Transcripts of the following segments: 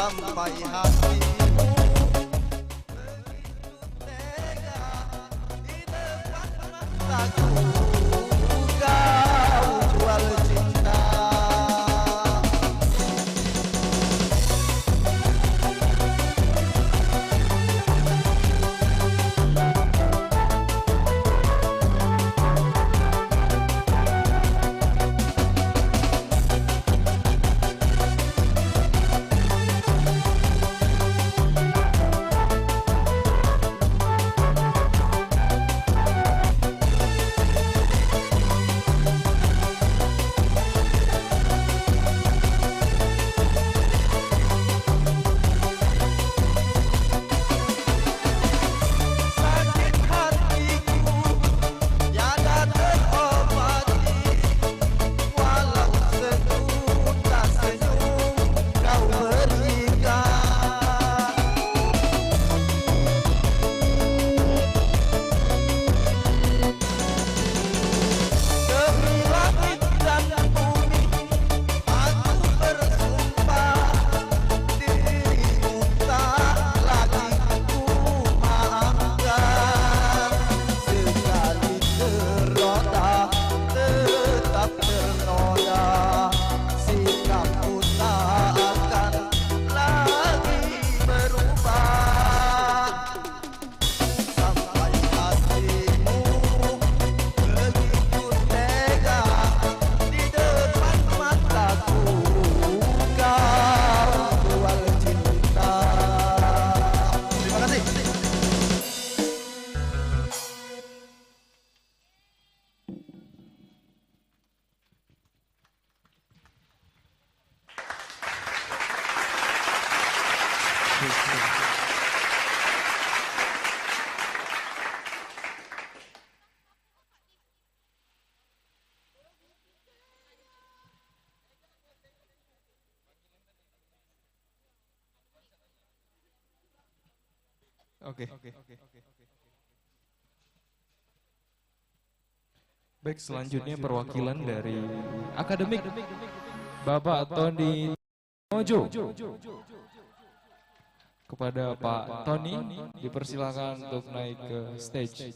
sampai hatimu begitu tega di depan mataku kau jual cinta. Oke. Baik, selanjutnya perwakilan dari akademik Bapak Tony Mojo. Kepada Pak Tony dipersilakan untuk naik ke stage.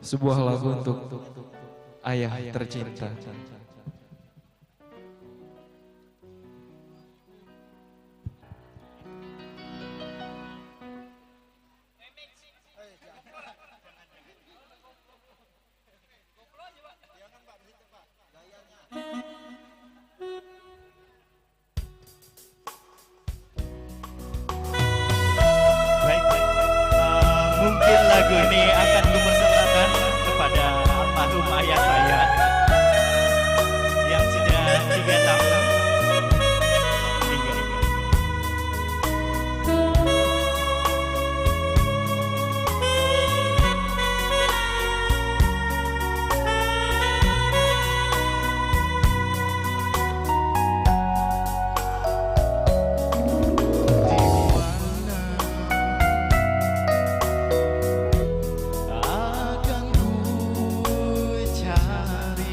Sebuah lagu untuk ayah tercinta. Mungkin lagu ini akan kupersembahkan kepada almarhum ayah saya yang sudah 3 tahun meninggal. Akan ku cari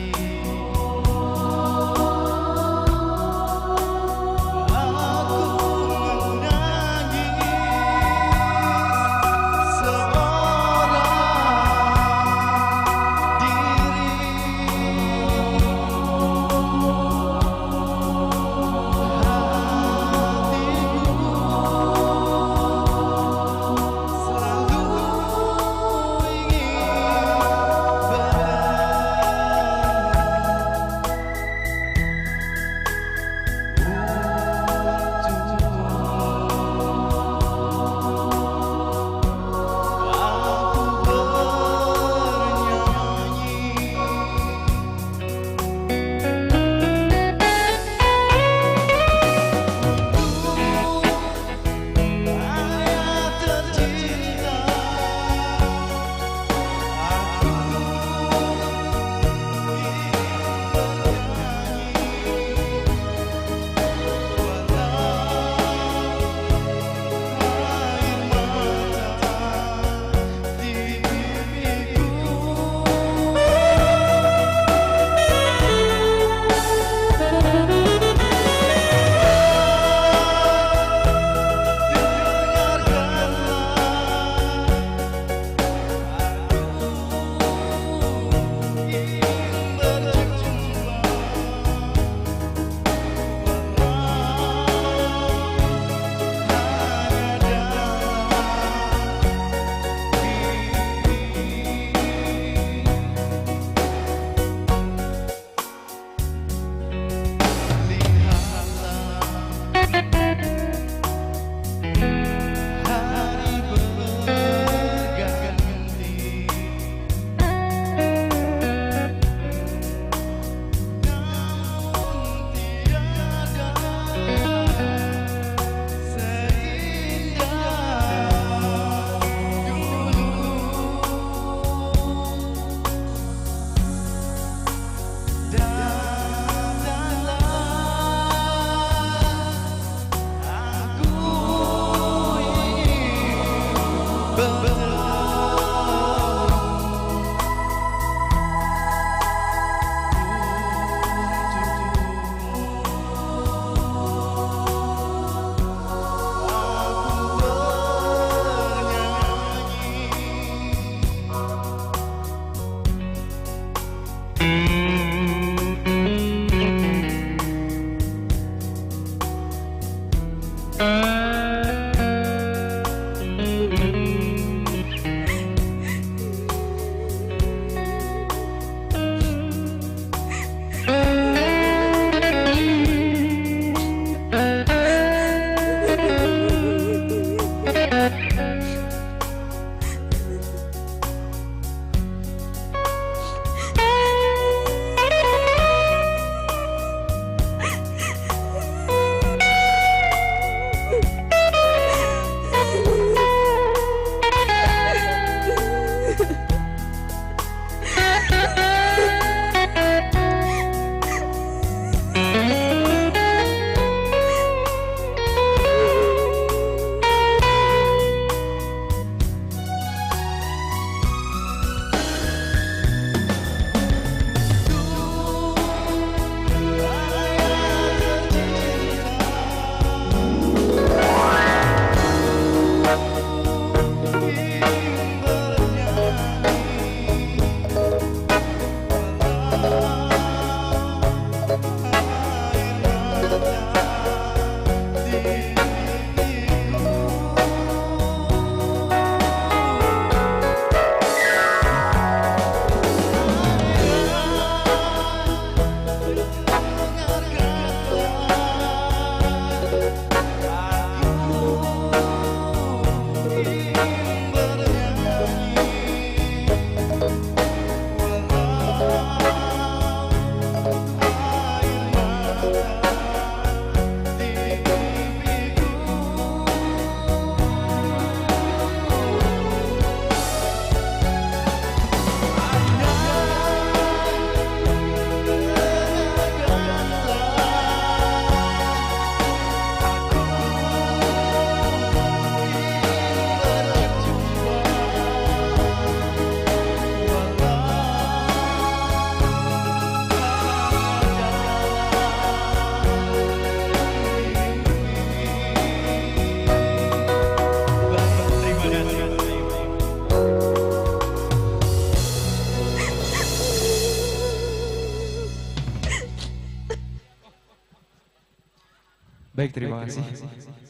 Baik, terima kasih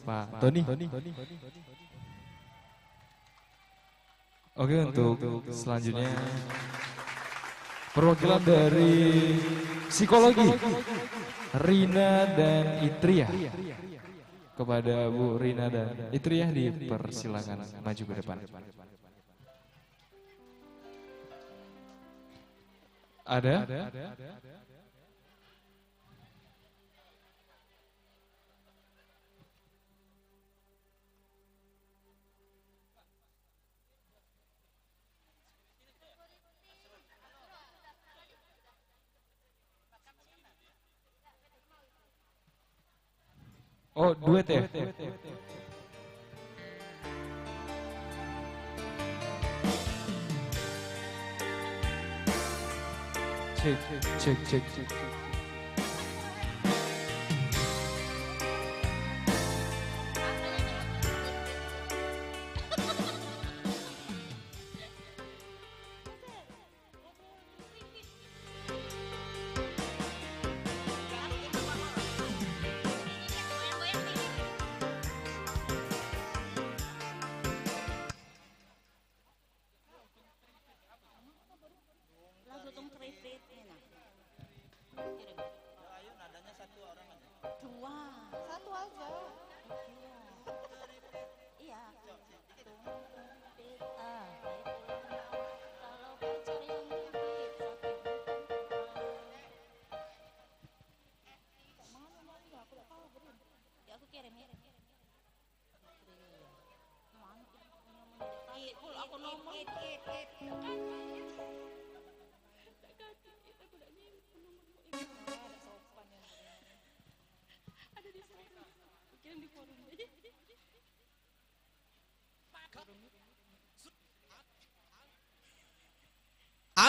Pak Tony. Oke, untuk selanjutnya perwakilan dari psikologi Rina dan Itriah. Kepada Bu Rina dan Itriah dipersilakan maju ke depan. Ada? Oh, duet ya? Cek.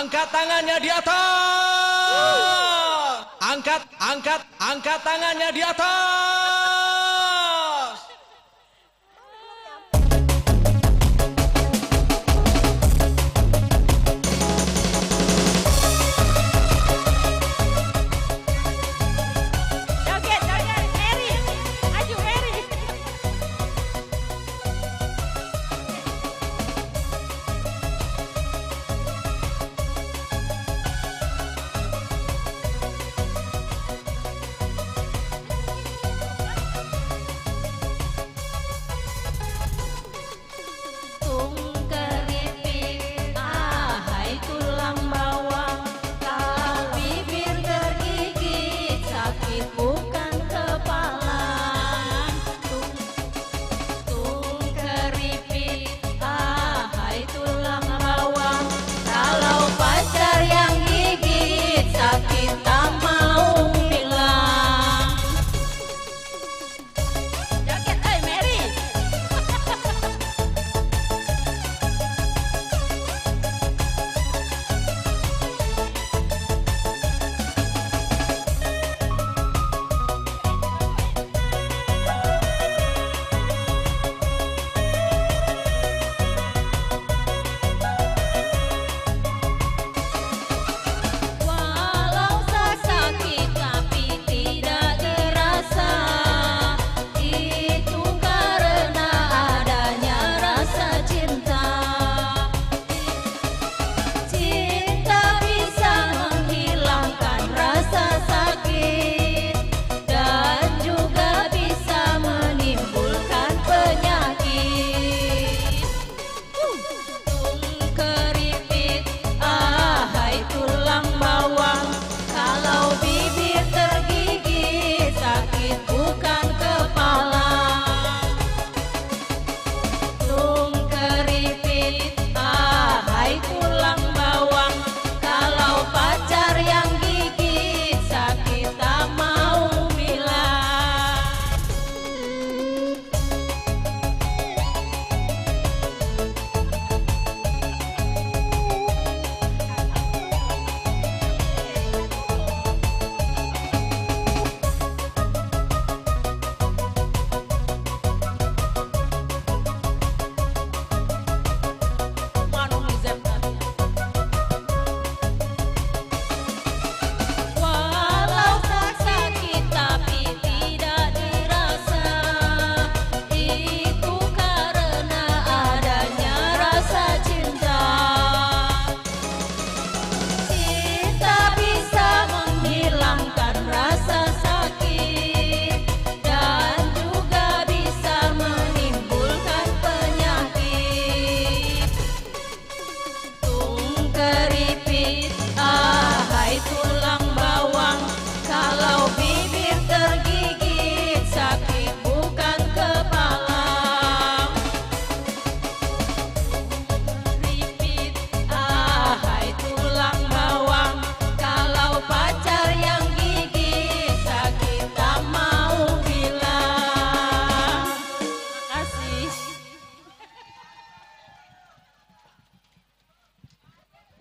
angkat tangannya di atas. Angkat tangannya di atas. Joget, Mary. Maju, Mary.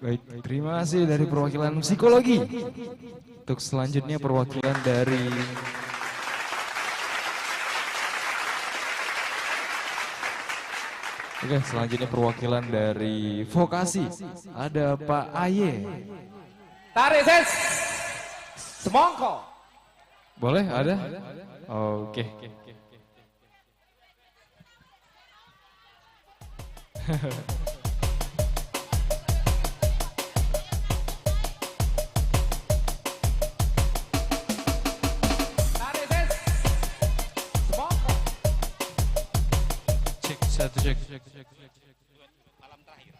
Baik, terima kasih dari perwakilan psikologi. Untuk selanjutnya perwakilan dari Oke, selanjutnya perwakilan dari vokasi. Ada Pak Aye. Tarik ses. Semongko. Boleh, ada? Oke. Tarik ses. Semongko. Cek, satu cek. Malam terakhir.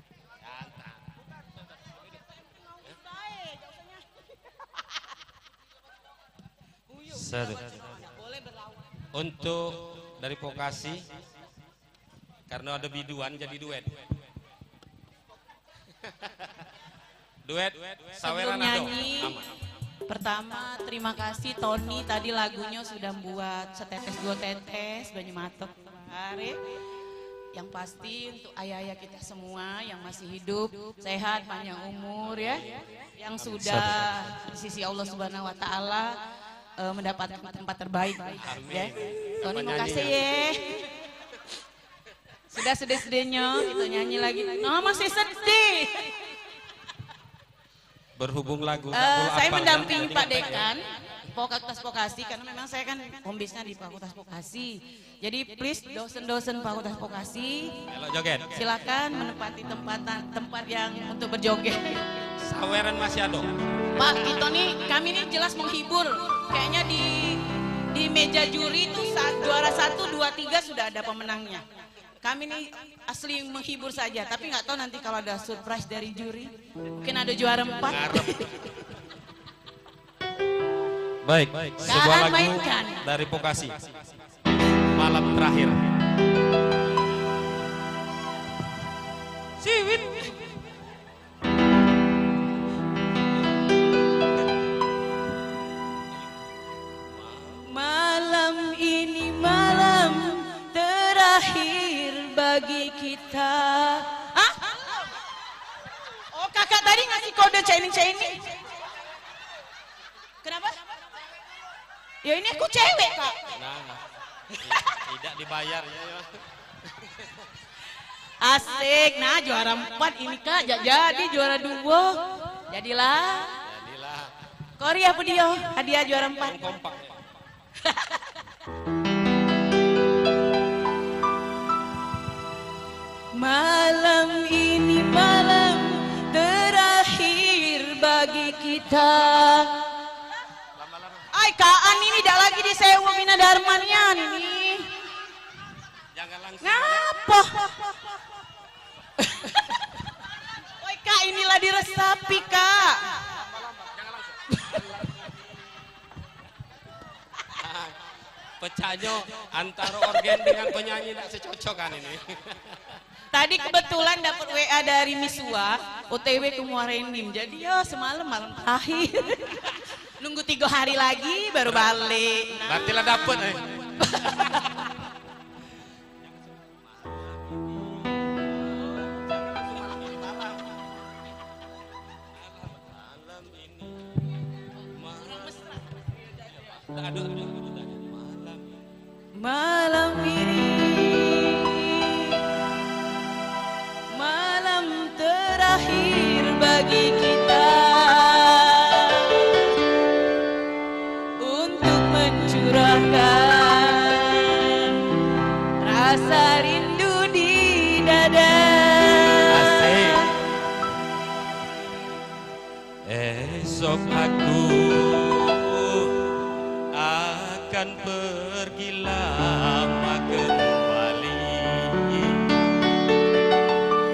Satu. Untuk dari vokasi, karena ada biduan jadi duet. Duet, Sebelum saweran nyanyi, aman. pertama terima kasih Tony tadi lagunya sudah buat setetes dua tetes banyak matok hari. Yang pasti untuk ayah-ayah kita semua yang masih hidup, sehat, panjang umur ya. Yang sudah di sisi Allah Subhanahu wa taala mendapatkan tempat terbaik ya. Tony makasih ya. Sudah sedih-sedihnya itu nyanyi lagi. No, masih sedih. Berhubung lagu. Saya mendampingi Pak Dekan Fakultas Vokasi karena memang saya kan hombisnya di Fakultas Vokasi. Jadi please dosen-dosen Fakultas Vokasi silakan menempati tempat yang untuk berjoget. Saweran masih ada. Pak, kita nih kami nih jelas menghibur. Kayaknya di meja juri itu juara 1, 2, 3 sudah ada pemenangnya. Kami nih asli menghibur saja, tapi nggak tahu nanti kalau ada surprise dari juri, mungkin ada juara 4. Baik, sebuah lagu mainkan. dari Vokasi. Malam terakhir. Siwit. Malam ini malam terakhir bagi kita. Hah? Oh, kakak tadi ngasih kode caining. Kenapa? Ya ini aku cewek, Kak. Nah, tidak dibayar ya. Asik. Nah, juara 4 ini, Kak. Jadi juara 2. Jadilah. Korea Pudio, hadiah juara 4. Kompak. Malam ini malam terakhir bagi kita. Ay, Kaan ini tidak lagi disewa Mina Darmannya ini. Jangan langsung. Ngapa? Oi Kak, inilah diresapi Kak. Pecahnya antara organ dengan penyanyi tidak secocokan ini. Tadi kebetulan dapat WA dari Miswa, OTW ke Muarenim. Jadi ya semalam malam terakhir. Nunggu 3 hari lagi baru balik. Nah. Berarti lah dapet Malam ini malam terakhir bagi kita untuk mencurahkan rasa rindu di dada. Asik. Esok aku akan pergi lama kembali.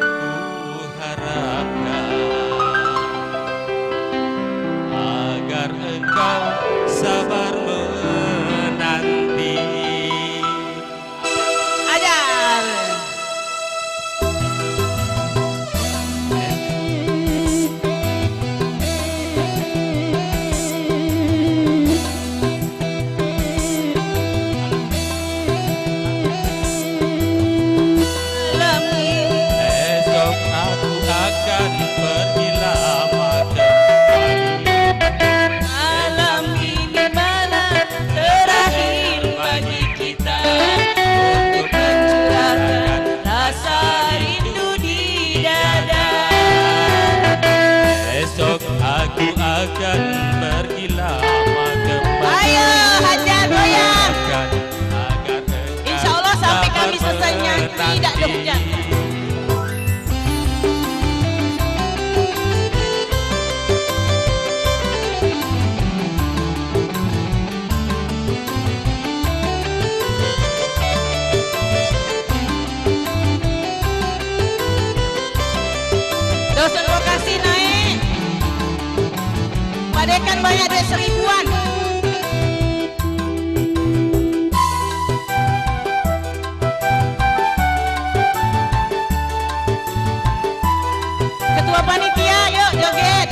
Ku harapkan agar engkau sabar menanti. Ajar. Esok aku akan pergi lama kembali. Malam ini malam terakhir bagi kita untuk mencurahkan rasa rindu di dada. Esok aku akan pergi lama kembali. Ayo hajar goyang. Agar Insya Allah sampai kami selesai nyanyi tidak ada hujan. Dosen vokasi naik. Pak Dekan banyak duit 1000-an. Ketua panitia, yuk joget.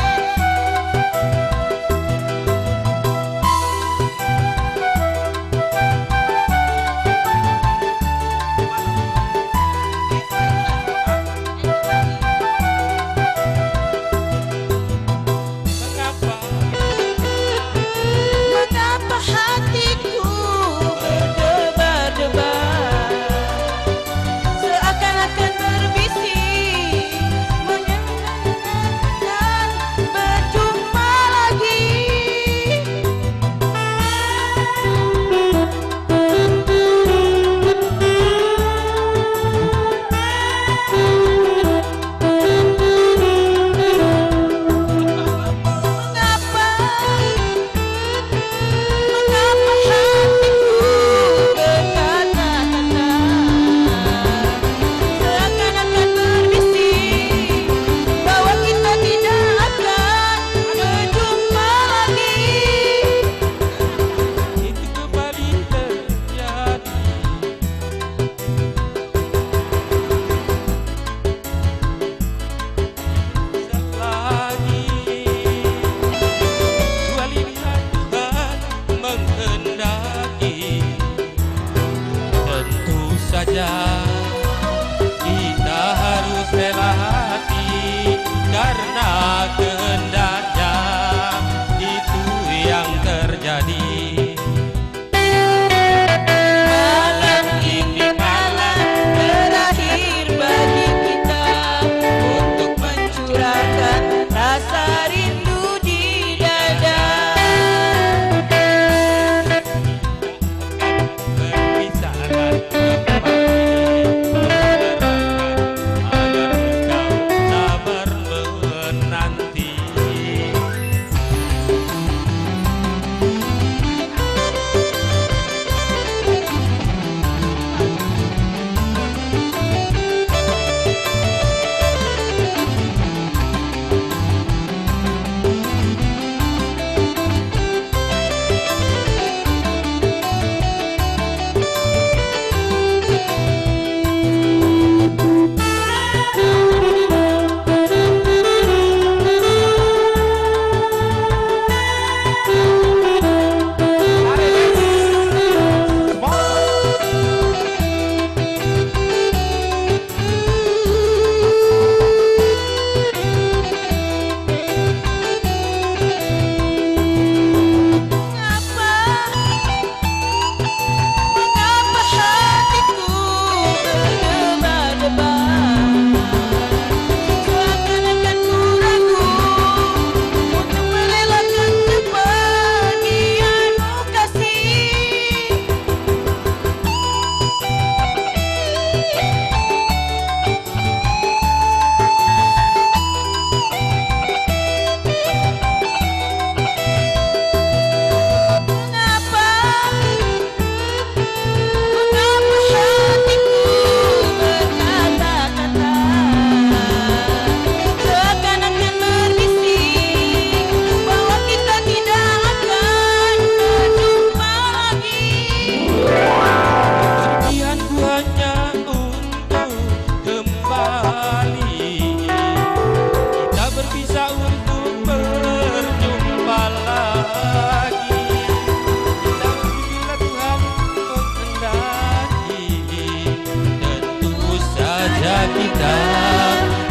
saja kita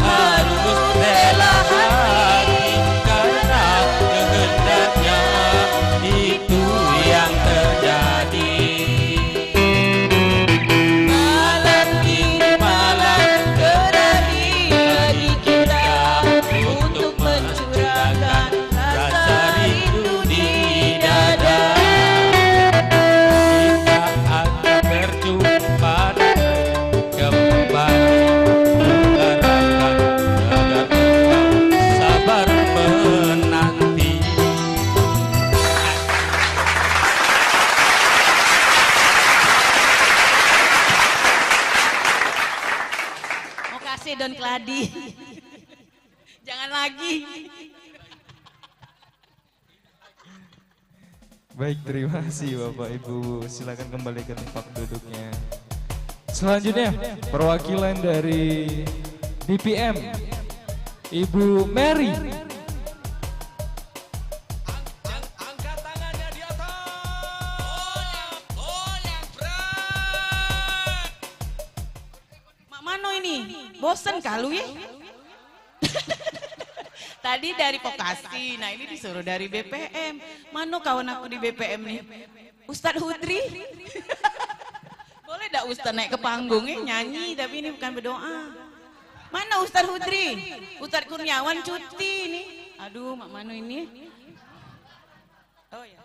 harus rela hati karena kehendaknya itu yang terjadi. Malam ini malam terakhir bagi kita untuk mencurahkan rasa rindu di dada. Kita akan berjumpa kembali, harapkan agar engkau sabar menanti. Mau kasih Don Kladi. Jangan lagi. Baik, terima kasih Bapak Ibu. Silakan kembali ke tempat duduknya. Selanjutnya, perwakilan dari DPM, Ibu Mary. Angkat tangannya di atas. Goyang, Mak Mano ini, bosen kalu ya? Tadi dari Vokasi, nah ini disuruh dari BPM. Mano kawan aku di BPM nih? Ustadz Hudri. Boleh dak Ustadz naik ke panggungnya nyanyi, tapi ini bukan berdoa. Mana Ustadz Hudri? Ustadz Kurniawan cuti nih. Aduh, Mak Mano ini. Oh ya.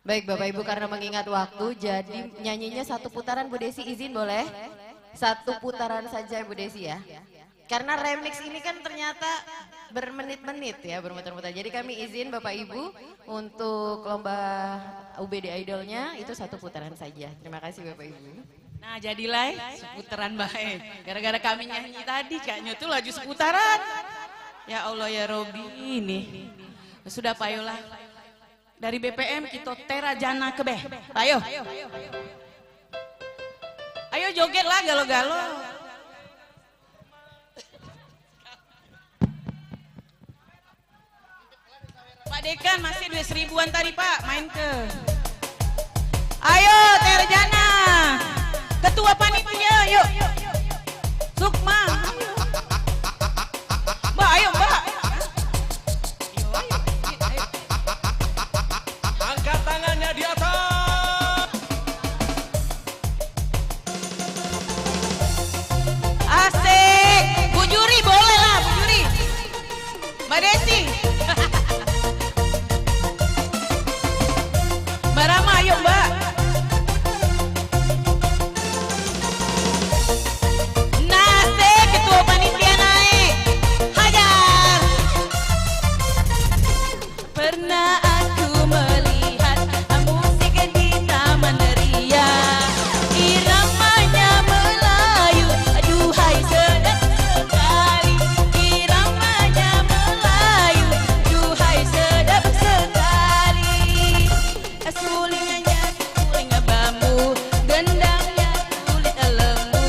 Baik Bapak Ibu, karena mengingat waktu jadi nyanyinya satu putaran. Bu Desi izin boleh? Satu putaran saja Bu Desi ya. Karena remix ini kan ternyata bermenit-menit ya, bermuter-muter. Jadi kami izin Bapak Ibu untuk lomba UBD Idolnya itu satu putaran saja. Terima kasih Bapak Ibu. Nah jadilah seputaran baik. Gara-gara kami nyanyi tadi kayaknya tuh laju seputaran. Ya Allah ya Robi ini. Sudah Pak Yola. Dari BPM kita tera jana kebeh. Ayo. Ayo joget lah galo-galo. Pak Dekan masih 2.000-an tadi Pak, main ke. Ayo Terjana, ketua panitia, yuk. Sukma, Mbak, ayo Mbak. angkat tangannya di atas. Asik, Bu Juri boleh lah, Bu Juri. Mbak Desi. Mbak Rama, ayo Mbak. Nasik, ketua panitia naik. Hajar. Pernah aku melihat musik di Taman Ria. Iramanya Melayu, aduhai sedap sekali. Iramanya Melayu, aduhai sedap sekali. Sulingnya suling bambu, gendangnya kulit lembu.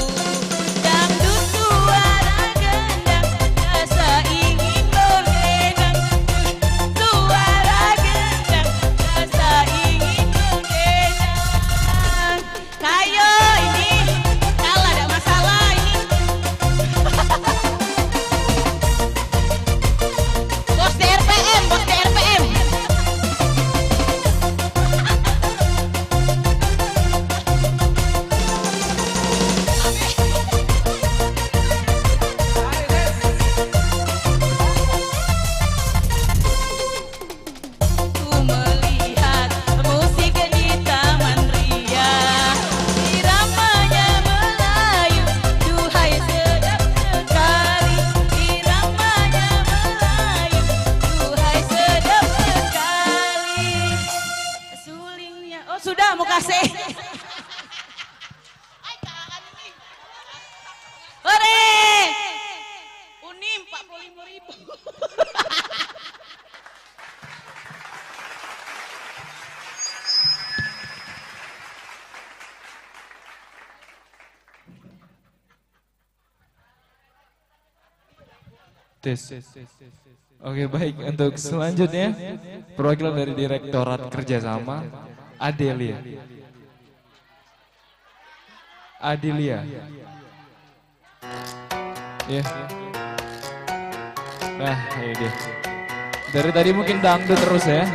Dangdut suara gendang, rasa ingin bergendang. Suara gendang, rasa ingin bergendang. Kayo ini, kalah ada masalah ini. Bos DRPM, bos DRPM. Ku melihat musik di Taman Ria. Iramanya Melayu, duhai sedap sekali. Iramanya Melayu, duhai sedap sekali. Sulingnya, oh sudah mau kasih. Hore! Unim 45.000. Tes. Oke baik, untuk selanjutnya perwakilan dari Direktorat Kerjasama Adelia. Adelia. Iya. Nah, ini dia. Dari tadi mungkin dangdut terus ya.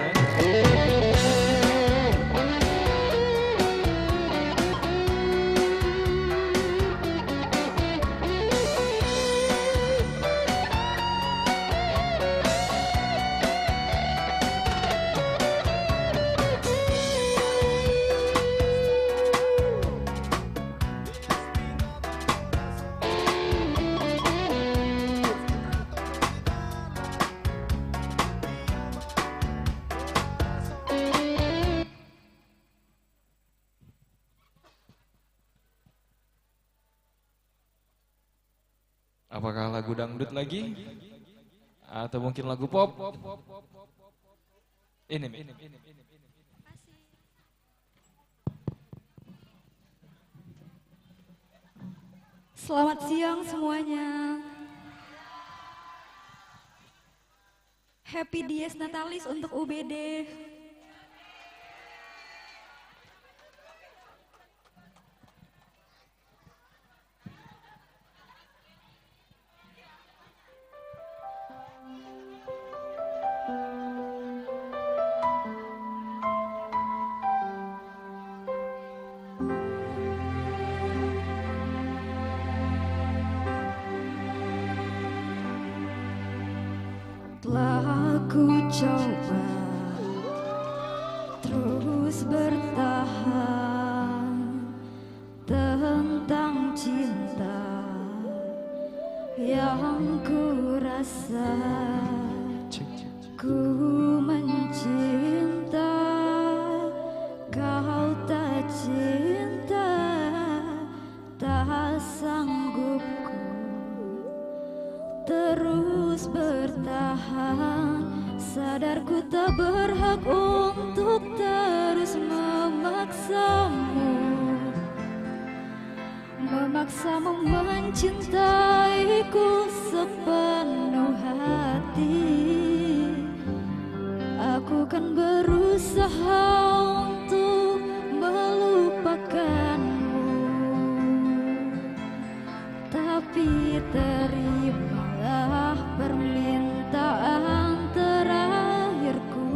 Apakah lagu dangdut lagi? Atau mungkin lagu pop? Ini. Selamat siang semuanya. Happy Dies Natalis untuk UBD. Telah ku coba terus bertahan tentang cinta yang ku rasa. Ku mencinta, kau tak cinta, tak sanggup ku terus bertahan. Sadar ku tak berhak untuk terus memaksamu mencintaiku sepenuh hati. Aku kan berusaha untuk melupakanmu, tapi terimalah permintaan terakhirku.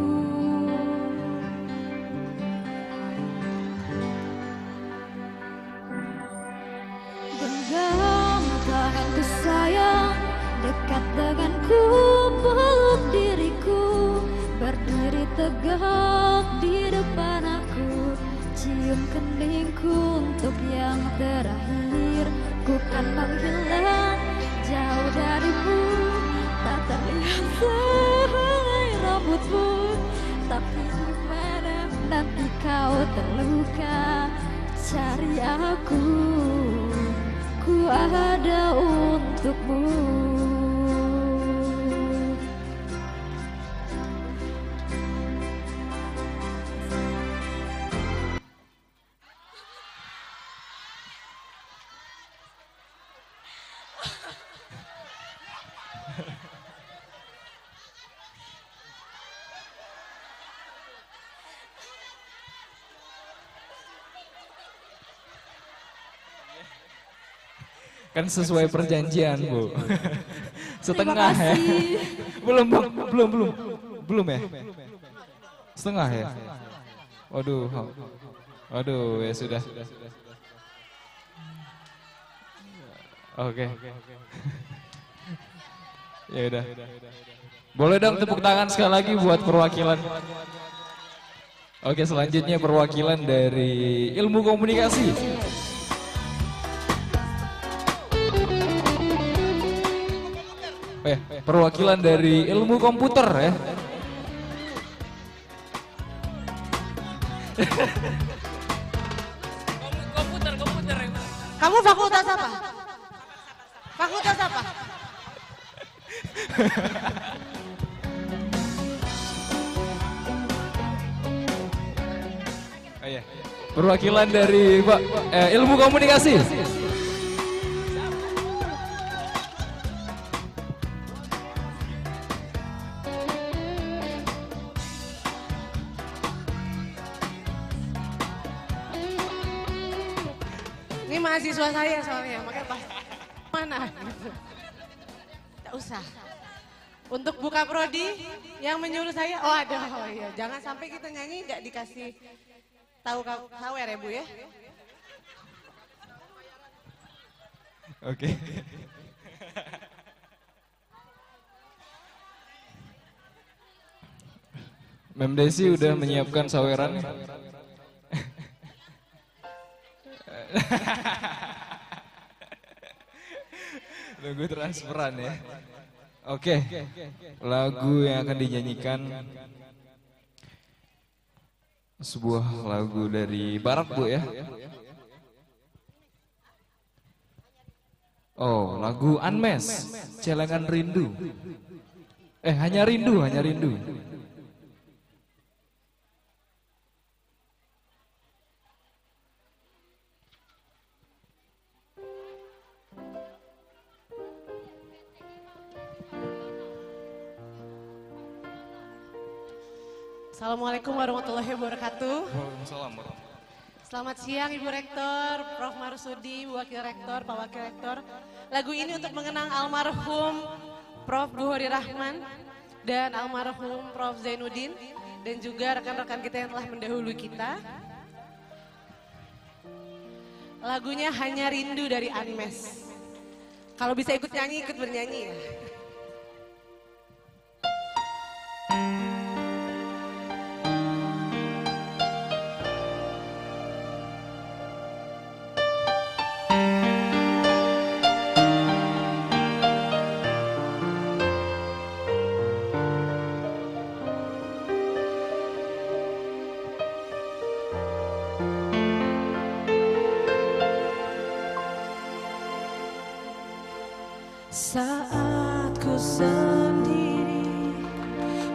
Genggam tanganku sayang, dekat denganku, peluk diriku, berdiri tegak di depan aku, cium keningku untuk yang terakhir. Ku kan menghilang jauh darimu, tak terlihat sehelai rambutmu, tapi dimana nanti kau terluka, cari aku, ku ada untukmu. Kan sesuai perjanjian, Bu. Setengah ya. kasih. Belum ya? Setengah ya? Waduh. Waduh, ya sudah. Oke. Ya udah. Boleh dong tepuk tangan sekali lagi buat perwakilan. Oke, selanjutnya perwakilan dari Ilmu Komunikasi. Perwakilan dari Ilmu Komputer ya. Komputer. Kamu fakultas apa? Fakultas apa? Oh, iya. Perwakilan dari Ilmu Komunikasi. Ini mahasiswa saya soalnya, makanya pas mana? usah. Untuk buka prodi yang menyuruh saya, oh ada, oh iya. Jangan sampai kita nyanyi nggak dikasih tahu sawer ya Bu ya. Oke. Mem Desi udah menyiapkan saweran. Nunggu transferan ya. Oke, lagu yang akan dinyanyikan sebuah lagu dari Barat Bu ya. Oh, lagu Unmes, Celengan Rindu. Hanya Rindu, Hanya Rindu. Assalamualaikum warahmatullahi wabarakatuh. Waalaikumsalam. Selamat siang Ibu Rektor, Prof. Marsudi, Wakil Rektor, Pak Wakil Rektor. Lagu ini untuk mengenang almarhum Prof. Buhori Rahman dan almarhum Prof. Zainuddin dan juga rekan-rekan kita yang telah mendahului kita. Lagunya Hanya Rindu dari Unmes. Kalau bisa ikut nyanyi, ikut bernyanyi ya. Saat ku sendiri,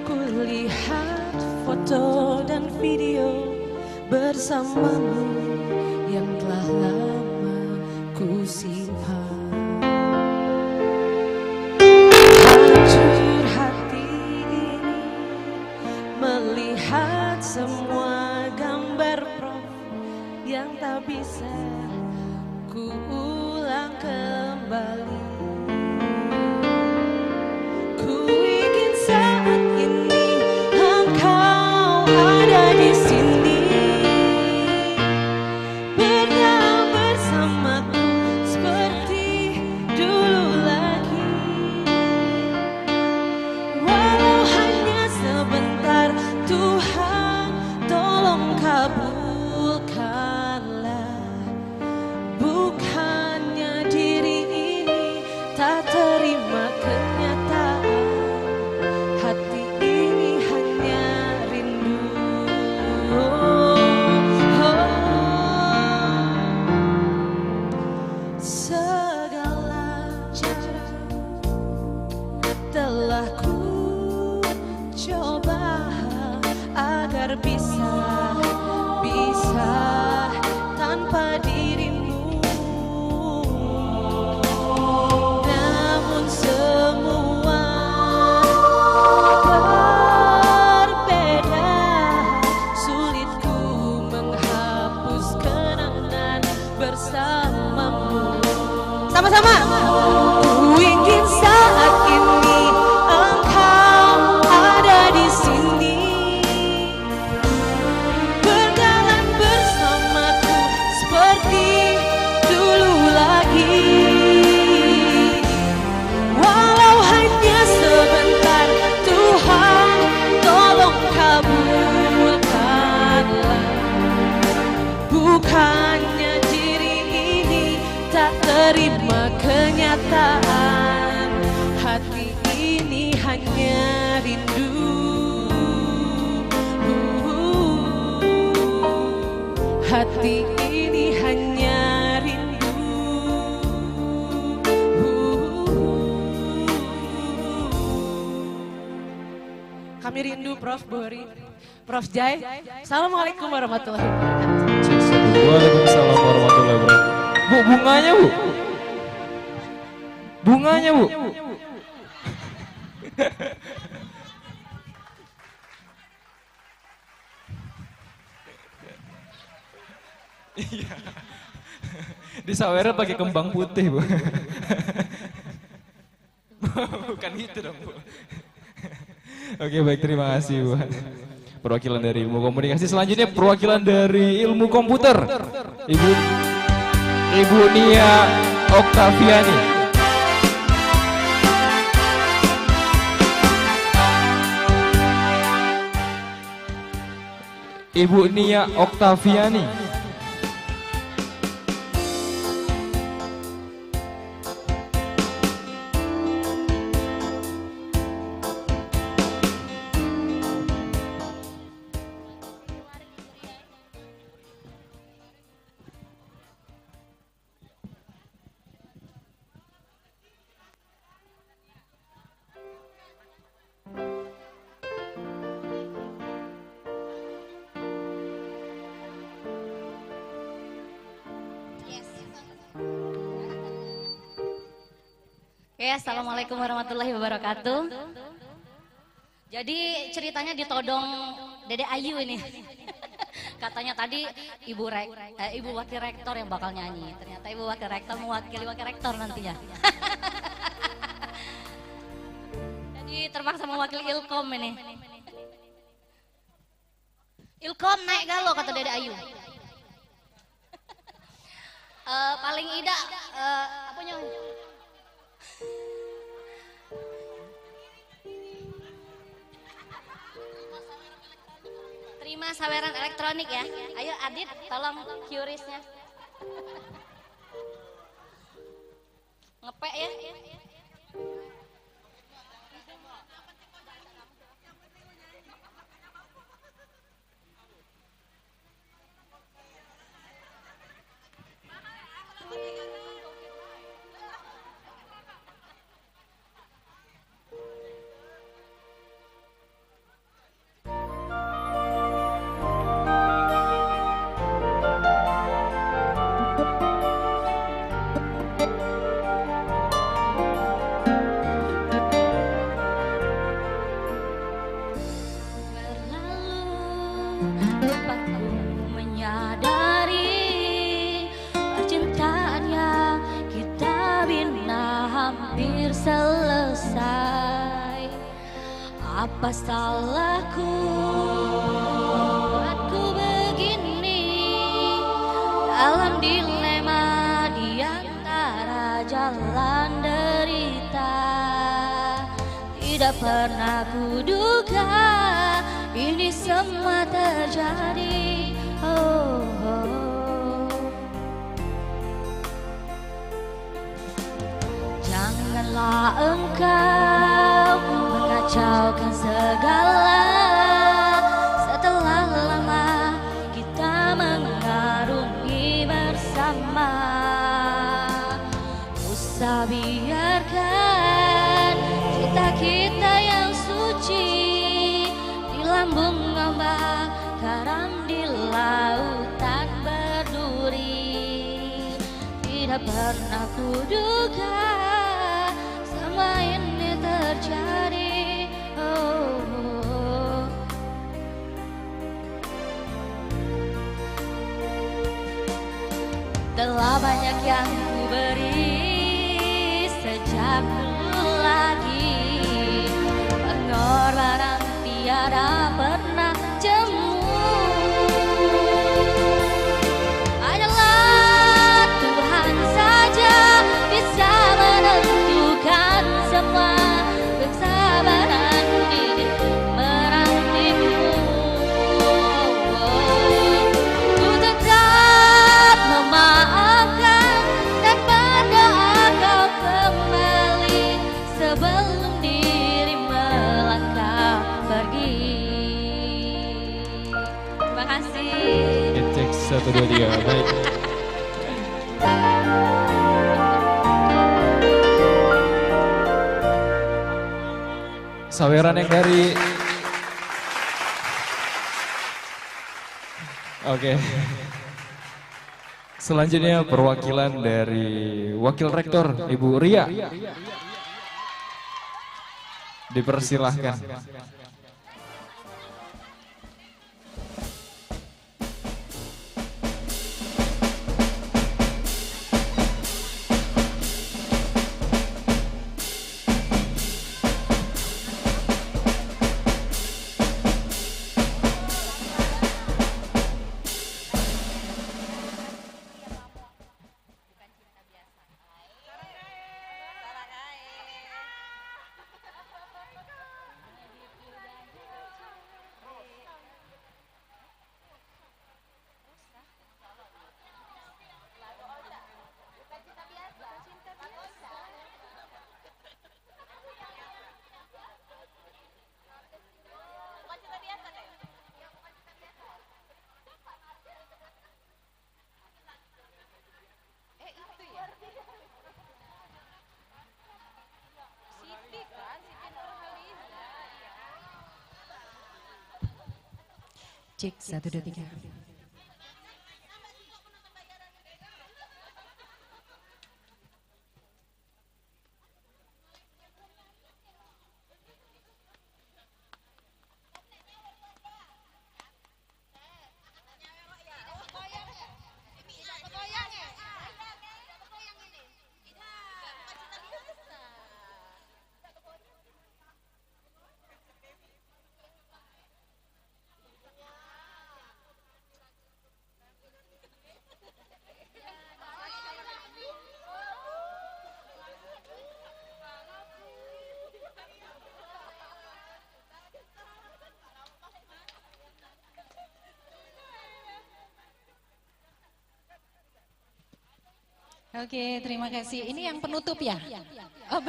ku lihat foto dan video bersamamu yang telah lama ku simpan. Hancur hati ini melihat semua gambar Prof yang tak bisa ku ulang kembali. Sama-sama. Ku ingin saat ini engkau ada di sini, berjalan bersamaku seperti dulu lagi. Walau hanya sebentar, Tuhan tolong kabulkanlah. Bukannya diri ini tak terima kenyataan, hati ini hanya rindu. Hati ini hanya rindu. Kami rindu Prof. Buhori, Prof. Jai. Assalamualaikum warahmatullahi wabarakatuh. Waalaikumsalam warahmatullahi wabarakatuh. Bu, bunganya Bu. Bunganya Bu. Iya. Di sawernya pakai kembang putih Bu. Bukan itu dong Bu. Oke baik, terima kasih Bu. Perwakilan dari ilmu komunikasi. Selanjutnya perwakilan dari ilmu komputer. Ibu Nia Oktaviani. Ibu Nia Oktaviani. Oke, assalamualaikum warahmatullahi wabarakatuh. Jadi ceritanya ditodong Dede Ayu ini. Katanya tadi Ibu Wakil Rektor yang bakal nyanyi. Ternyata Ibu Wakil Rektor mewakili Wakil Rektor nantinya. Jadi terpaksa mewakili Ilkom ini. Ilkom naik galo kata Dede Ayu. Paling ida apa nyonya? Terima saweran elektronik ya. Ayo Adit, tolong QRIS-nya. Ngepek ya. Selesai. Apa salahku buatku begini dalam dilema di antara jalan derita. Tidak pernah kuduga ini semua terjadi. Oh, oh. Janganlah engkau mengacaukan segala. Setelah lama kita mengarungi bersama. Usah biarkan cinta kita yang suci di lambung ombak, karam di lautan berduri. Tidak pernah kuduga semua ini terjadi. Oh, oh. Telah banyak yang ku beri sejak dulu lagi. Pengorbanan tiada pernah jemu. Hanyalah Tuhan saja bisa menentukan semua. Kesabaran di merantimu. Ku tetap memaafkan dan berdoa kau kembali sebelum diri melangkah pergi. Terima kasih. Cek 1 2 3. Baik. Saweran yang dari Oke. Selanjutnya perwakilan dari Wakil Rektor Ibu Ria. Dipersilahkan. Cek 1, 2, 3. Oke, terima kasih. Ini yang penutup ya? Oh,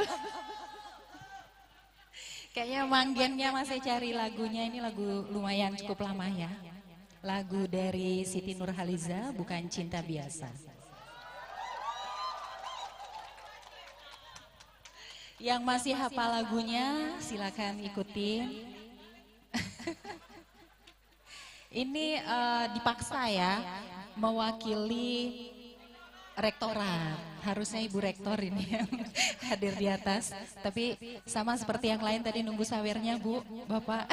kayaknya manggennya masih cari lagunya. Ini lagu lumayan cukup lama ya. Lagu dari Siti Nurhaliza, Bukan Cinta Biasa. Yang masih hafal lagunya, silakan ikutin. Ini dipaksa ya, mewakili rektorat. Harusnya Ibu Rektor ini yang hadir di atas. Tapi sama seperti yang lain tadi nunggu sawernya Bu, Bapak.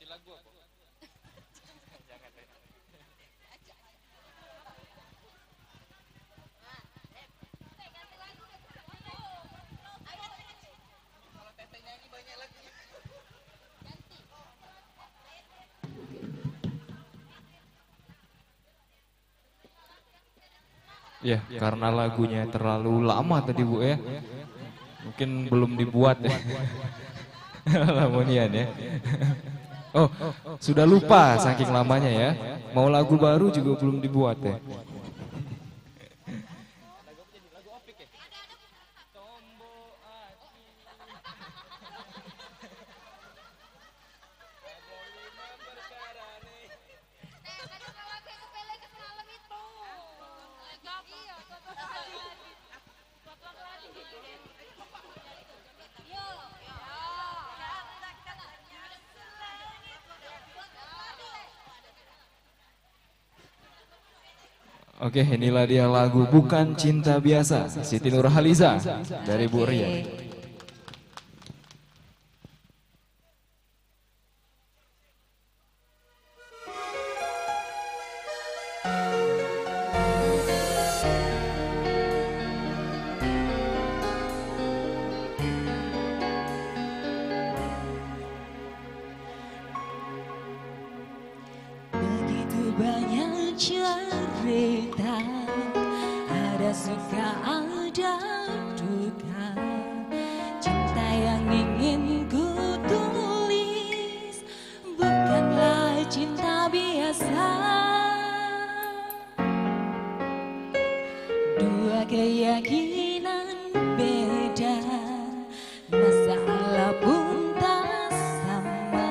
Lagu apa? Jangan deh. Kalau Teteh nyanyi banyak lagunya. Ya, karena lagunya terlalu lama tadi Bu ya. Mungkin belum dibuat ya. Lamonian ya. Oh, sudah lupa saking lamanya ya. Mau lagu baru juga belum dibuat ya. Oke, inilah dia lagu Bukan Cinta Biasa, Siti Nurhaliza dari Bu Rian. Begitu banyak cerita, ada suka ada duka. Cinta yang ingin ku tulis bukanlah cinta biasa. Dua keyakinan beda, masalah pun tak sama.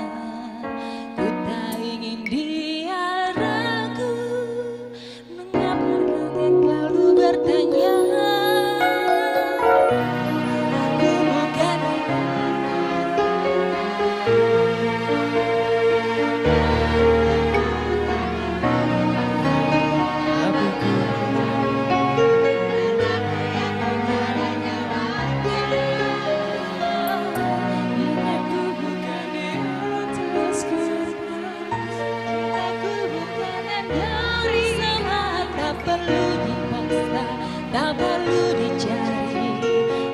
Ku tak ingin dia ragu, mengapa kau selalu bertanya. Ku bukan tapi ku tak perlu dicari,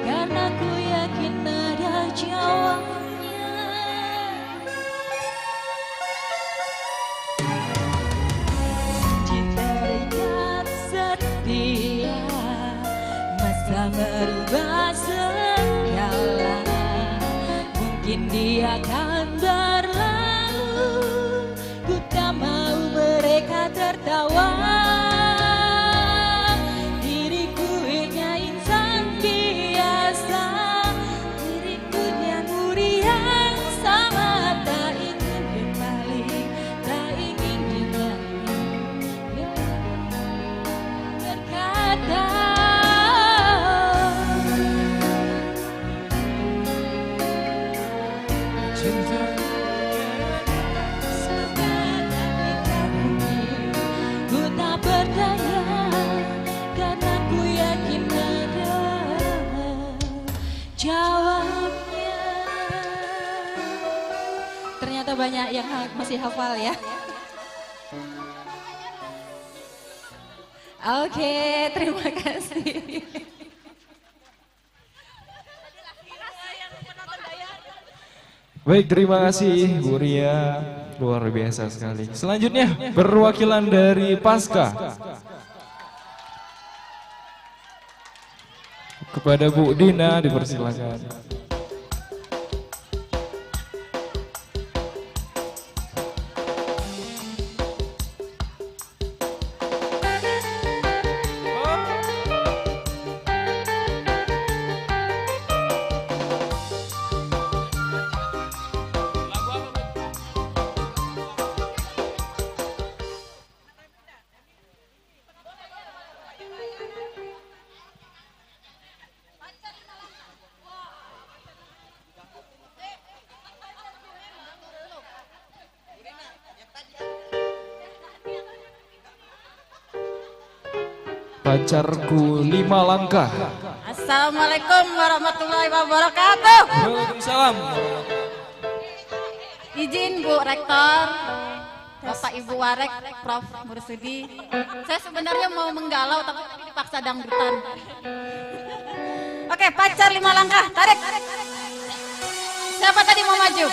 karena ku yakin ada jawabnya. Cinta terikat setia, masa merubah segala. Mungkin dia akan berlalu, ku tak mau mereka tertawa. Diriku hanya insan biasa, diriku yang yang sama. Tak ingin berpaling, tak ingin diganti, berkata cinta ku tak berdaya, karena ku yakin ada jawabnya. Ternyata banyak yang masih hafal ya. Oke, terima kasih. Baik, terima kasih Bu Ria, luar biasa sekali. Selanjutnya perwakilan dari Pasca. Kepada Bu Dina dipersilakan. Pacarku 5 langkah. Assalamualaikum warahmatullahi wabarakatuh. Waalaikumsalam. Izin Bu Rektor, Bapak Ibu Warek, Prof Mursudi. Saya sebenarnya mau menggalau tapi dipaksa dangdutan. Oke, pacar 5 langkah, tarik. Siapa tadi mau maju?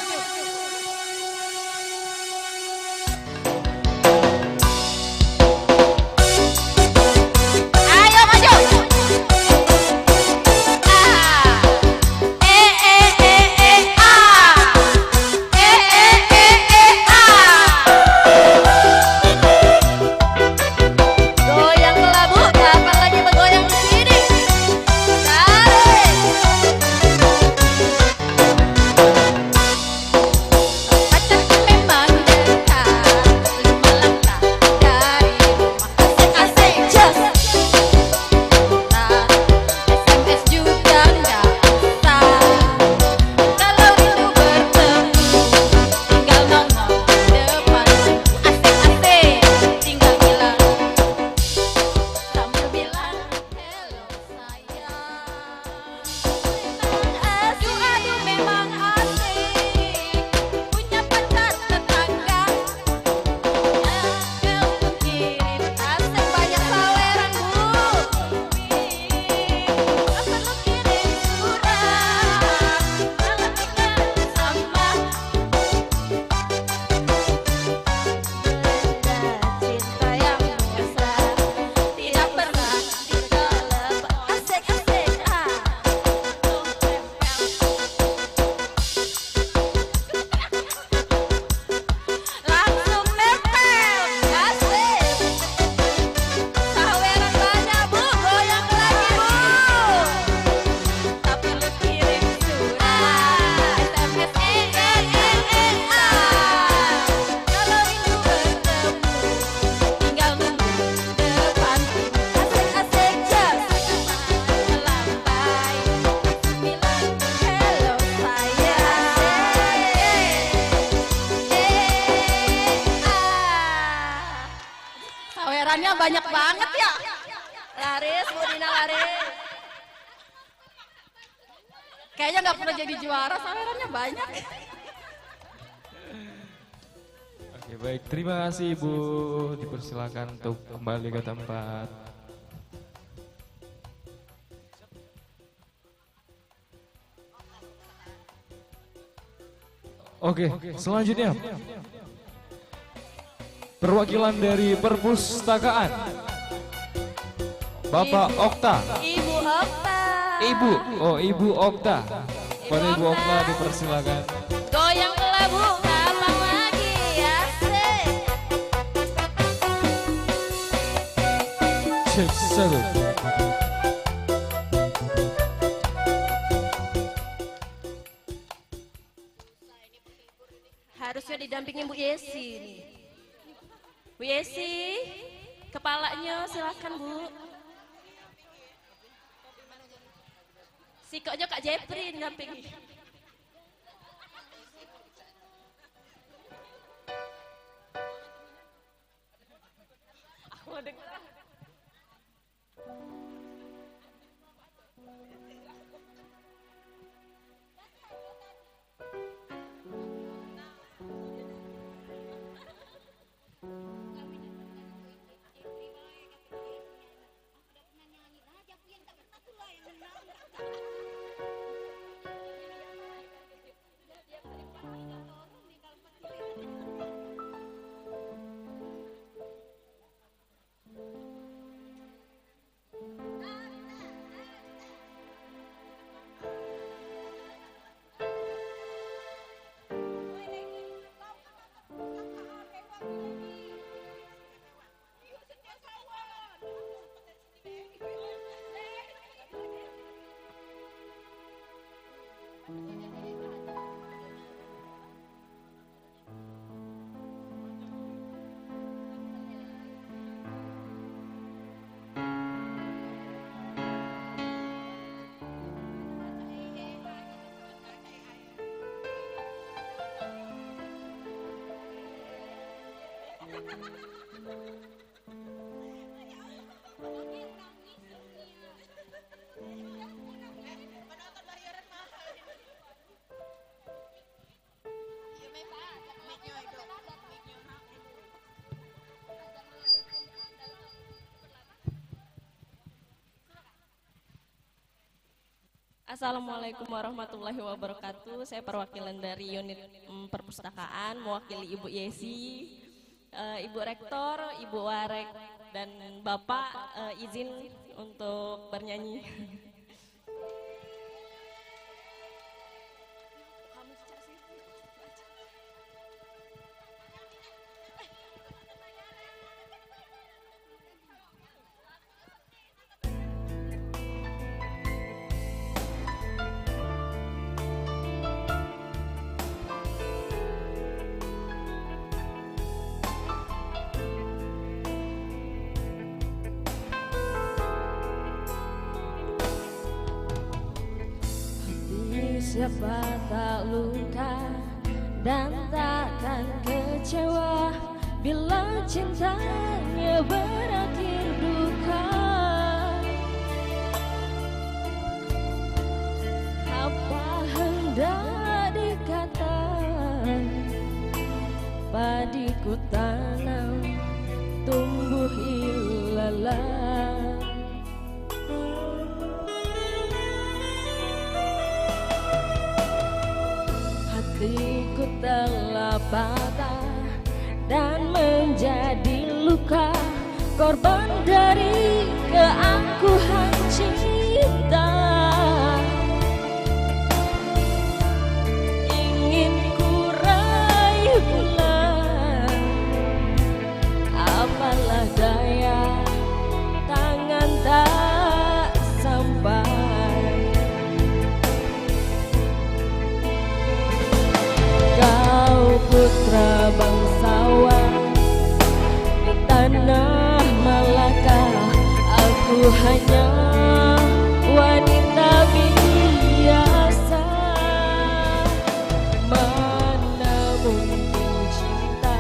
Sawerannya banyak banget ya. Laris, Bu Dina laris. Kayaknya nggak pernah jadi juara, sawerannya banyak. Oke, baik, terima kasih Ibu. Dipersilakan untuk kembali ke tempat. Oke, selanjutnya perwakilan dari perpustakaan Bapak Okta. Ibu Okta. Ibu Okta. Pada Ibu Okta dipersilakan. Goyang kelabu, abang lagi ya sih. Cek satu. Harusnya didampingin Bu Yesi nih. Bu Yesi, kepalanya silakan Bu. Sikoknya Kak Jeprin dampingi. Aku dengar. Assalamualaikum warahmatullahi wabarakatuh. Saya perwakilan dari unit perpustakaan mewakili Ibu Yesi, Ibu Rektor, Ibu Warek, dan Bapak izin untuk bernyanyi. Siapa tak luka dan takkan kecewa bila cintanya berakhir duka. Apa hendak dikata, padiku tanam tumbuh ilalang. Hatiku telah patah dan menjadi luka, korban dari keangkuhan cinta. Ingin ku raih bulan, apalah daya, tangan tak sampai. Kau putra bangsawan di tanah Malaka, aku hanya wanita biasa. Mana mungkin cinta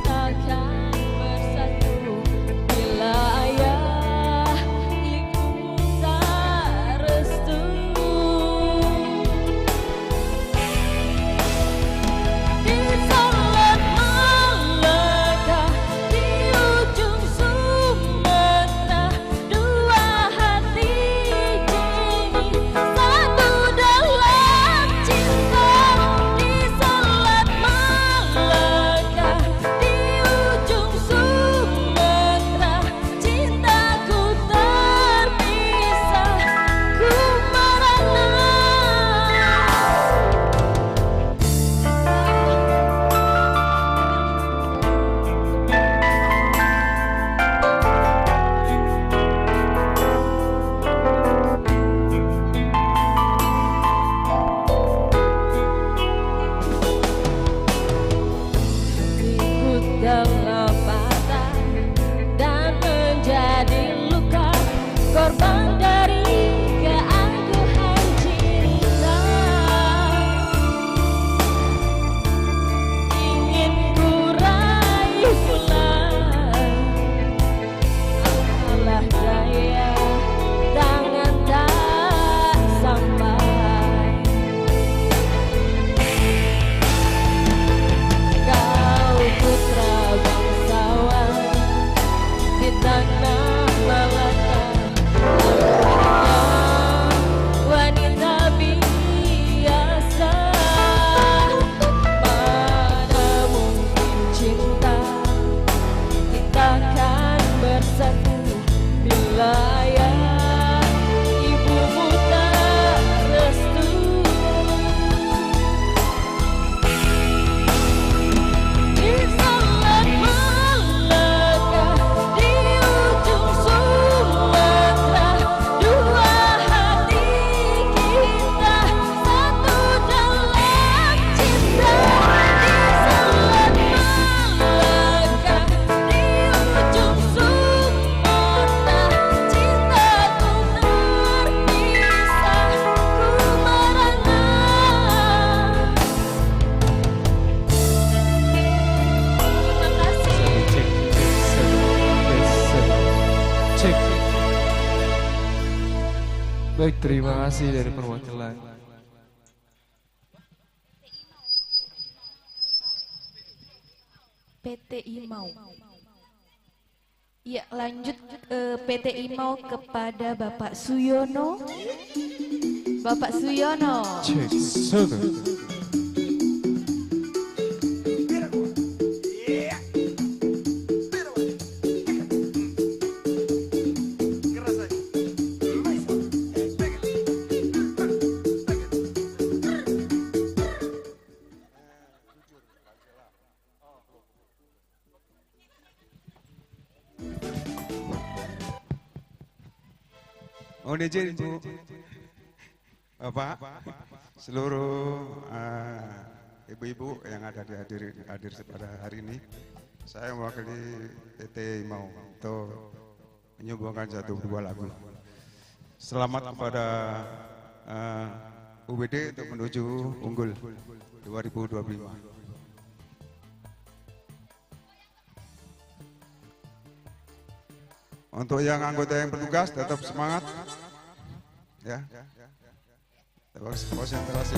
takkan bersatu bila ayah ibu tak restu. Di Salat Malaka, di ujung Sumatera, Cek. Baik, terima kasih dari perwakilan. PT Imau. Ya, lanjut PT Imau kepada Bapak Suyono. Bapak Suyono. Cek. Satu. Mohon izin Bu, Bapak, seluruh ibu-ibu yang ada hadir pada hari ini, saya mewakili PT Imau untuk menyuguhkan satu buah lagu. Selamat kepada UBD untuk menuju unggul 2025. Untuk yang anggota yang bertugas tetap semangat, ya, tetap konsentrasi.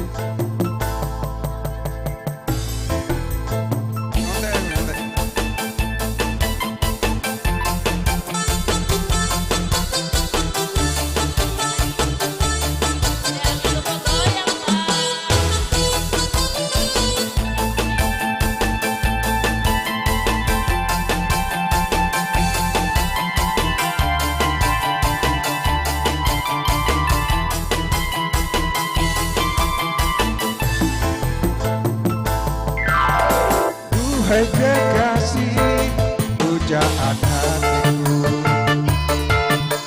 Hai kekasih pujaan hatiku,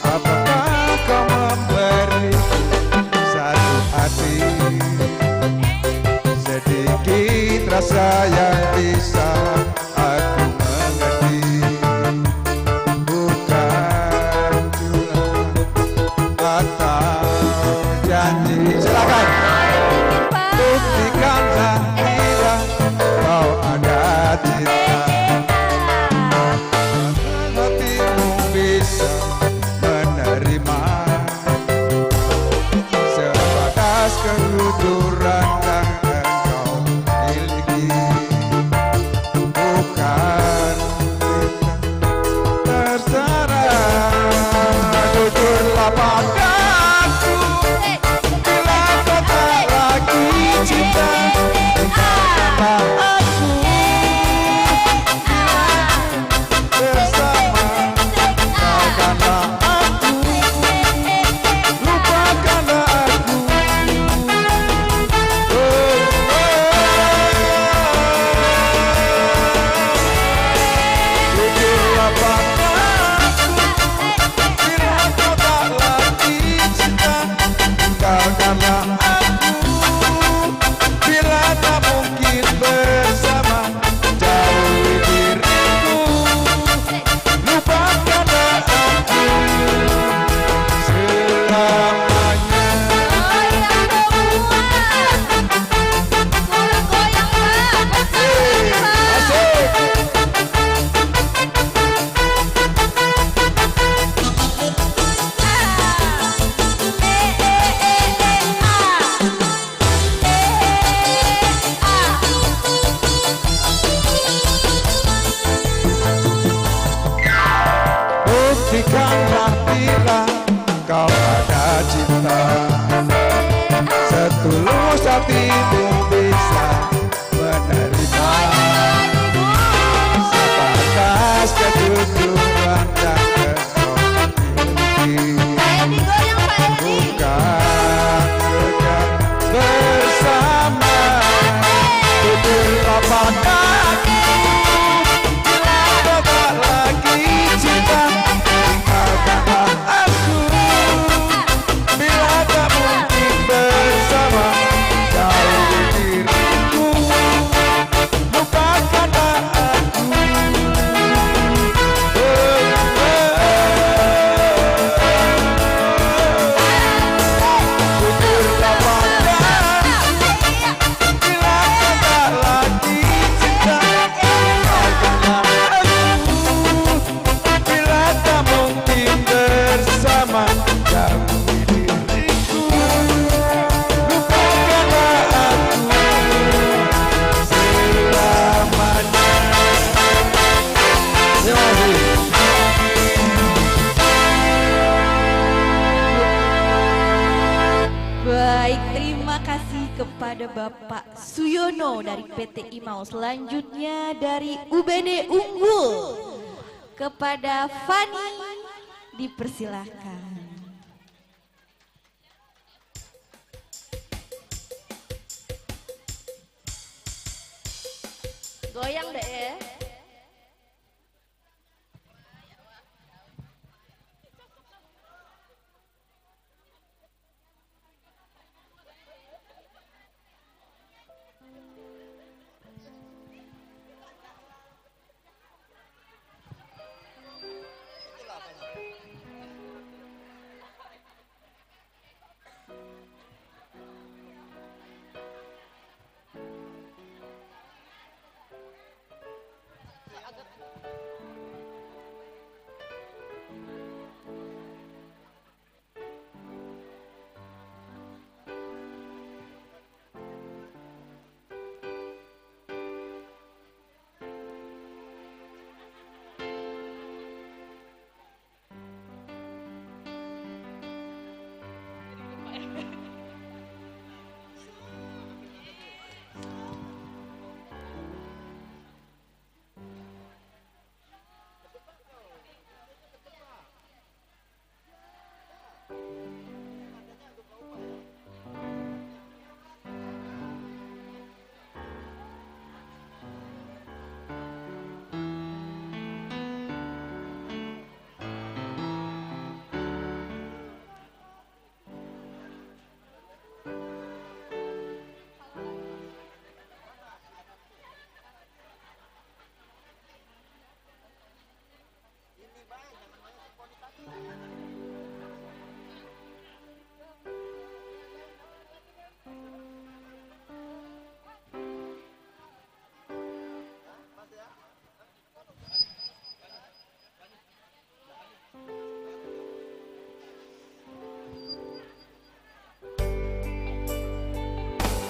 apakah kau memberi satu hati, sedikit rasa yang bisa aku mengerti, bukan curang atau janji. Silakan buktikanlah bila kau ada cinta, hatimu bisa menerima sebatas ketuturan yang engkau miliki, bukan terserah. Jujurlah padaku bila kau tak lagi cinta, tinggalkanlah aku bersama, tinggalkanlah aku, lupakanlah aku. Jujurlah padaku bila kau tak lagi cinta, tinggalkanlah aku bila tak mungkin bersama, jauhi diriku, lupakanlah aku selamanya. Buktikanlah bila kau ada cinta, setulus hatimu bisa menerima sebatas kejujuran dan engkau miliki, bukan kekal bersama. Jujurlah padaku bila kau tak lagi cinta, tinggalkanlah kepada Bapak Suyono dari PT IMAU. Selanjutnya dari UBD Unggul kepada Fani, dipersilahkan. Goyang deh ya.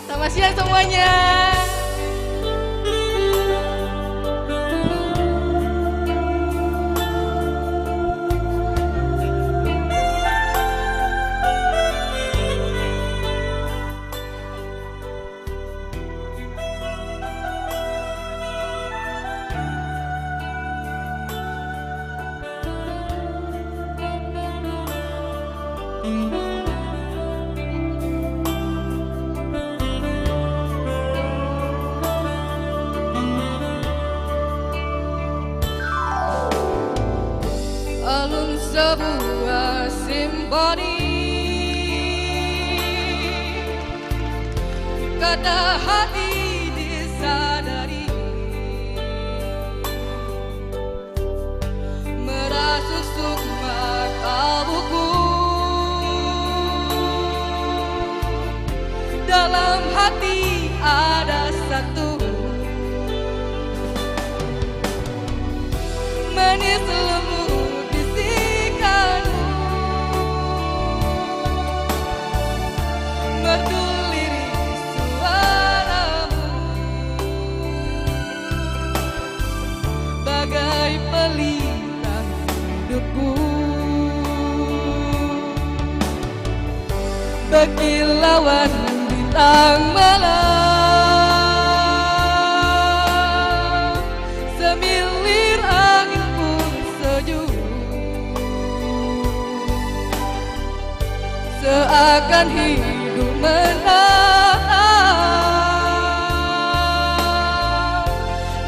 Selamat siang semuanya. Alun sebuah simfoni, kata hati disadari, merasuk sukma kalbuku. Dalam hati ada satu manis lembut bisikanmu, merdu lirik suaramu, bagai pelita hidupku, berkilauan bintang malam, semilir angin pun sejuk, seakan hidup menatap,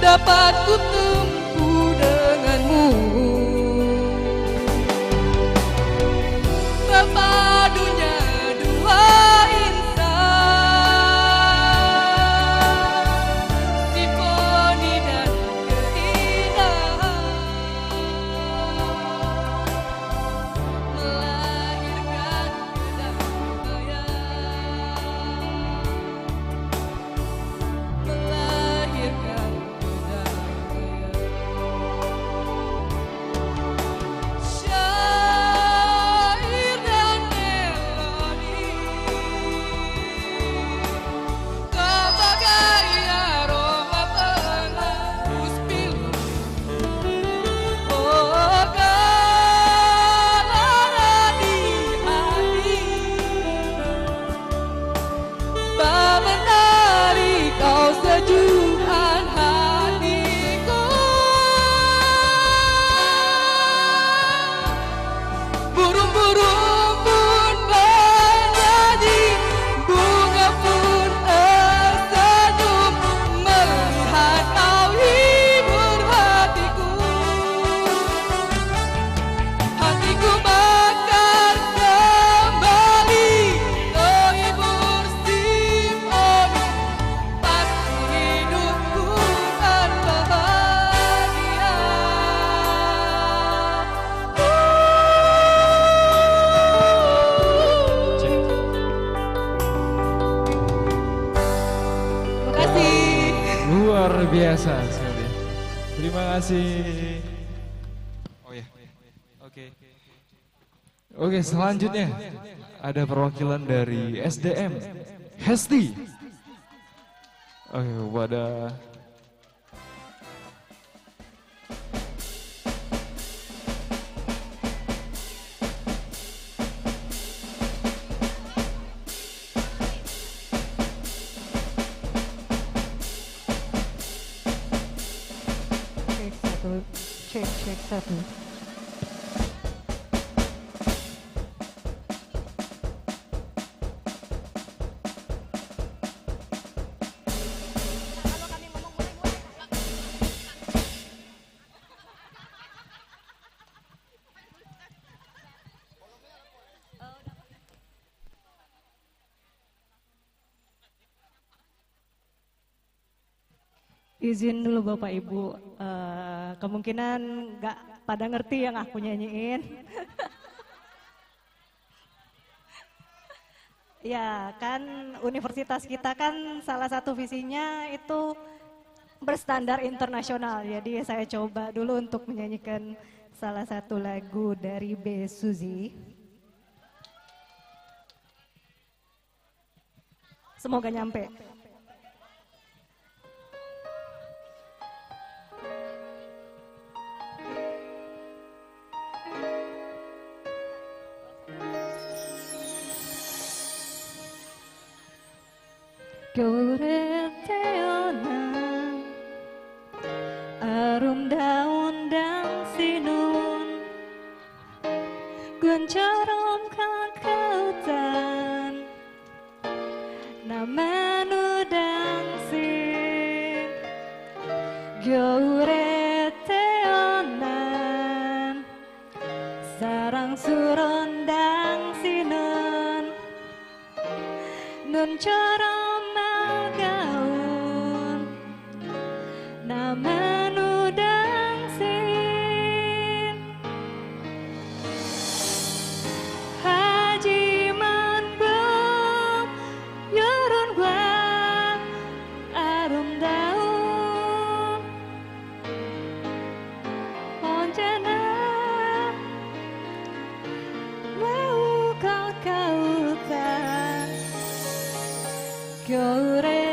dapat ku tempuh denganmu, berpadunya dua insan, simfoni dan keindahan, melahirkan kedamaian, melahirkan kedamaian. biasa sekali. Terima kasih. Oh ya, oke. Oke, selanjutnya ada perwakilan dari SDM, Hesti. Oke, kepada cek satu. Izin dulu Bapak Ibu, kemungkinan nggak pada ngerti yang aku nyanyiin. Ya kan universitas kita kan salah satu visinya itu berstandar internasional. Jadi saya coba dulu untuk menyanyikan salah satu lagu dari B. Suzy. Semoga nyampe. 겨울에 태어난 아름다운 당신은 꿈처럼 가까웠던 나만의 당신 겨울에 태어난 사랑스러운 당신은 눈처럼 나만의 당신 하지만 봄 여름과 아름다운 언제나 매우 가까웠다 겨울에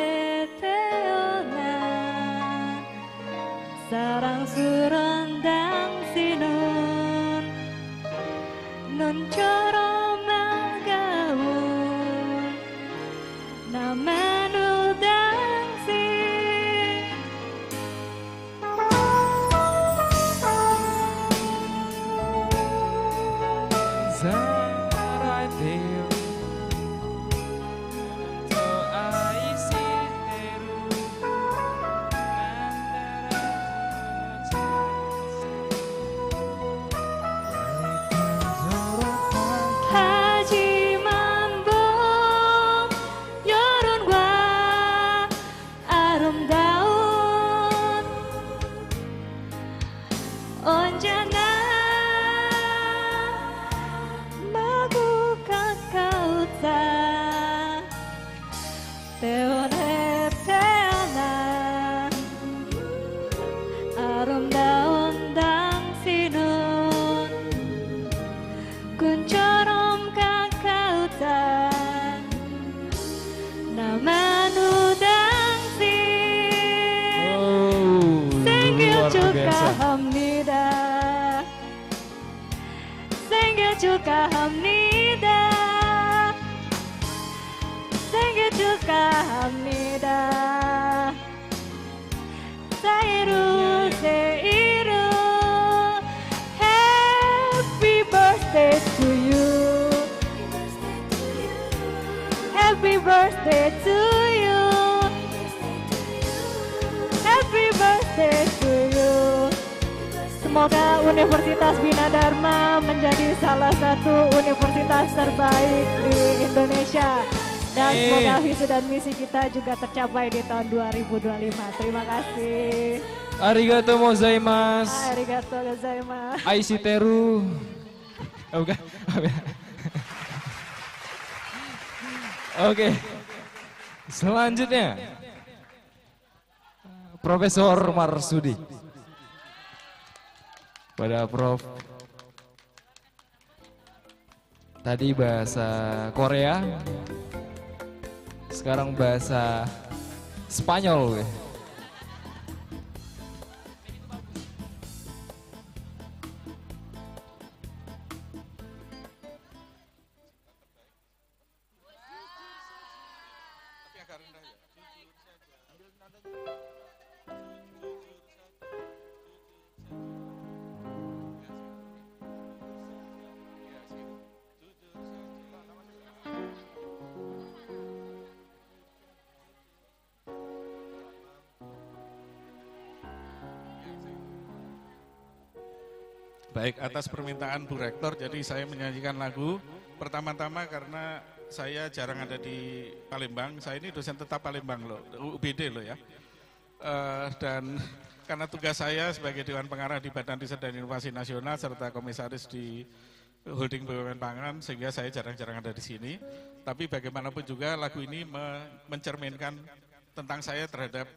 사랑스런 당신은 눈처럼 나가온 나만의 당신 사랑해요 더 아이시테루 하지만 봄 여름과 아름다운 언제나 마구 가까웠다 태어나 태어나 아름다운 당신은 꿈처럼 가까웠다 나만의 당신 생일 축하합니다 생일 축하합니다 생일 축하합니다 생일은 생일은 Happy birthday to you Happy birthday to you Happy birthday to you Semoga Universitas Bina Dharma menjadi salah satu universitas terbaik di Indonesia dan semoga visi dan misi kita juga tercapai di tahun 2025. Terima kasih. Arigatou gozaimasu. Arigatou gozaimasu. Aishiteru. Oh, bukan. Oke. Selanjutnya Profesor Marsudi. Pada Prof. Tadi bahasa Korea, sekarang bahasa Spanyol. Baik, atas permintaan Bu Rektor, jadi saya menyanyikan lagu. Pertama-tama karena saya jarang ada di Palembang, saya ini dosen tetap Palembang loh, UBD loh ya. Dan karena tugas saya sebagai Dewan Pengarah di Badan Riset dan Inovasi Nasional serta Komisaris di Holding BUMN Pangan, sehingga saya jarang-jarang ada di sini. Tapi bagaimanapun juga lagu ini mencerminkan tentang saya terhadap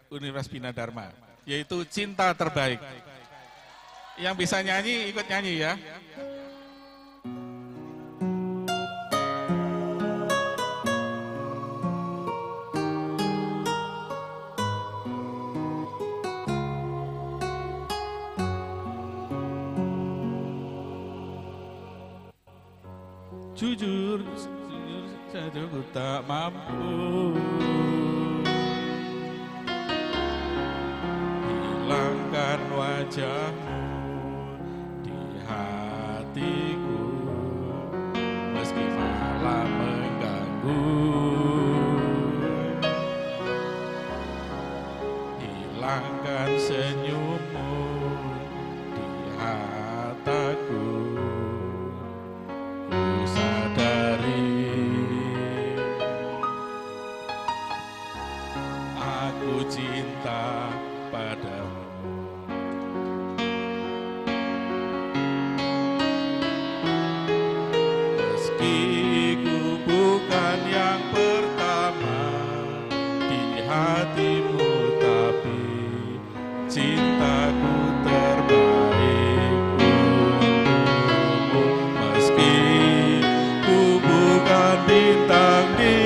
Universitas Bina Dharma, yaitu Cinta Terbaik. Yang bisa nyanyi, ikut nyanyi ya. Jujur saja ku tak mampu hilangkan wajahmu hatiku, meski malah mengganggu. Hilangkan senyummu di hataku. Ku sadari aku cinta padamu. Hatimu, tapi cintaku terbaik untukmu. Meski ku bukan bintang di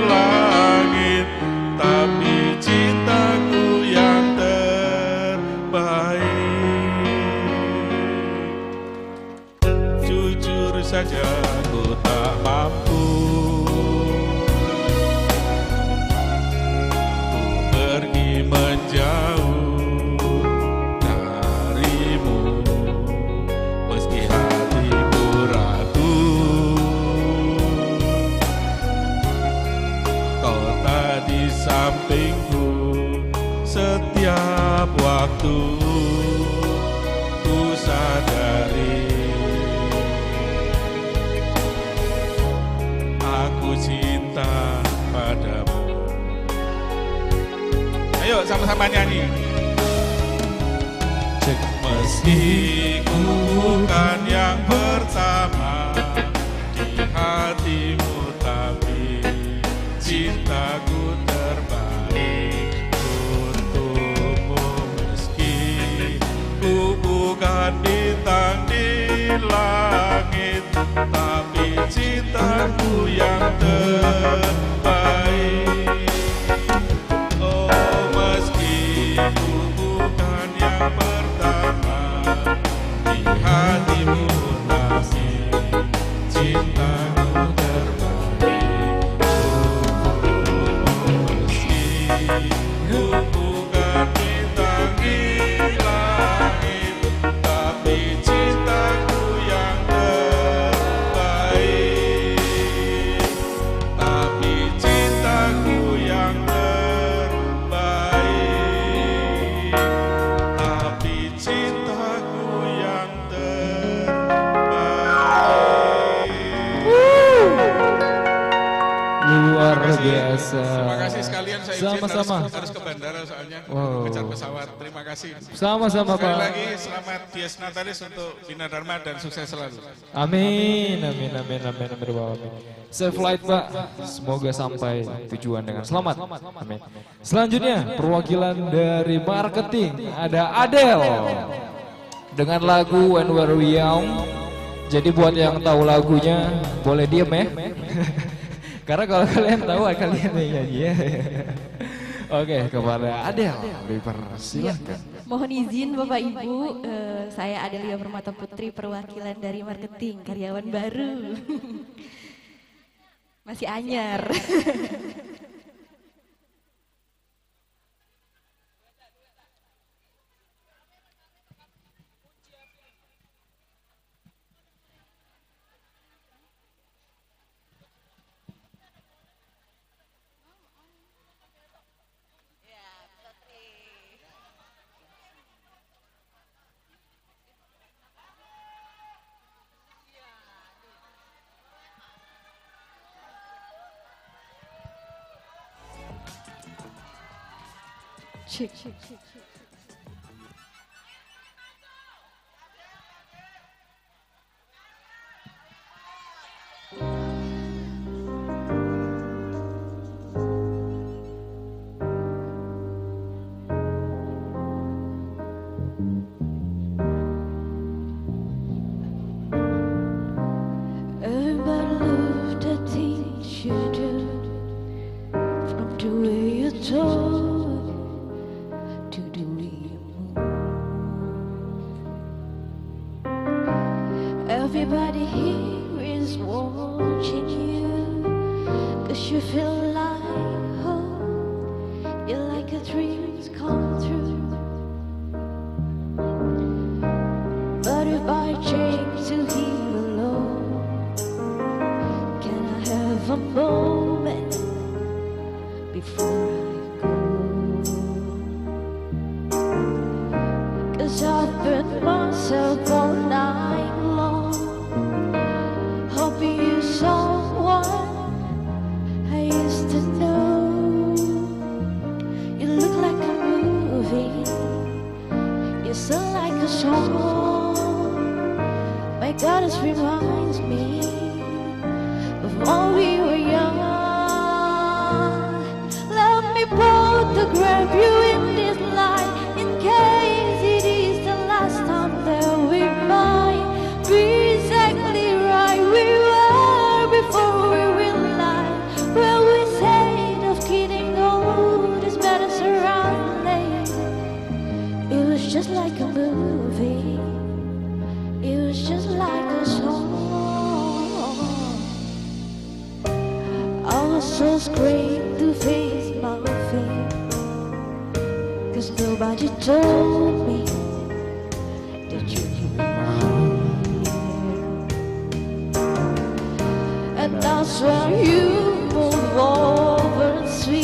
langit, tapi cintaku yang terbaik. Jujur saja ku tak mampu menjauh darimu, meski hatimu ragu. Kau tak di sampingku setiap waktu. Ku sadari aku cinta padamu. Ayo sama-sama nyanyi. Meski ku bukan yang pertama di hatimu, tapi cintaku terbaik untukmu. Meski ku bukan bintang di langit, tapi cintaku yang terbaik. Ku bukan yang pertama di hatimu, tapi cintaku terbaik. Meski ku bukan bintang di langit, tapi cintaku yang terbaik. Tapi cintaku yang luar biasa. Terima kasih sekalian, saya izin Sama-sama. harus ke bandara soalnya Wow. ngejar pesawat. Terima kasih. Sama-sama, Sekali Pak. lagi selamat Dies Natalis untuk Bina Dharma dan sukses selalu. Amin, amin, amin, amin, amin, amin. Safe flight, Pak. Semoga sampai tujuan dengan selamat. Amin. Selanjutnya, perwakilan dari marketing ada Adele dengan lagu When We're Young. Jadi buat yang tahu lagunya boleh diem ya. Karena kalau kalian tahu kalian yang nyanyi ya. Oke, kepada Adele, dipersilakan. Mohon izin Bapak Ibu, saya Adelia Permata Putri, perwakilan dari marketing, karyawan baru. Masih anyar. Cek. Everybody loves the things you do, from the way you talk to the way you move. Everybody here is watching you, 'cause you feel like home. You're like a dream's come true. But if I change to here alone, can I have a moment before I go? 'Cause I've been myself all night long, hoping you're someone I used to know. You look like a movie, you sound like a song. My God, it reminds me of when we were young. Let me photograph you in this light, in case it is the last time that we might be exactly right we were before we realized where we said of getting old is better surrounded. It was just like a movie, it was just like a song. I was so scared to face my fear, 'cause nobody told me that you were here. And that's when you move overseas,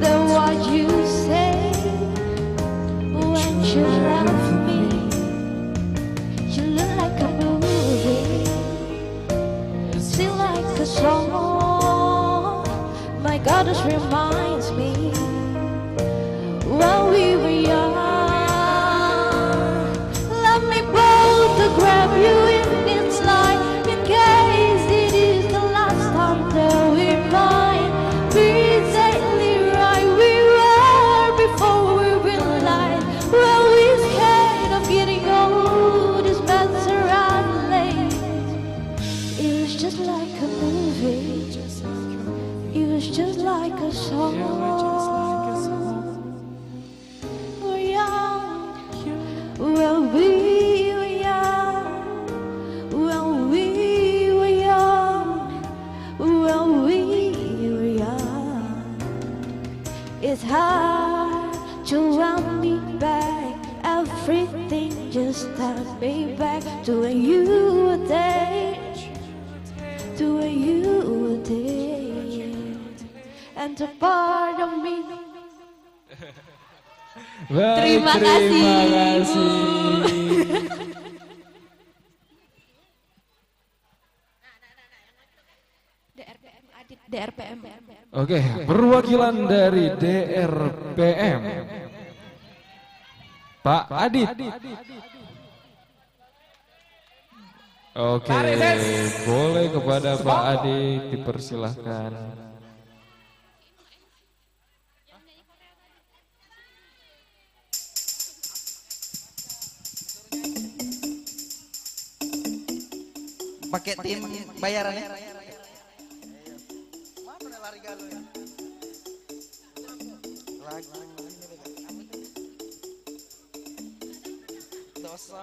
then what you say when you left me. You look like a movie, sing like a song. My God, this reminds me when we were young. Let me photograph you in this light, in case it is the last time that we might be exactly right we were before we realized when we scared of getting old is better around late. It was just like a movie, it was just like a song. We're young, well we were young, well we were young, well we were young. It's hard to want me back, everything just takes me back to when you were there, to when you were there, and a part of me. Baik, Terima terima kasih, kasih. Adit DRPM. Oke, perwakilan dari DRPM. Pak Adit. Oke, boleh kepada Pak Adit dipersilahkan. Pakai tim bayarannya. Dosa.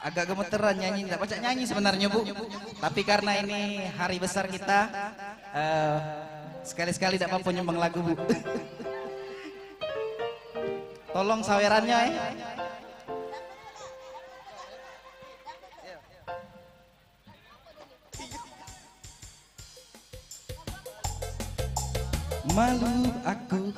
Agak gemeteran nyanyi, tidak baca nyanyi sebenarnya Bu. Tapi karena ini hari besar kita, sekali-sekali tidak apa-apa nyumbang lagu Bu. Tolong sawerannya Malu aku.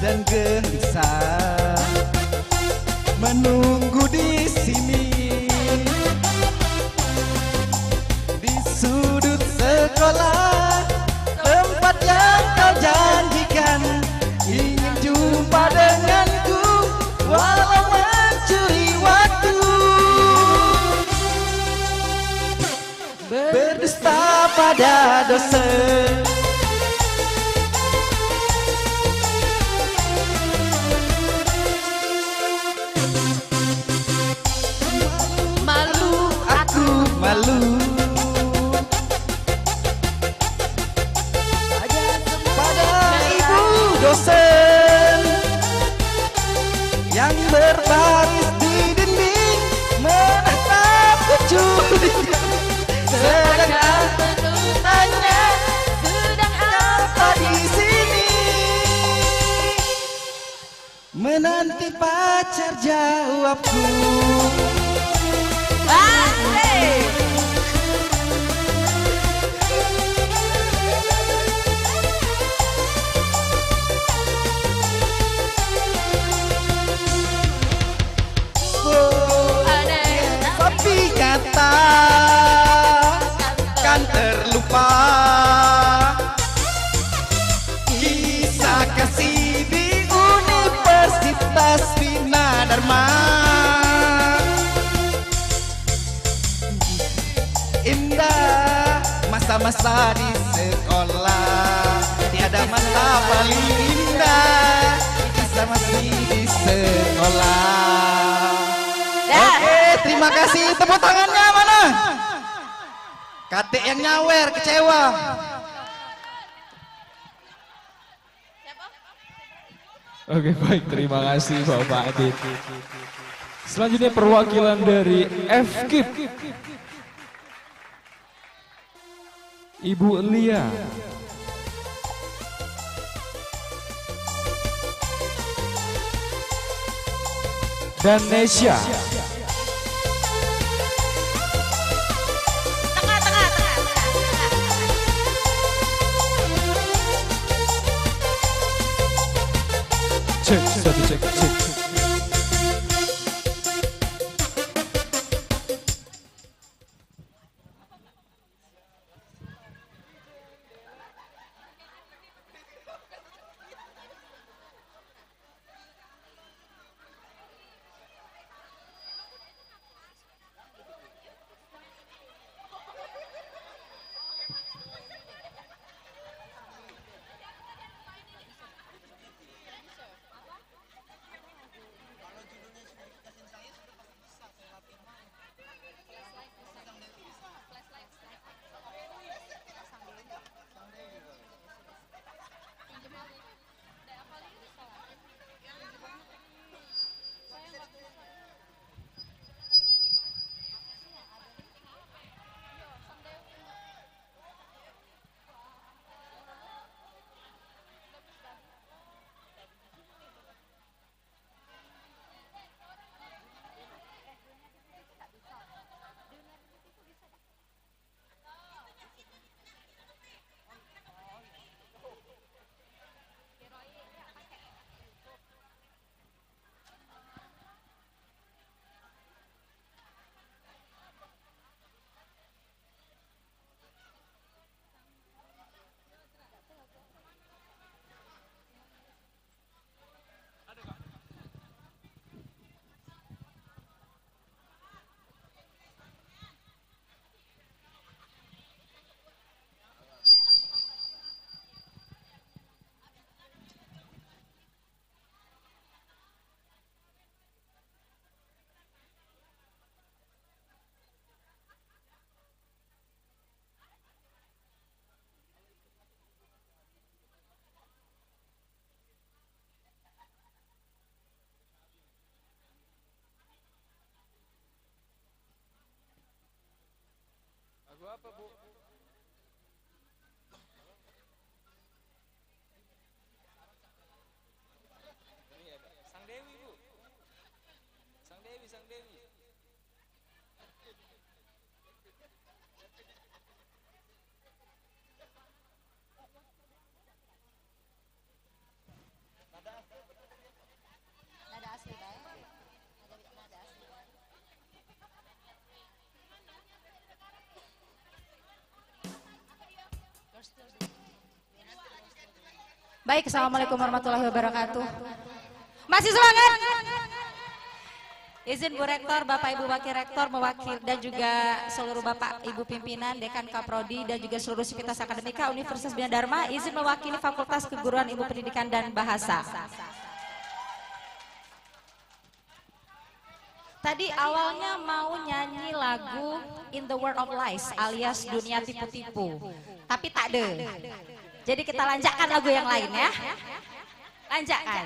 Dan gelisah menunggu di sini di sudut sekolah, tempat yang kau janjikan ingin jumpa denganku walau mencuri waktu, berdusta pada dosen. Malu pada ibu dosen yang berbaris di dinding menatapku curiga, sedangkan tanya sedang apa di sini, menanti pacar jawabku. Tapi kata kan terlupa kisah kasih di Universitas Bina Dharma. Indah masa-masa di sekolah, tiada masa paling indah bisa masih di sekolah. Oke, terima kasih. Tepuk tangannya mana? Kadek yang nyawer kecewa. Oke, baik, terima kasih Bapak Adit. Selanjutnya perwakilan dari FKIP, Ibu Lia. Dan Nesya. Cek, satu cek, cek. apa, Bu? Sang Dewi, Bu. Sang Dewi, Sang Dewi. Nada asli, Bay. Nada asli. Baik, Assalamualaikum warahmatullahi wabarakatuh. Masih semangat? Izin Bu Rektor, Bapak Ibu Wakil Rektor mewakil dan juga seluruh Bapak Ibu pimpinan, Dekan Kaprodi dan juga seluruh sivitas akademika Universitas Bina Dharma izin mewakili Fakultas Keguruan Ilmu Pendidikan dan Bahasa. Tadi awalnya mau nyanyi lagu In the World of Lies alias Dunia Tipu-Tipu, tapi tak ada. Jadi kita lanjutkan lagu yang lain ya. Lanjutkan.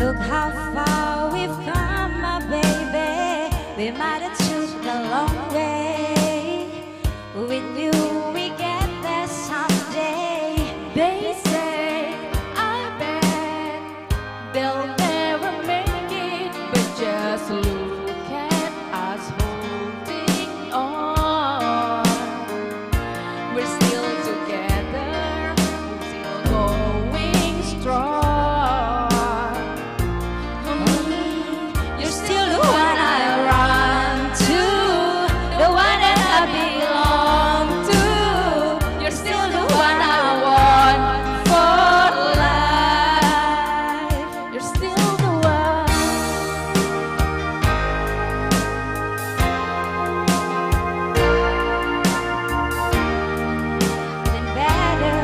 Look how far we've come, my baby. We might have took the long way. With you we get there someday. They say I bet they'll never make it, but just look at us holding on. We're still together, we're still going strong. You're still the one I run to, the one that I belong to. You're still the one I want for life. You're still the one. Then better.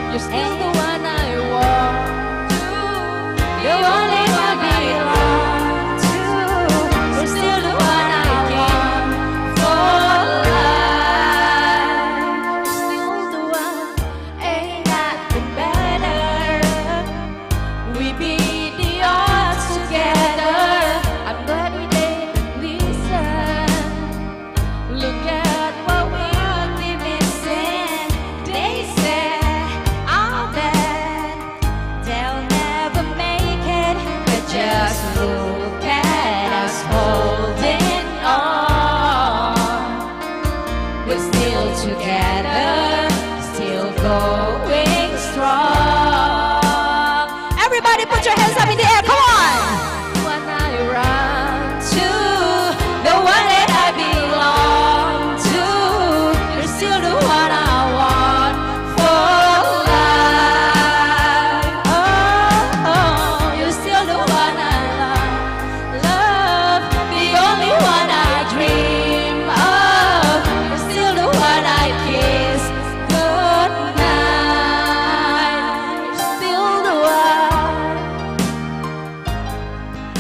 You're still the one I want to, the only one I belong to. You're still the one I want for life. You're still the one, ain't nothing better. We beat the odds together. I'm glad we didn't listen. Look at what we'll be missing. They said I'll bet they'll never make it, but just look at us holding on. We're still together, still going strong. Everybody put your hands up in the air, come on! When I run to, the one that I belong to. You're still the one I want for life. Oh, you're still the one I love, the only one I dream of. You're still the one I kiss goodnight. You're still the one.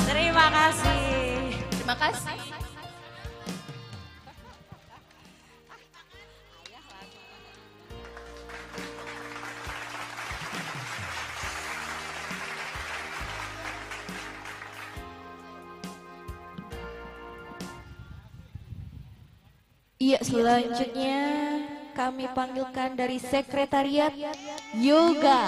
Terima kasih. Terima kasih. Iya, selanjutnya kami panggilkan dari Sekretariat Yoga.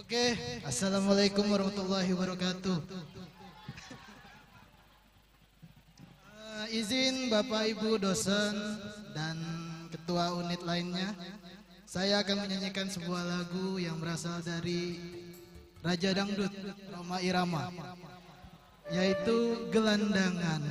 Oke, Assalamualaikum warahmatullahi wabarakatuh. Izin Bapak Ibu dosen, dan ketua unit lainnya. Saya akan menyanyikan sebuah lagu yang berasal dari Raja Dangdut Rhoma Irama, yaitu Gelandangan.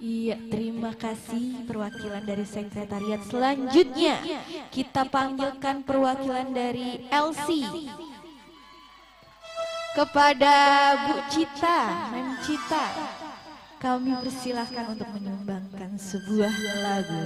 Iya, terima kasih perwakilan dari sekretariat. Selanjutnya kita panggilkan perwakilan dari LC. Kepada Bu Cita, Mem Cita, kami persilahkan untuk menyumbangkan sebuah lagu.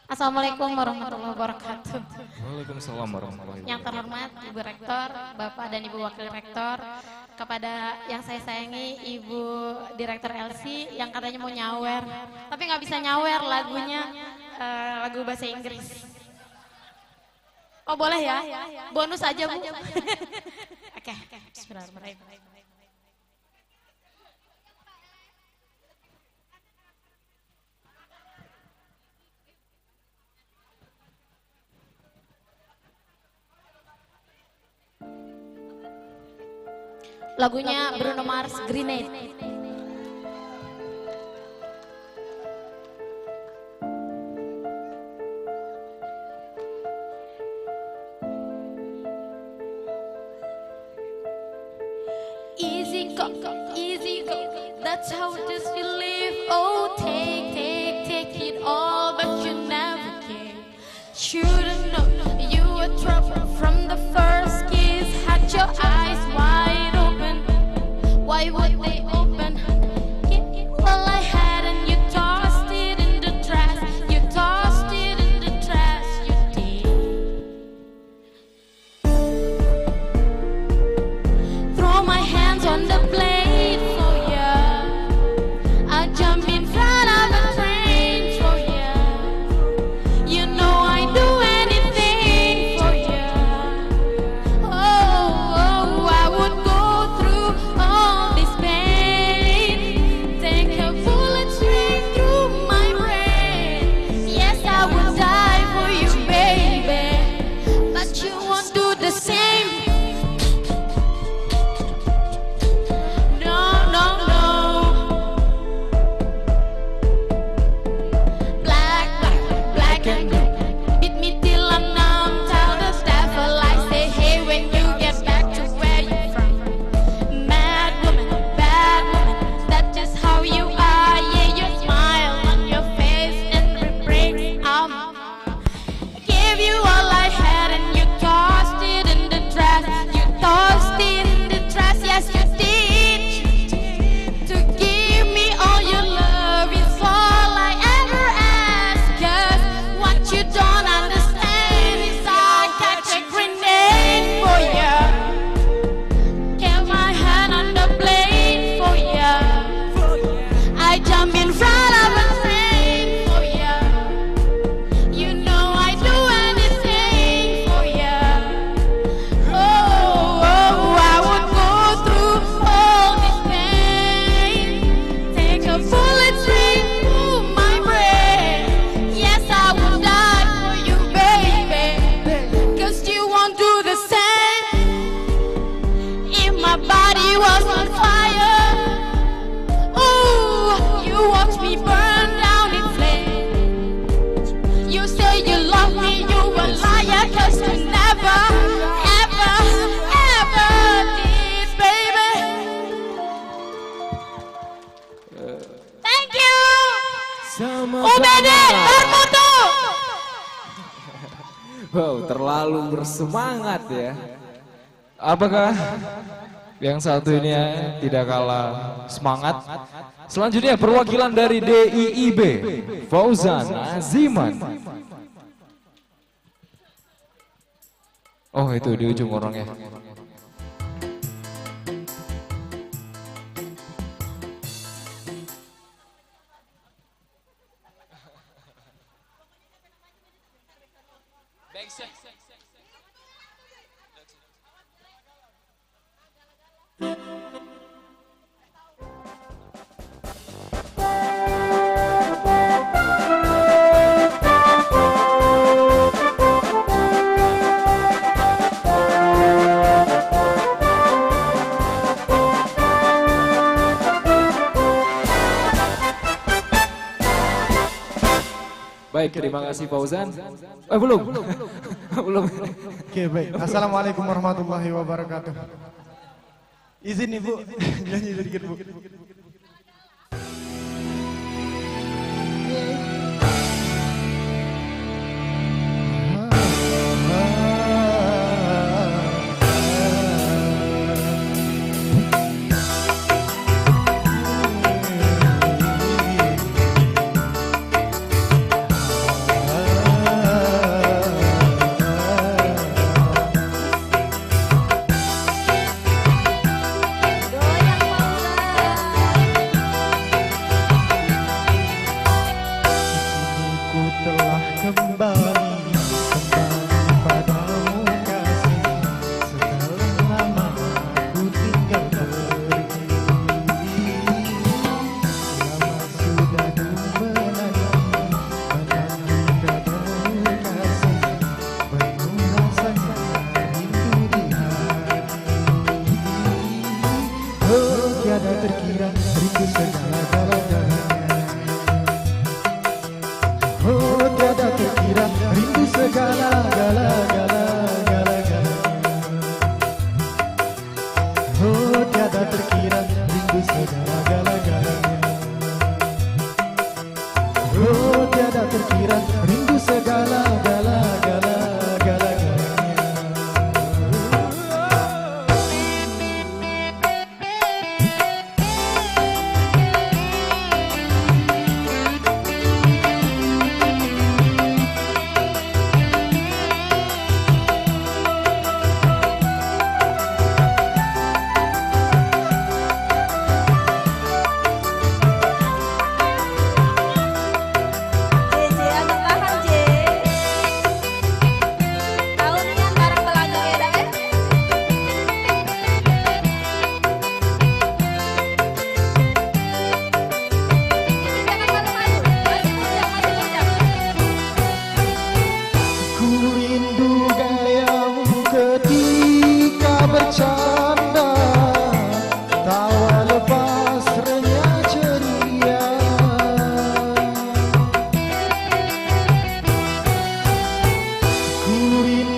Assalamualaikum warahmatullahi wabarakatuh. Waalaikumsalam warahmatullahi wabarakatuh. Yang terhormat Ibu Rektor, Bapak dan Ibu Wakil Rektor, kepada yang saya sayangi Ibu Direktur LC yang katanya mau nyawer, tapi nggak bisa nyawer lagunya, lagu bahasa Inggris. Oh boleh ya? Bonus aja Bu. Oke, bismillahirrahmanirrahim. Lagunya Bruno Mars, Grenade. easy go. That's how it is you live. Oh, take it all, but you never can. Should've known you were trouble from the first kiss. Had your eyes wide open. Why would they open? All I had and you tossed it in the trash. You tossed it in the trash. You did. Throw my hands on the blade for ya. I jump in front of a train for ya. You know I do anything for ya. Oh, I would go through all this pain. Take a bullet straight through my brain. Yes, I would die for you, baby. But you won't do the same. No, no, no. Black and blue. Beat me till I'm numb. Tell the devil I say, hey, when you get back to where you're from. Mad woman, bad woman, that's just how you are. Yeah, your smile on your face and breaks gave you all I had and you tossed it in the trash. You tossed it in the trash, yes you did. To give me all your love is all I ever ask. 'Cause what you don't understand is I catch a grenade for ya. Kept my hand on the blade for ya. I jump in front of a train for ya. You know I do anything for ya. Oh, I would go through all this pain. Take a bullet straight through my brain. Yes, I would die for you, baby. 'Cause you won't do the same. If my body was on fire, ooh, you watch me burn down in flames. You say you love me, you a liar, 'cause you never, ever, ever did, baby. Thank you. Ubede Darmutu. Wow, terlalu bersemangat ya. Apakah yang satu ini tidak kalah semangat? Selanjutnya perwakilan dari DIIB, Fauzan Aziman. Oh itu di ujung orangnya. Baik, terima kasih Fauzan. Belum. Belum. Oke, baik. Assalamualaikum warahmatullahi wabarakatuh. Izin Ibu nyanyi sedikit, Bu. Goyang Fauzan.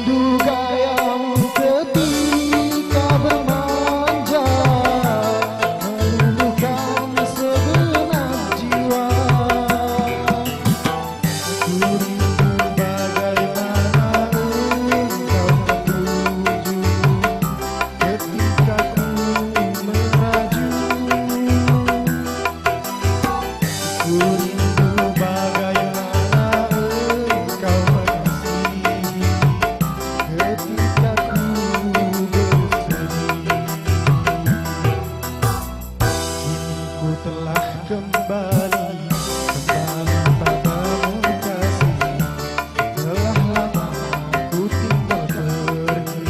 rindu gayamu ketika bermanja, meluluhkan segenap jiwa. Ku rindu bagaimana engkau menuju ketika ku meraju. Ku rindu bagaimana engkau mengasihi ketika ku bersedih. Kini ku telah kembali padamu kasih. Telah lama ku tinggal pergi.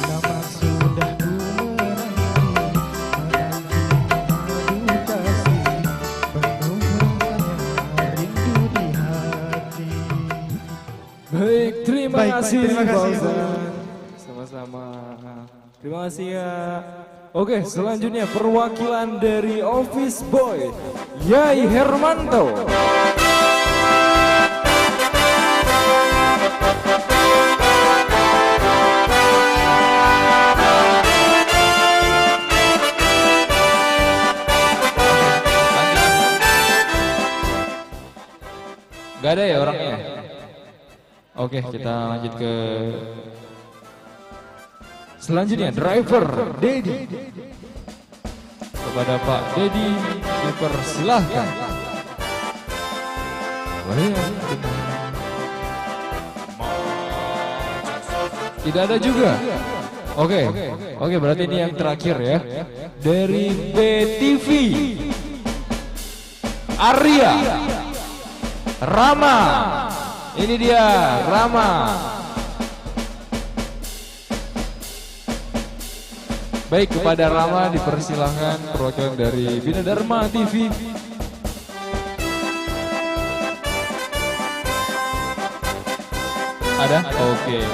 Lama sudah ku menanti kasih. Penuh rasanya rindu di hati. Baik, terima Baik, kasih terima kasih, Pak Bu. Ustaz. Sama-sama. Terima kasih ya. Oke, selanjutnya perwakilan dari Office Boy, Yai Hermanto. Gak ada ya orangnya? Oke, kita lanjut ke selanjutnya driver Dedi. Kepada Pak Dedi dipersilahkan. Tidak ada juga. Oke, berarti ini yang terakhir ya. Dari BTV, Arya Rama. Ini dia Rama. Baik, kepada Rama dipersilahkan perwakilan dari Bina Dharma TV. Ada? Oke.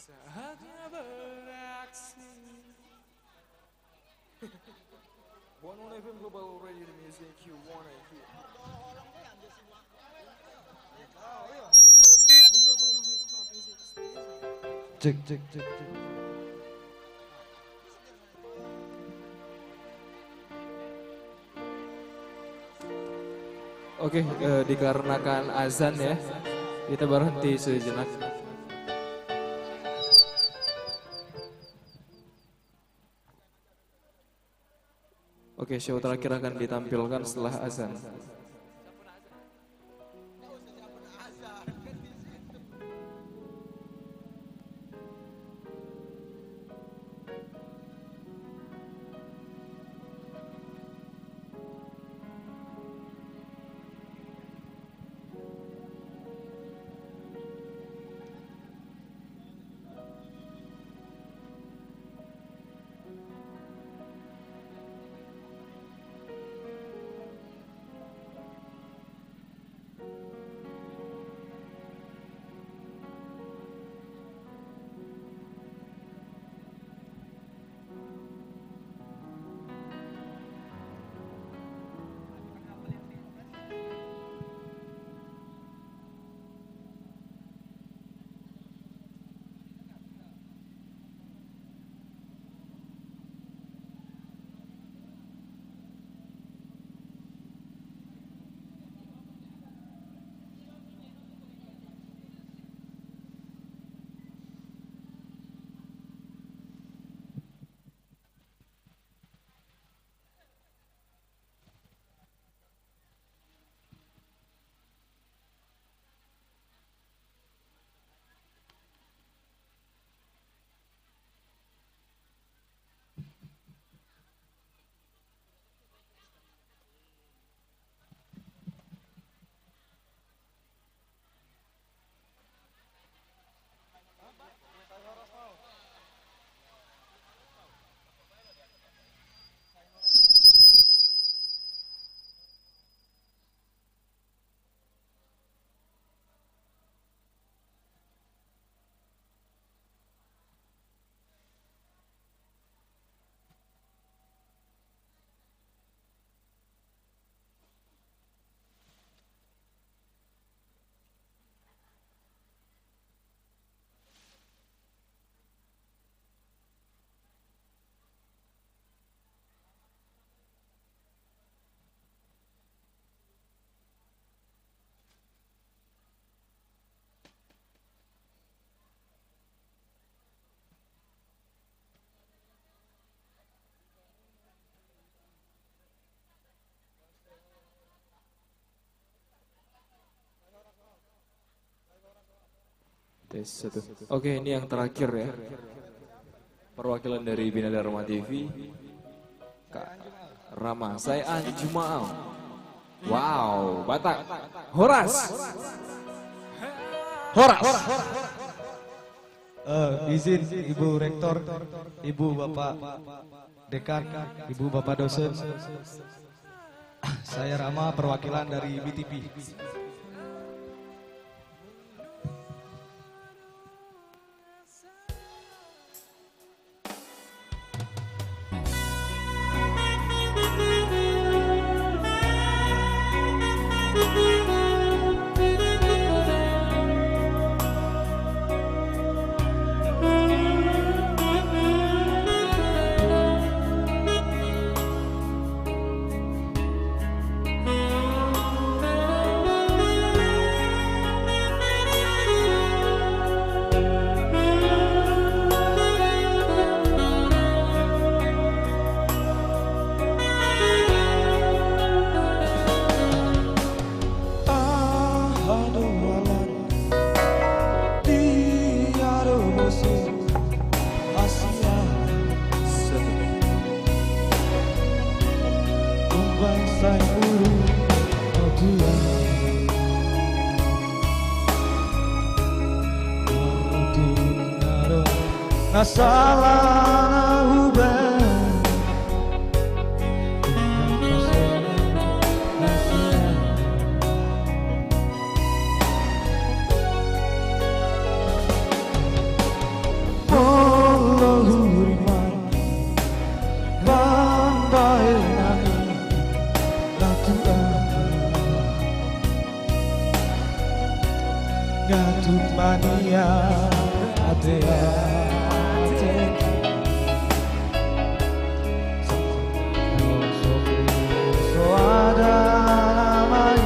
Saatnya beraksi. One on FM Global Radio Music you wanna hear. Cek. Oke, dikarenakan azan ya, kita berhenti sejenak. Oke, show terakhir akan ditampilkan setelah azan. Tes 1. Oke, ini yang terakhir ya. Perwakilan dari Bina Dharma TV. Kak Rama, saya Anjumaal. Wow, Batak. Horas. Horas. Izin Ibu Rektor, Ibu Bapak Dekan, Ibu Bapak dosen. Saya Rama, perwakilan dari BTP. Nasalah ubah mania adea so ada namai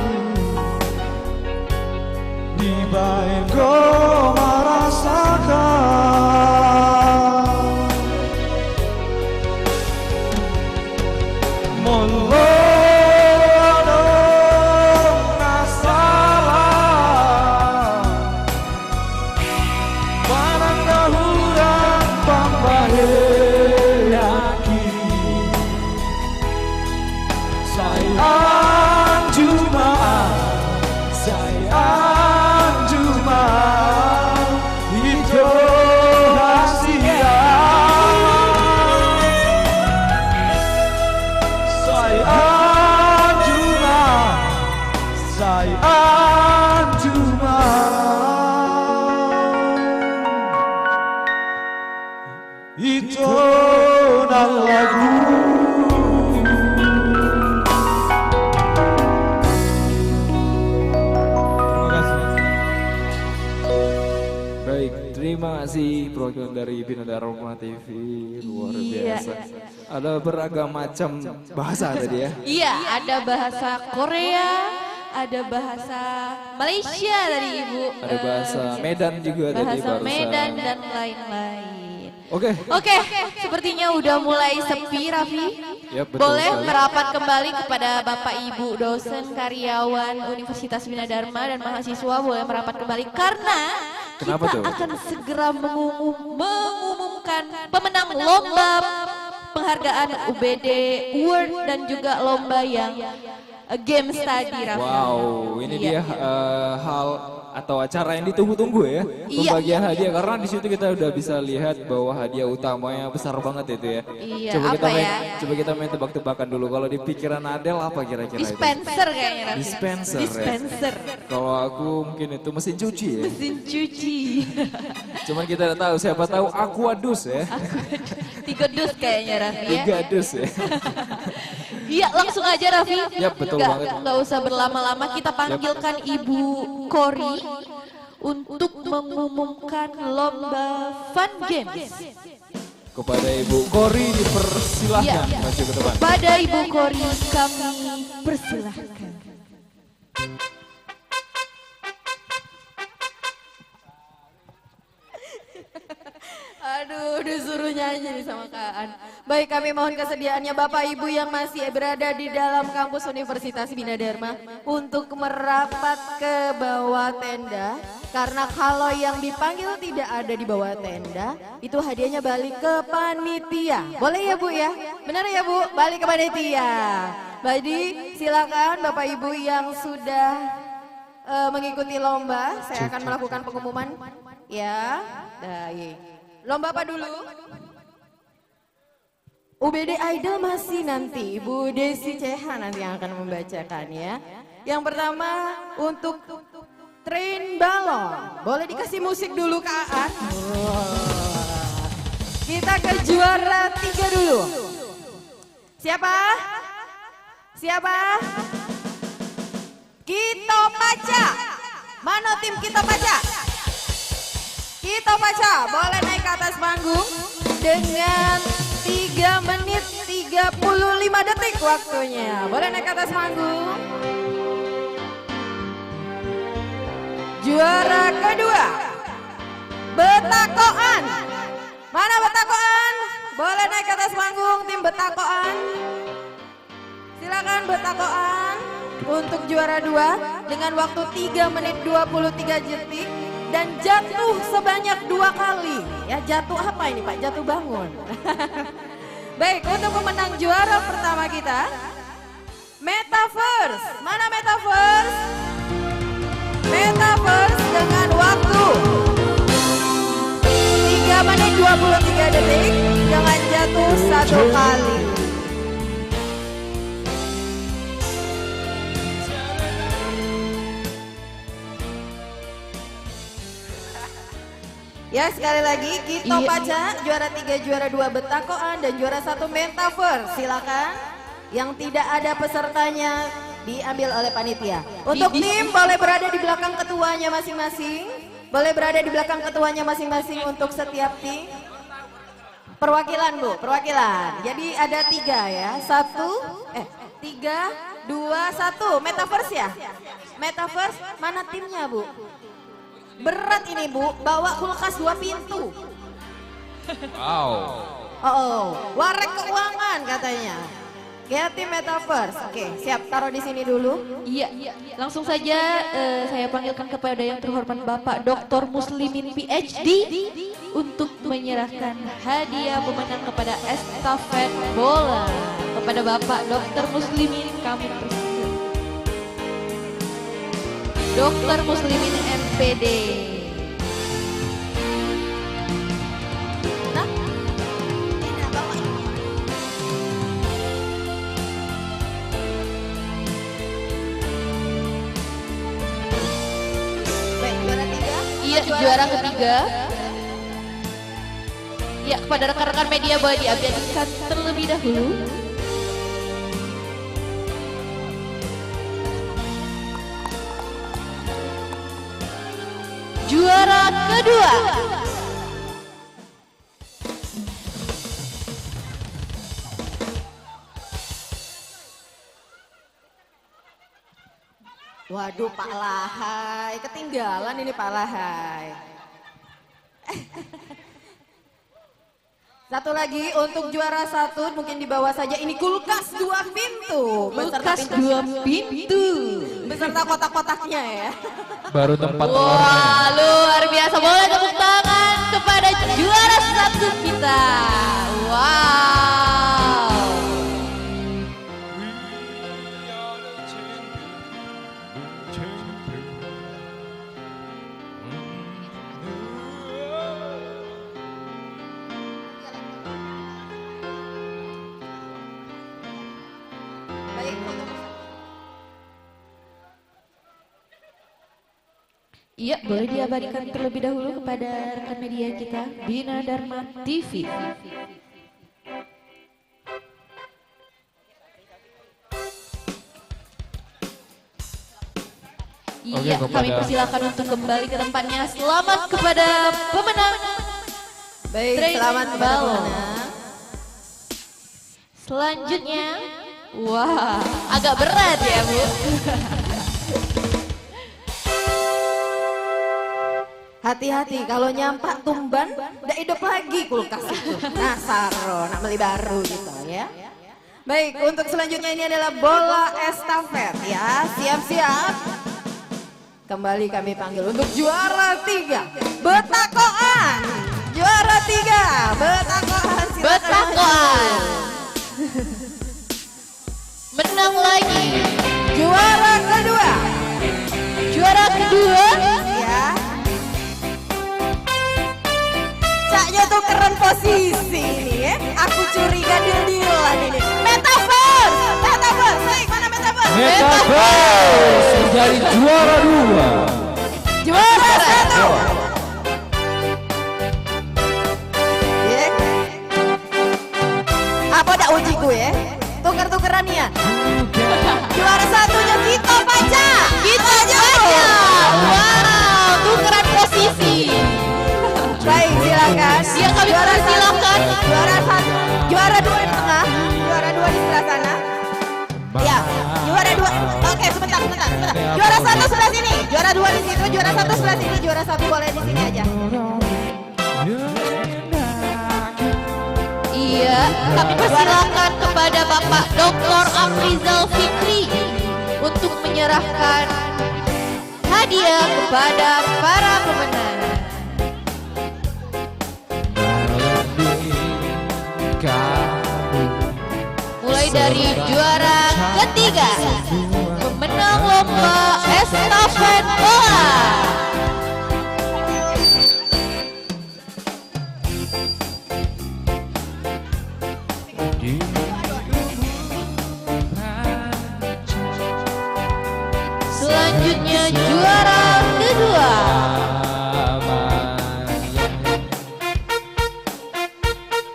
di baik kau merasakan Terima kasih perwakilan dari Bina Dharma TV, luar biasa. Ada beragam macam bahasa tadi ya. Iya, ada bahasa Korea, ada bahasa Malaysia tadi Ibu. Ada bahasa Medan juga tadi barusan. Bahasa Medan dan lain-lain. Oke. Oke, sepertinya udah mulai sepi Raffi. Ya, betul Boleh sekali. merapat kembali kepada Bapak Ibu dosen, karyawan Universitas Bina Dharma dan mahasiswa boleh merapat kembali karena Kenapa kita tuh? akan segera mengumumkan pemenang lomba penghargaan UBD Award dan juga lomba yang games tadi Raffi. Wow, ini Iya. dia hal atau acara yang ditunggu-tunggu ya, Iya. pembagian hadiah karena di situ kita udah bisa lihat bahwa hadiah utamanya besar banget itu ya. Iya, coba kita apa main, ya? coba kita main tebak-tebakan dulu. Kalau di pikiran Adel apa kira-kira itu? Dispenser kayaknya Raffi. Dispenser. Dispenser. Ya. Kalau aku mungkin itu mesin cuci ya. Mesin cuci. Cuman kita tidak tahu, siapa tahu Aquadus ya. 3 dus kayaknya Raffi ya. 3 dus ya. Iya langsung aja Raffi. Ya, betul banget. Nggak usah berlama-lama, kita panggilkan Ibu Kori untuk mengumumkan lomba Fun Games. Kepada Ibu Kori dipersilahkan Iya. maju ke depan. Pada Ibu Kori kami persilahkan. Aduh, disuruh nyanyi nih sama Kak Aan. Baik, kami mohon kesediaannya Bapak Ibu yang masih berada di dalam kampus Universitas Bina Dharma untuk merapat ke bawah tenda. Karena kalau yang dipanggil tidak ada di bawah tenda, itu hadiahnya balik ke panitia. Boleh ya Bu ya? Benar ya Bu? Balik ke panitia. Jadi silakan Bapak Ibu yang sudah mengikuti lomba, saya akan melakukan pengumuman. Ya, baik. Lomba apa dulu? UBD Idol masih nanti, Bu Desi CH nanti yang akan membacakan ya. Yang pertama untuk train balon. Boleh dikasih musik dulu Kak Aan? Kita ke juara 3 dulu. Siapa? Siapa? Kita Paca. Mana tim Kita Paca? Kita Paca, boleh naik ke atas panggung dengan 3 menit 35 detik waktunya. Boleh naik ke atas panggung. Juara kedua, Betakoan. Mana Betakoan? Boleh naik ke atas panggung tim Betakoan. Silakan Betakoan untuk juara 2 dengan waktu 3 menit 23 detik. Dan jatuh sebanyak 2 kali. Ya jatuh apa ini Pak? Jatuh bangun. Baik, untuk pemenang juara pertama kita, Metaverse. Mana Metaverse? Metaverse dengan waktu 3 menit 23 detik dengan jatuh 1 kali. Ya sekali lagi Kita Paca, juara 3, juara 2 Betakoan dan juara 1 Metaverse. Silakan. Yang tidak ada pesertanya diambil oleh panitia. Untuk tim boleh berada di belakang ketuanya masing-masing. Boleh berada di belakang ketuanya masing-masing untuk setiap tim. Perwakilan Bu, perwakilan. Jadi ada 3 ya. 3, 2, 1. Metaverse ya? Metaverse mana timnya Bu? Berat ini Bu, bawa kulkas 2 pintu. Wow. Warek keuangan katanya. Ya tim Metaverse. Oke, siap, taruh di sini dulu. Iya, langsung saja saya panggilkan kepada yang terhormat Bapak Dr. Muslimin PhD untuk menyerahkan hadiah pemenang kepada estafet bola. Kepada Bapak Dr. Muslimin kami persilakan. Dr. Muslimin MPD. Iya, juara ketiga. Ya, kepada rekan-rekan media boleh diabadikan terlebih dahulu. Juara kedua. Waduh Pak Lahai, ketinggalan ini Pak Lahai. Satu lagi untuk juara 1 mungkin di bawah saja, ini kulkas 2 pintu. Kulkas 2 pintu. Beserta kotak-kotaknya ya. Baru tempat Wah, luar biasa. Boleh tepuk tangan kepada juara 1 kita. Wow. Iya, boleh diabadikan terlebih dahulu kepada rekan media kita, Bina Dharma TV. Iya, kami persilakan untuk kembali ke tempatnya. Selamat kepada pemenang. Baik, selamat kepada pemenang. Selanjutnya, wah, agak berat ya Bu. Hati-hati kalau nyampak tumban, udah hidup lagi kulkas itu. Nah Saro, nak beli baru gitu ya. Baik, untuk selanjutnya ini adalah bola estafet ya. Siap-siap. Kembali kami panggil untuk juara 3, Betakoan. Juara 3, Betakoan. Betakoan. Menang lagi. Juara kedua. Juara kedua. Ya. Caknya tuh keren posisi ini ya. Aku curiga deal-dealan ini. Metaverse. Metaverse. Hey, mana Metaverse? Metaverse menjadi juara 2. Juara 1. Apa dak uji gue? Tuker-tukeran ya. Juara 1-nya Gito Paca. Gito Paca. Wow, tukeran posisi. Baik, silakan. Iya, kami silakan. Juara 2 di tengah. Juara 2 di sebelah sana. Ya, juara 2. Oke, sebentar. Juara 1 sebelah sini. Juara 2 di situ, juara 1 sebelah sini, juara 1 boleh di sini aja. Iya, kami persilakan kepada Bapak Dr. Afrizal Fikri untuk menyerahkan hadiah kepada para pemenang. Mulai dari juara ketiga, pemenang lomba estafet bola. Selanjutnya juara kedua.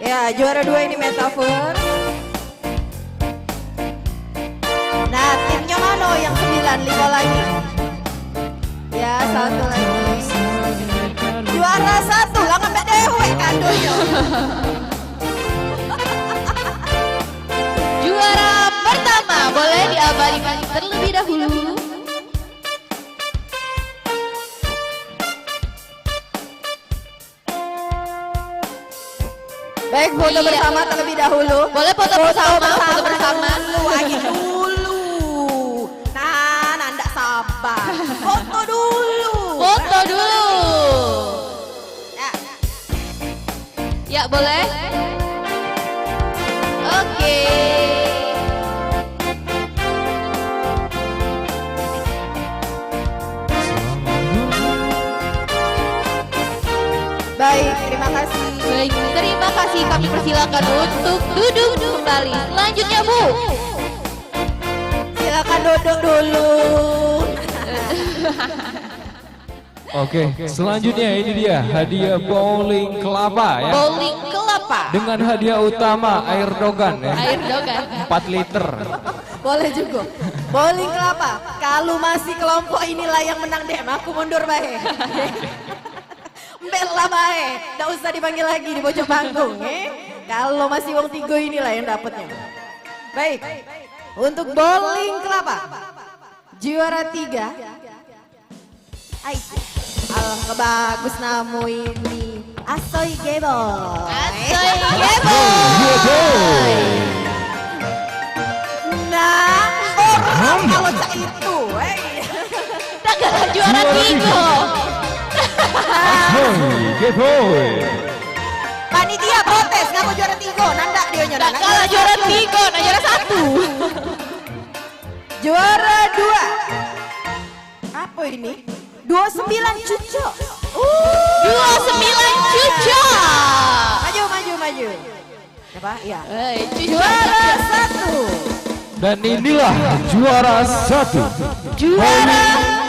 Ya, juara 2 ini Metaverse. Nah, timnya mana yang 9, 5 lagi. Ya, 1 lagi. Juara 1, lah ngambil dewe kadonya. Juara pertama boleh diabadikan terlebih dahulu. Baik, foto bersama terlebih dahulu. Boleh foto bersama. Dulu. Nah, nanda sabar. Foto dulu. Foto dulu. Ya, boleh. Oke. Baik, terima kasih. Baik, terima kasih. Kami persilakan untuk duduk kembali. Selanjutnya, Bu. Silakan duduk dulu. Oke, selanjutnya ini dia hadiah bowling kelapa ya. Bowling kelapa. Dengan hadiah utama air dogan ya. Air dogan. 4 liter. Boleh juga. Bowling kelapa. Kalau masih kelompok inilah yang menang deh. Aku mundur bae. Bella bae. Nggak usah dipanggil lagi di pojok panggung. Kalau masih wong 3 inilah yang dapatnya. Baik. Untuk bowling kelapa. Juara 3. Alhamdulillah bagus namu ini. Asoy Geboy. Asoy Geboy. Nah, orang kalau cak itu. Negara juara 3. Asoy Geboy. Panitia protes, ngaku juara 3. Nanda dia nyerah. Tak kalah juara 3, nah juara 1. Juara 2. Apa ini? 29 cucok. 29 cucok. Maju. Apa? Iya. Juara 1. Dan inilah juara 1. Juara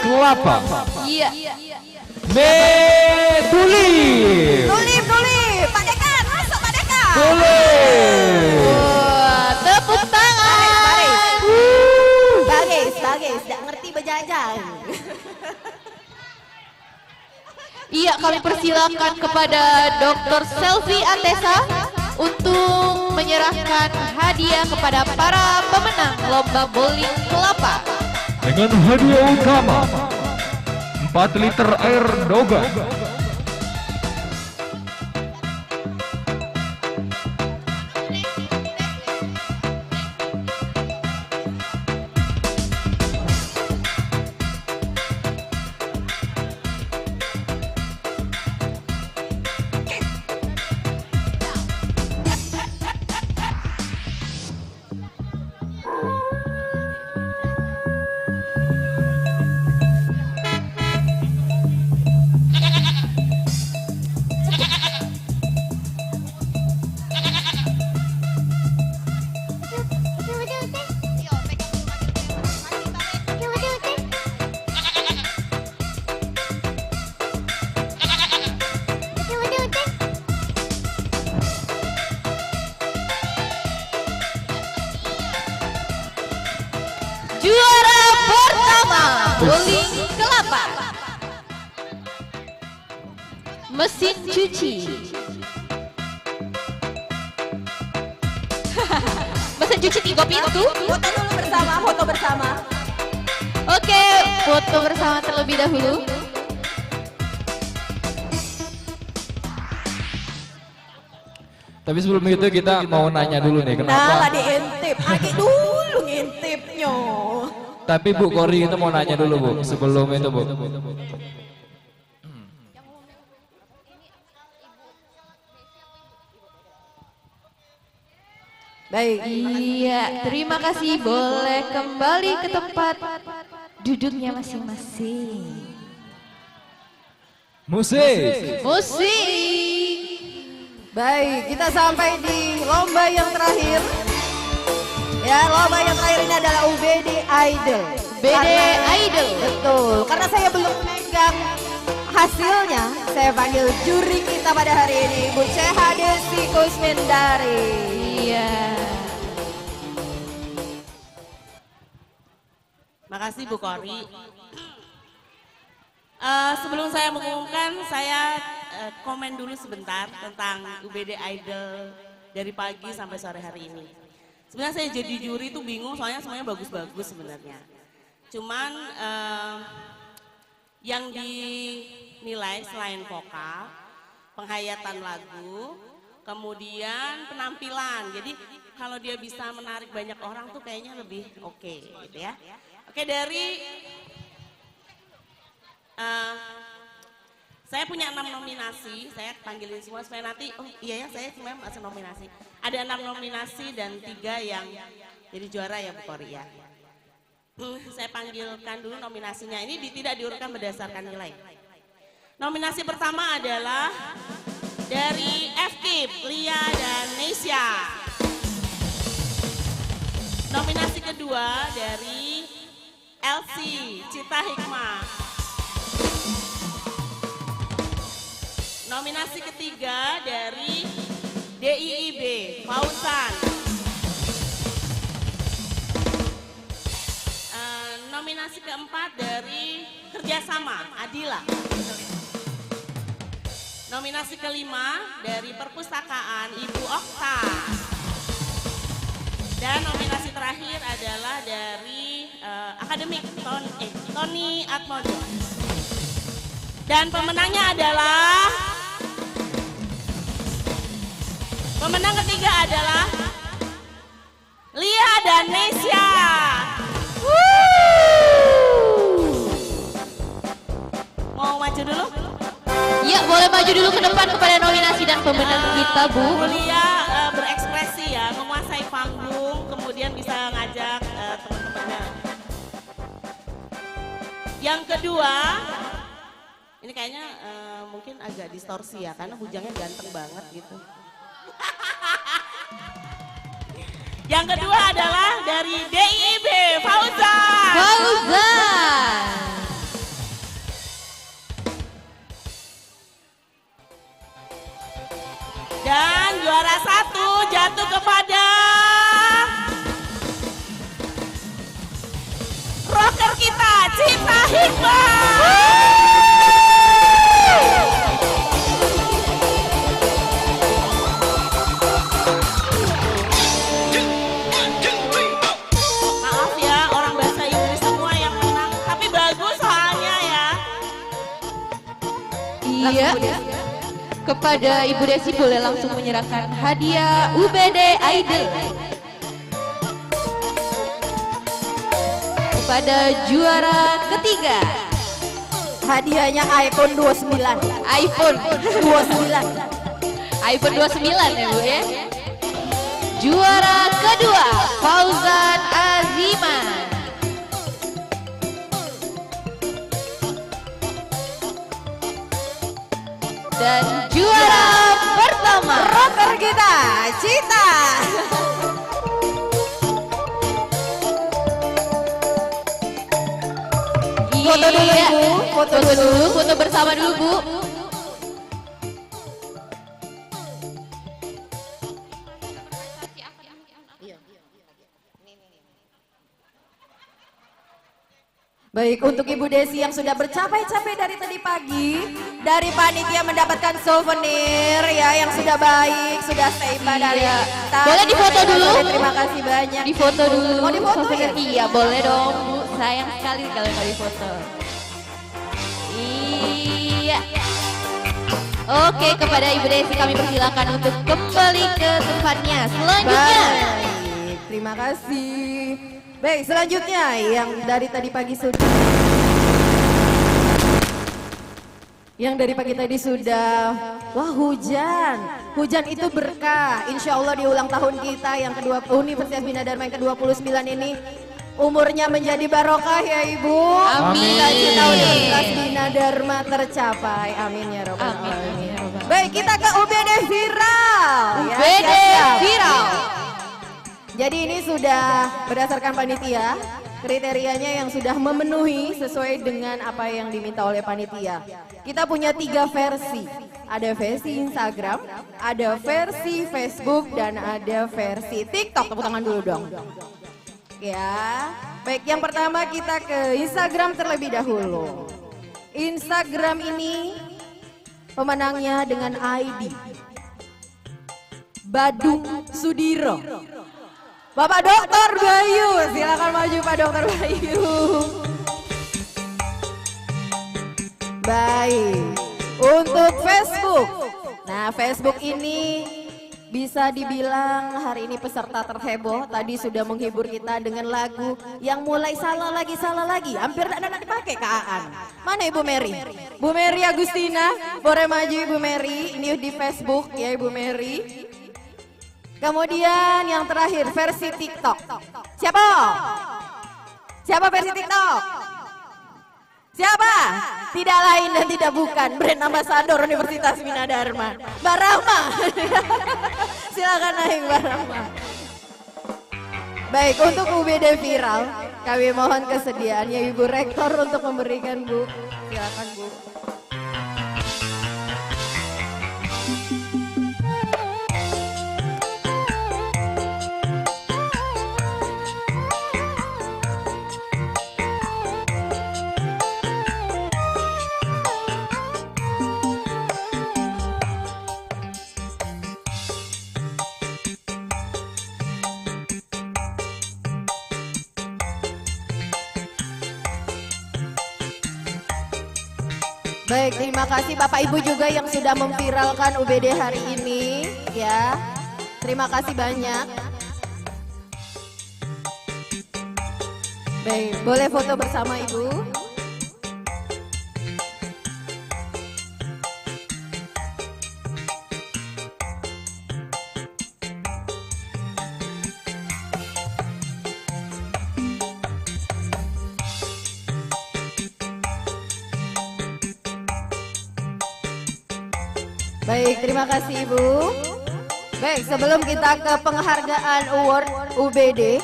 kelapa. Iya. Tulip. Pak Dekan, masuk Pak Dekan. Tulip. Tepuk tangan. Bagus, tidak ngerti berjajan. Iya, kami persilakan kepada Dr. Selvi Atesa untuk menyerahkan hadiah kepada para pemenang lomba bowling kelapa. Dengan hadiah utama 4 liter air dogan kelapa. Mesin cuci. Mesin cuci 3 pintu. Foto dulu bersama, foto bersama. Oke, foto bersama terlebih dahulu. Tapi sebelum itu kita mau nanya dulu nih Nah, kenapa. lah diintip, lagi dulu ngintipnya. Tapi Bu Kori itu mau nanya dulu Bu, sebelum itu Bu. Baik, iya, terima kasih. Boleh kembali ke tempat duduknya masing-masing. Musik. Musik. Baik, kita sampai di lomba yang terakhir. Ya, lomba yang terakhir ini adalah UBD Idol. UBD Idol. Betul, karena saya belum memegang hasilnya, saya panggil juri kita pada hari ini, Bu CH Desi Kusmendari. Iya. Makasih Bu Kori. Sebelum saya mengumumkan, saya komen dulu sebentar tentang UBD Idol dari pagi sampai sore hari ini. Sebenarnya saya jadi juri itu bingung, soalnya semuanya bagus-bagus sebenarnya. Cuman yang dinilai selain vokal, penghayatan lagu, kemudian penampilan. Jadi kalau dia bisa menarik banyak orang tuh kayaknya lebih oke, gitu ya. Oke, dari saya punya 6 nominasi, saya panggilin semua supaya nanti, oh iya ya saya sebenarnya masih nominasi. Ada 6 nominasi dan 3 yang jadi juara ya Bu Kori ya. Saya panggilkan dulu nominasinya, ini tidak diurutkan berdasarkan nilai. Nominasi pertama adalah dari FKIP, Lia dan Nesya. Nominasi kedua dari LC, Cita Hikmah. Nominasi ketiga dari DIIB, Fauzan. Nominasi keempat dari Kerjasama, Adila. Nominasi kelima dari Perpustakaan, Ibu Okta. Dan nominasi terakhir adalah dari Akademik, Tony Atmojo. Dan pemenangnya adalah, pemenang ketiga adalah Lia dan Nesya. Mau maju dulu? Ya, boleh maju dulu ke depan kepada nominasi dan pemenang kita, Bu. Bu Lia berekspresi ya, menguasai panggung, kemudian bisa ngajak teman-temannya. Yang kedua, ini kayaknya mungkin agak distorsi ya, karena bujangnya ganteng banget gitu. Yang kedua adalah dari DIB, Fauzan. Fauzan. Dan juara 1 jatuh kepada rocker kita, Cita Hikmah. Maaf ya, orang bahasa Inggris semua yang menang, tapi bagus soalnya ya. Iya. Kepada Ibu Desi boleh langsung menyerahkan hadiah UBD Idol. Kepada juara ketiga. Hadiahnya iPhone 29. iPhone 29. iPhone 29 ya Bu ya. Juara kedua Fauzan Aziman. Dan juara pertama rocker kita, Cita. Foto dulu Iya. Bu, foto dulu. Foto bersama dulu Bu. Baik, untuk Ibu Desi yang sudah bercapek-capek dari tadi pagi, dari panitia mendapatkan souvenir ya yang sudah baik, sudah seimbang dari tadi. Boleh difoto dulu? Terima kasih banyak. Difoto dulu. Mau difoto ya? Iya, boleh dong Bu. Sayang sekali kalau nggak difoto. Iya. Oke, kepada Ibu Desi kami persilakan untuk kembali ke tempatnya. Selanjutnya. Baik, terima kasih. Baik, selanjutnya yang dari tadi pagi sudah wah hujan. Hujan itu berkah. Insya Allah di ulang tahun kita yang kedua Universitas Bina Dharma yang ke-29 ini umurnya menjadi barokah ya Ibu. Amin. Cita-cita Universitas Bina Dharma tercapai. Amin ya Rabbal Alamin. Baik, kita ke UBD viral. UBD siap-siap. viral. Jadi ini sudah berdasarkan panitia, kriterianya yang sudah memenuhi sesuai dengan apa yang diminta oleh panitia. Kita punya 3 versi, ada versi Instagram, ada versi Facebook, dan ada versi TikTok. Tepuk tangan dulu dong. Ya, baik yang pertama kita ke Instagram terlebih dahulu. Instagram ini pemenangnya dengan ID Badung Sudiro. Bapak Dokter Bayu, silakan maju Pak Dokter Bayu. Baik, untuk Facebook. Nah Facebook ini bisa dibilang hari ini peserta terheboh. Tadi sudah menghibur kita dengan lagu yang mulai salah lagi. Hampir tidak dipakai Aan. Mana Ibu Mary? Bu Mary Agustina, boleh maju Ibu Mary. Ini di Facebook ya Ibu Mary. Kemudian yang terakhir versi TikTok. Siapa? Siapa versi TikTok? Siapa? Tidak lain dan tidak bukan brand ambassador Universitas Bina Dharma, Mbak Rahma. Silakan naik Mbak Rahma. Baik, untuk UBD viral, kami mohon kesediaannya Ibu Rektor untuk memberikan Bu. Silakan Bu. Baik, terima kasih Bapak Ibu juga yang sudah memviralkan UBD hari ini ya. Terima kasih banyak. Baik, boleh foto bersama Ibu? Baik, terima kasih Ibu. Baik, sebelum kita ke penghargaan award UBD,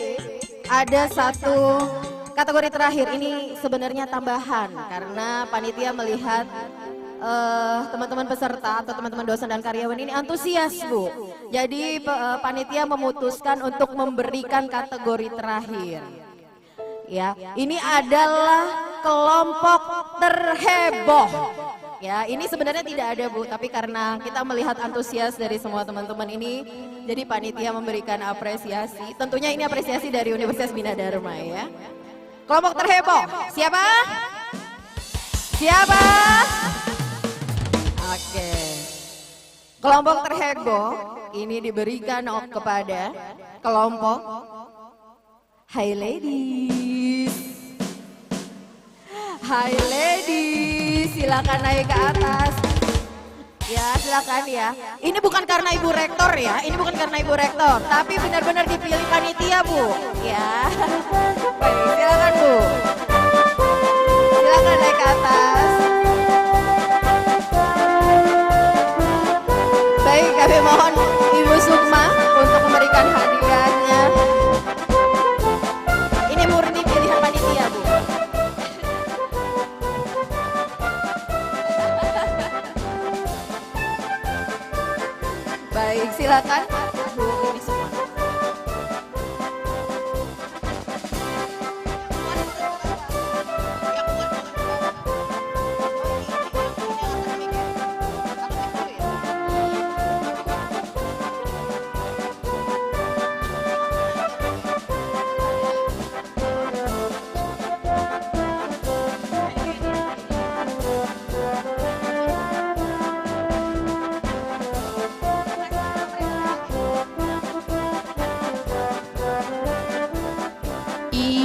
ada satu kategori terakhir. Ini sebenarnya tambahan karena panitia melihat teman-teman peserta atau teman-teman dosen dan karyawan ini antusias Bu. Jadi panitia memutuskan untuk memberikan kategori terakhir. Ya, ini adalah kelompok terheboh. Ya, ini sebenarnya tidak ada Bu, tapi karena kita melihat antusias dari semua teman-teman ini, jadi panitia memberikan apresiasi. Tentunya ini apresiasi dari Universitas Bina Dharma ya. Kelompok terheboh, siapa? Siapa? Oke. Kelompok terheboh ini diberikan kepada kelompok Hi Ladies. Hi Ladies, silakan naik ke atas. Ya, silakan ya. Ini bukan karena Ibu Rektor ya, ini bukan karena Ibu Rektor, tapi benar-benar dipilih panitia Bu. Ya, baik, silakan Bu. Silakan naik ke atas. Baik, kami mohon Ibu Sukma untuk memberikan hadiahnya. Ini murni pilihan panitia Bu. Baik, silakan Bu ini semua.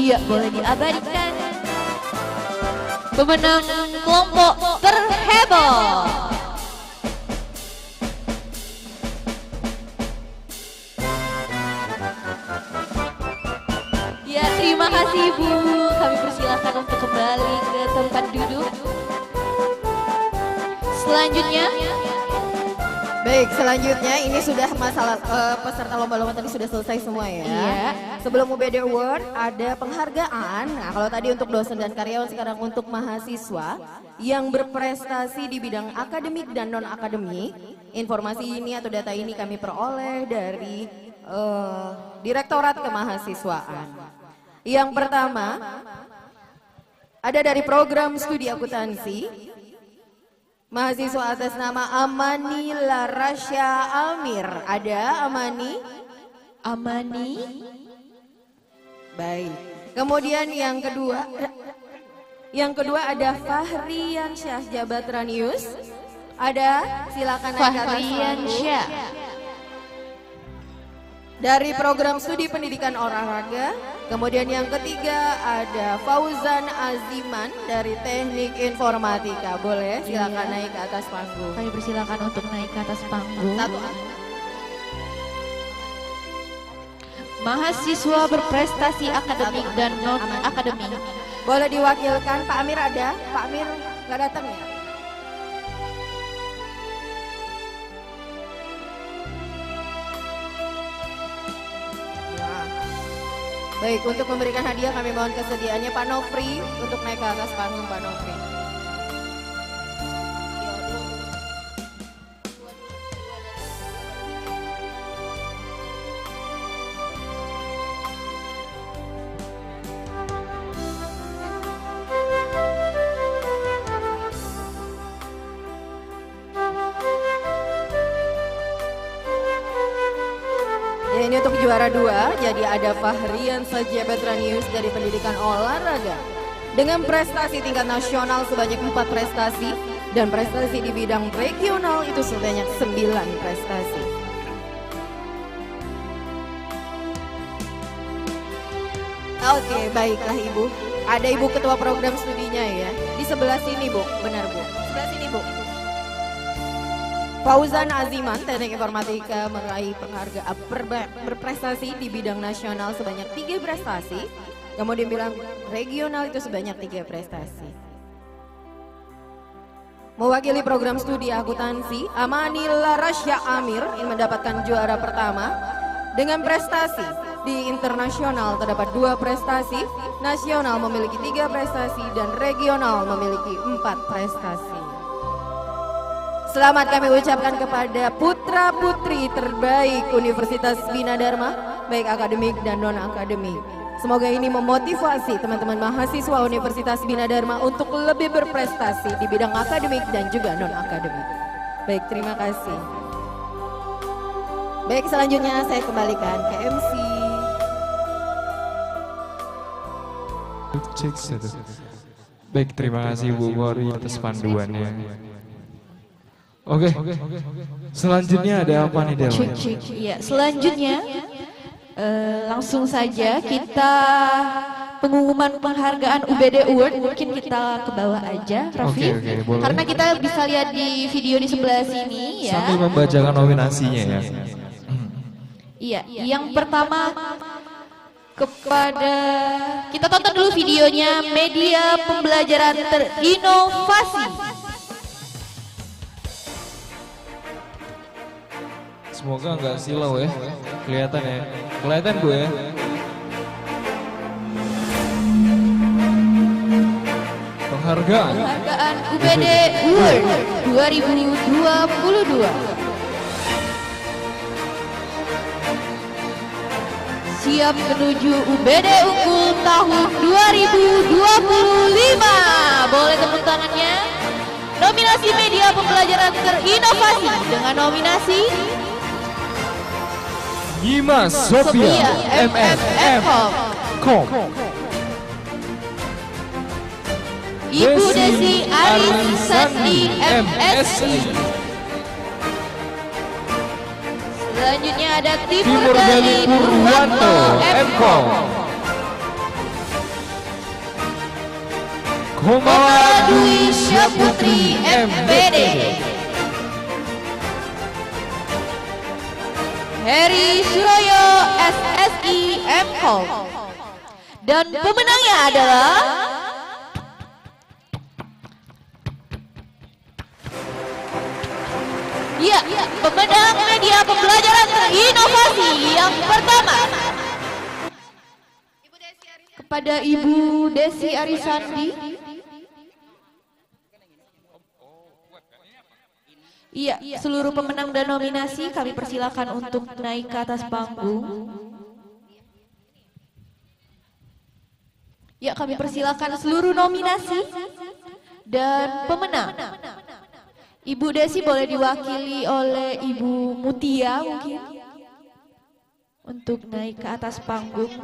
Iya, boleh diabadikan. Pemenang kelompok terheboh. Ya, terima kasih Ibu. Kami persilahkan untuk kembali ke tempat duduk. Selanjutnya. Baik, selanjutnya ini sudah masalah peserta lomba-lomba tadi sudah selesai semua ya. Iya. Sebelum UBD Award ada penghargaan. Nah, kalau tadi untuk dosen dan karyawan, sekarang untuk mahasiswa yang berprestasi di bidang akademik dan non akademik. Informasi ini atau data ini kami peroleh dari Direktorat Kemahasiswaan. Yang pertama ada dari program studi akuntansi. Mahasiswa atas nama Amani Larasya Amir. Ada Amani? Amani. Baik. Kemudian yang kedua ada Fahrian Syah Jabatranius. Ada, silakan naik ke atas Fahrian panggung. Syah. Dari program studi pendidikan olahraga. Kemudian yang ketiga ada Fauzan Aziman dari Teknik Informatika. Boleh silakan naik ke atas panggung. Kami persilakan untuk naik ke atas panggung. Satu. Mahasiswa berprestasi akademik dan non akademik. Boleh diwakilkan, Pak Amir ada? Pak Amir nggak datang ya? Baik, untuk memberikan hadiah kami mohon kesediaannya Pak Nofri untuk naik ke atas panggung, Pak Nofri. Ya, ini untuk juara 2, jadi ada Fahrian Sajabatranius dari Pendidikan Olahraga. Dengan prestasi tingkat nasional sebanyak 4 prestasi dan prestasi di bidang regional itu sebanyak 9 prestasi. Oke, baiklah Ibu. Ada Ibu Ketua Program Studinya ya. Di sebelah sini Bu, benar Bu. Sebelah sini Bu. Fauzan Aziman, Teknik Informatika meraih penghargaan berprestasi di bidang nasional sebanyak 3 prestasi. Kemudian bilang regional itu sebanyak 3 prestasi. Mewakili program studi akuntansi, Amani Larasya Amir yang mendapatkan juara pertama dengan prestasi di internasional terdapat 2 prestasi, nasional memiliki 3 prestasi dan regional memiliki 4 prestasi. Selamat kami ucapkan kepada putra-putri terbaik Universitas Bina Dharma, baik akademik dan non-akademik. Semoga ini memotivasi teman-teman mahasiswa Universitas Bina Dharma untuk lebih berprestasi di bidang akademik dan juga non-akademik. Baik, terima kasih. Baik, selanjutnya saya kembalikan ke MC. Cek satu. Baik, terima kasih Bu Wori atas panduannya. Oke, selanjutnya ada apa nih Del? Ya, selanjutnya langsung saja kita pengumuman penghargaan UBD Award. Mungkin kita ke bawah aja, Raffi. Oke, boleh. Karena kita bisa lihat di video di sebelah sini ya. Sambil membacakan nominasinya ya. Iya, yang pertama kepada kita tonton dulu videonya media pembelajaran terinovasi. Semoga nggak silau ya, kelihatan ya, kelihatan Bu ya. Penghargaan UBD Award 2022. Siap menuju UBD Unggul tahun 2025. Boleh tepuk tangannya. Nominasi media pembelajaran terinovasi dengan nominasi Yimas Sophia MFM Kom, Ibu Desi Arisandi MSI. Selanjutnya ada Timur Gali Purwanto MKom. Kumala Dwi Syaputri MPD. Heri Suroyo SSI MKOM. Dan pemenangnya adalah ya, pemenang media pembelajaran terinovasi yang pertama kepada Ibu Desi Arisandi. Iya, seluruh pemenang dan nominasi kami persilakan untuk naik ke atas panggung. Ya, kami persilakan seluruh nominasi dan pemenang. Ibu Desi boleh diwakili oleh Ibu Mutia mungkin untuk naik ke atas panggung.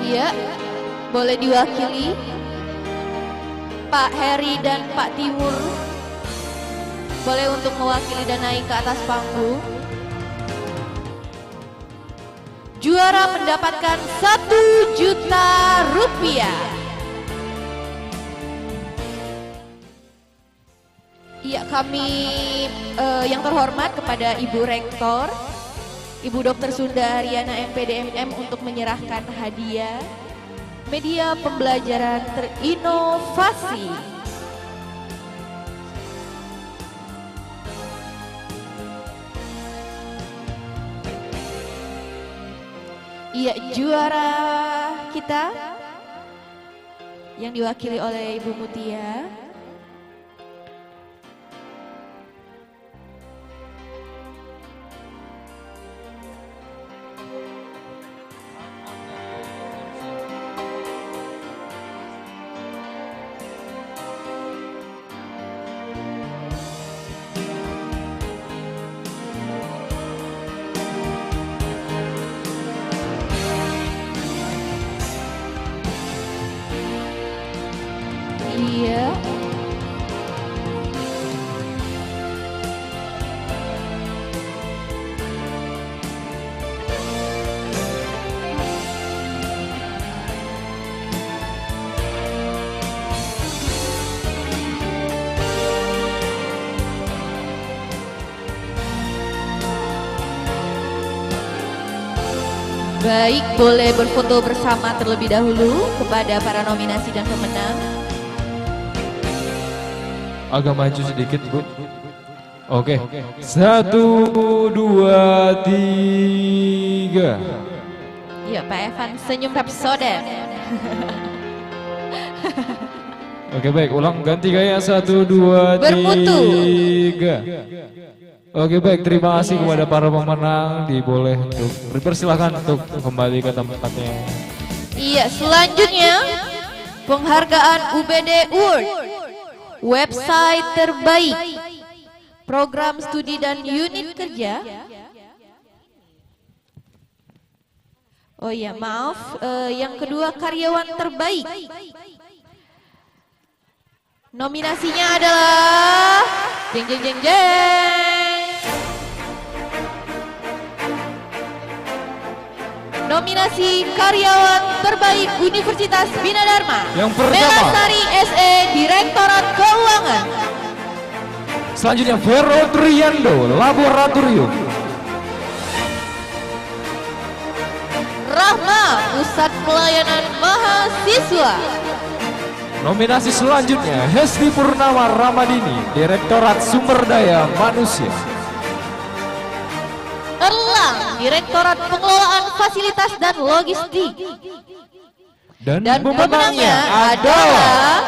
Iya, boleh diwakili Pak Heri dan Pak Timur. Boleh untuk mewakili dan naik ke atas panggung. Juara mendapatkan 1 juta rupiah. Iya, kami yang terhormat kepada Ibu Rektor, Ibu Dr. Sunda Haryana MPDMM untuk menyerahkan hadiah media pembelajaran terinovasi. Iya, juara kita yang diwakili oleh Ibu Mutia. Iya. Baik, boleh berfoto bersama terlebih dahulu kepada para nominasi dan pemenang. Agak maju sedikit, Bu. Oke. 1, 2, 3. Ya, Pak Evan senyum rapsoden. Oke, baik, ulang ganti gaya. 1, 2, 3. Bermutu. Oke, baik, terima kasih kepada para pemenang. Diboleh untuk dipersilakan untuk kembali ke tempatnya. Iya, selanjutnya penghargaan UBD Award. Website terbaik, program studi dan unit kerja. Oh iya, maaf, yang kedua karyawan terbaik. Nominasinya adalah jeng jeng jeng jeng. Nominasi karyawan terbaik Universitas Bina Dharma. Yang pertama, Melasari SE, Direktorat Keuangan. Selanjutnya Vero Triando, Laboratorium. Rahma, Pusat Pelayanan Mahasiswa. Nominasi selanjutnya Hesti Purnama Ramadini, Direktorat Sumber Daya Manusia. Erlang, Direktorat Pengelolaan Fasilitas dan Logistik. Dan pemenangnya adalah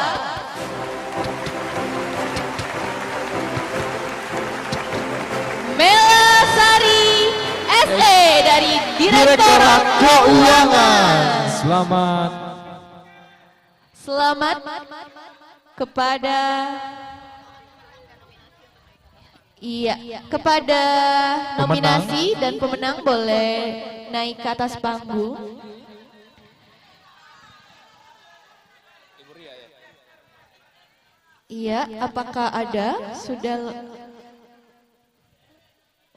Melasari SE dari Direktorat Keuangan. Selamat kepada kepada nominasi dan pemenang boleh naik ke atas panggung. Iya, apakah ada? Sudah.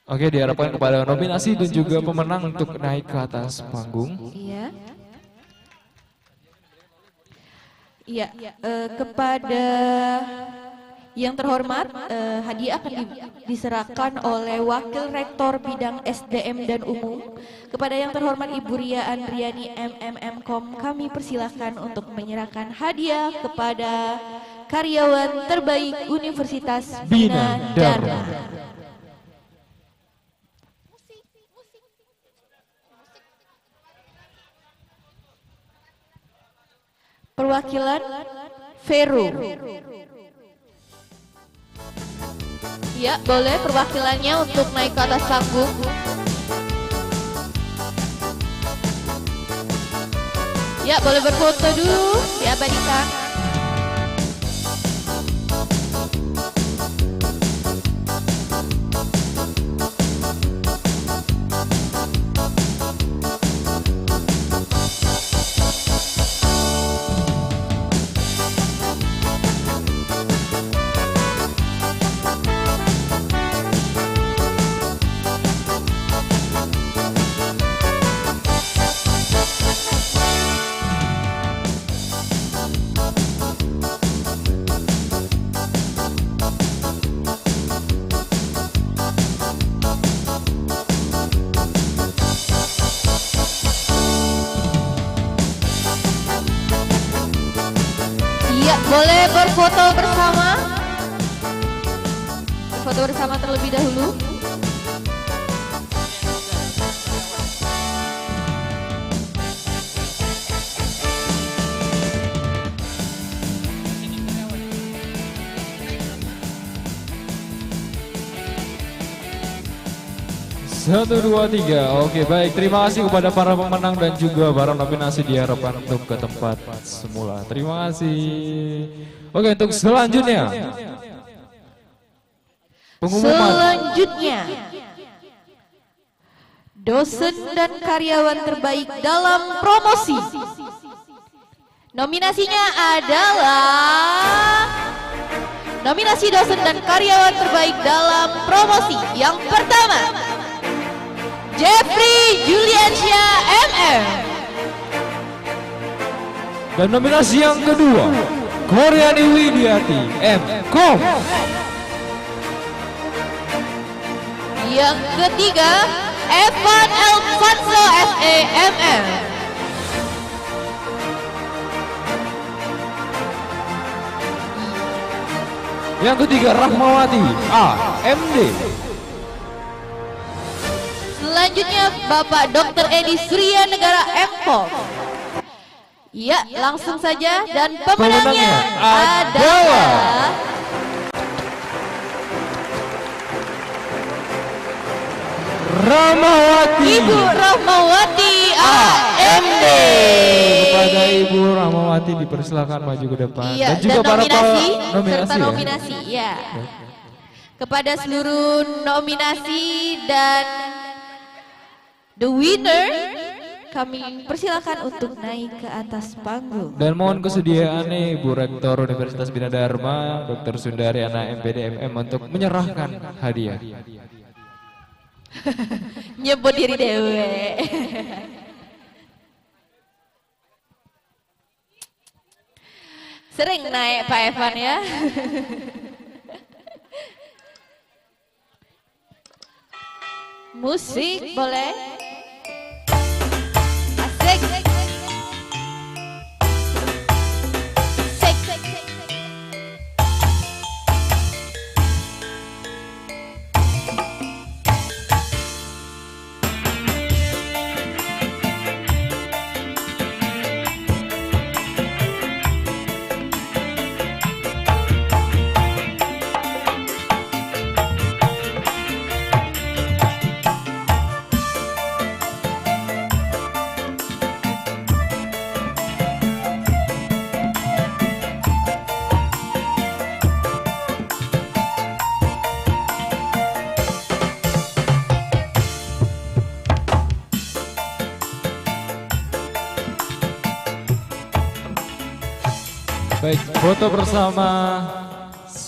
Oke, diharapkan kepada nominasi dan juga pemenang untuk naik ke atas panggung. Iya. Iya, kepada yang terhormat, hadiah akan diserahkan oleh Wakil Rektor Bidang SDM dan Umum. Kepada yang terhormat Ibu Ria Andriani MMM.com, kami persilahkan untuk menyerahkan hadiah kepada karyawan terbaik Universitas Bina Dharma. Perwakilan Vero. Ya, boleh perwakilannya untuk naik ke atas panggung. Ya, boleh berfoto dulu, diabadikan. Boleh berfoto bersama? Berfoto bersama terlebih dahulu. Satu, dua, tiga. Oke, baik. Terima kasih kepada para pemenang dan juga para nominasi diharapkan untuk ke tempat semula. Terima kasih. Oke, untuk selanjutnya. Pengumuman. Selanjutnya, dosen dan karyawan terbaik dalam promosi. Nominasinya adalah nominasi dosen dan karyawan terbaik dalam promosi. Yang pertama, Jeffrey Juliansyah MM. Dan nominasi yang kedua, Koryani Widiati M.Com. Yang ketiga, Evan Alfonso SEMM. Yang ketiga, Rahmawati AMD. Selanjutnya Bapak Dr. Edi Surya Negara M.Com. Ya, langsung saja dan pemenangnya adalah Rahmawati. Ibu Rahmawati AMD. Kepada Ibu Rahmawati dipersilakan maju ke depan. Iya, dan juga para nominasi, nominasi serta ya. nominasi, ya. Kepada seluruh nominasi dan the winner, kami persilakan untuk naik ke atas panggung. Dan mohon kesediaannya Ibu Rektor Universitas Bina Dharma, Dr. Sundari Ana MPD MM untuk menyerahkan hadiah. Nyebut diri dewe. Sering naik Pak Evan ya. Musik boleh? Asik. Baik, foto bersama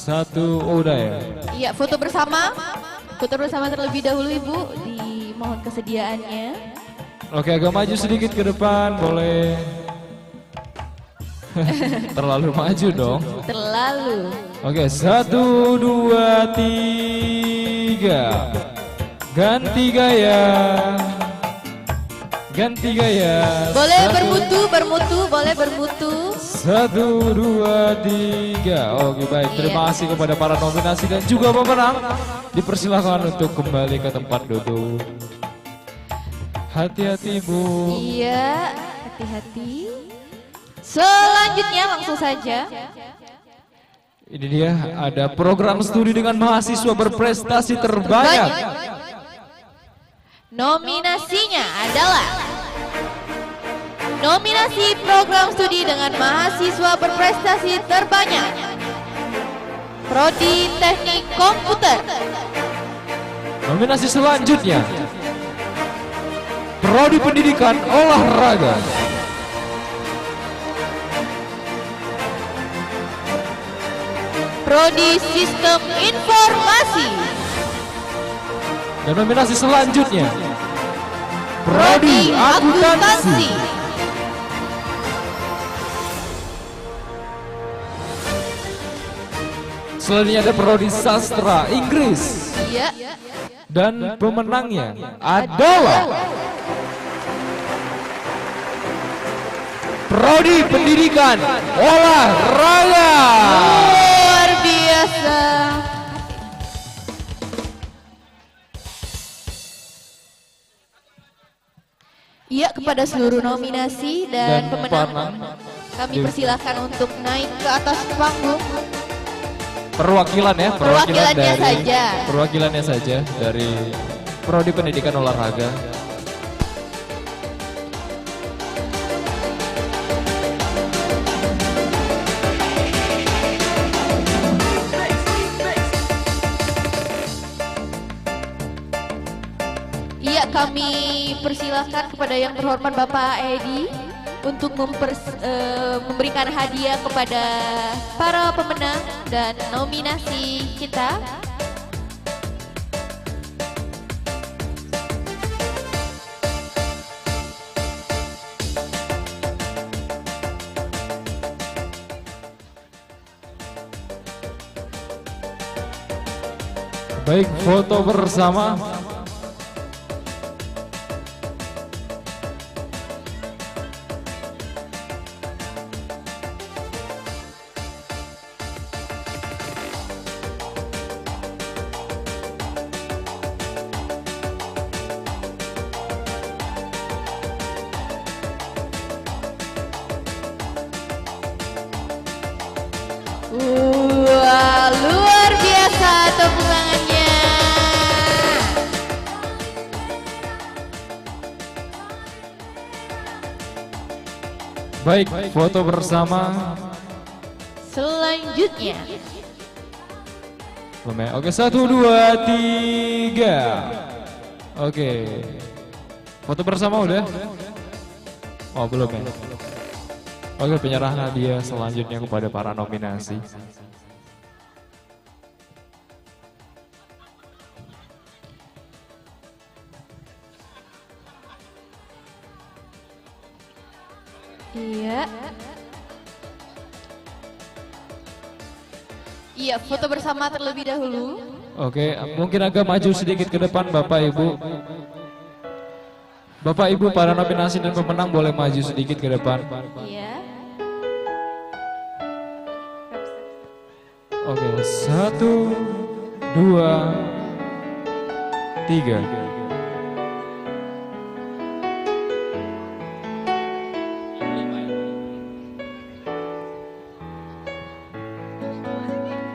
Satu, udah ya. Iya, foto bersama. Foto bersama terlebih dahulu Ibu, dimohon kesediaannya. Oke, agak maju sedikit ke depan, boleh. Terlalu maju dong. Terlalu. Oke, 1, 2, 3. Ganti gaya. Ganti gaya. Boleh Satu, bermutu, boleh bermutu. 1, 2, 3. Oke, baik. Terima kasih kepada para nominasi dan juga pemenang. Dipersilakan untuk kembali ke tempat duduk. Hati-hati, Bu. Iya, hati-hati. Selanjutnya langsung saja. Ini dia, ada program studi dengan mahasiswa berprestasi terbanyak. Nominasinya adalah nominasi program studi dengan mahasiswa berprestasi terbanyak Prodi Teknik Komputer. Nominasi selanjutnya, Prodi Pendidikan Olahraga. Prodi Sistem Informasi. Dan nominasi selanjutnya, Prodi Akuntansi. Selanjutnya ada Prodi Sastra Inggris. Iya. Dan pemenangnya adalah Prodi Pendidikan Olahraga. Luar biasa. Iya, kepada seluruh nominasi dan pemenang kami persilahkan untuk naik ke atas panggung. Perwakilan ya, Perwakilannya saja. Perwakilannya saja dari Prodi Pendidikan Olahraga. Iya, kami persilahkan kepada yang terhormat Bapak Edi untuk memberikan hadiah kepada para pemenang dan nominasi kita. Baik, foto bersama. Wah, luar biasa tepuk tangannya. Baik, foto bersama. Selanjutnya. Oke, 1, 2, 3. Oke. Foto bersama udah? Oh, belum ya? Oke, penyerahan hadiah selanjutnya kepada para nominasi. Iya. Iya, foto bersama terlebih dahulu. Oke, mungkin agak maju sedikit ke depan Bapak Ibu. Bapak Ibu para nominasi dan pemenang boleh maju sedikit ke depan. Iya. Oke, 1, 2, 3.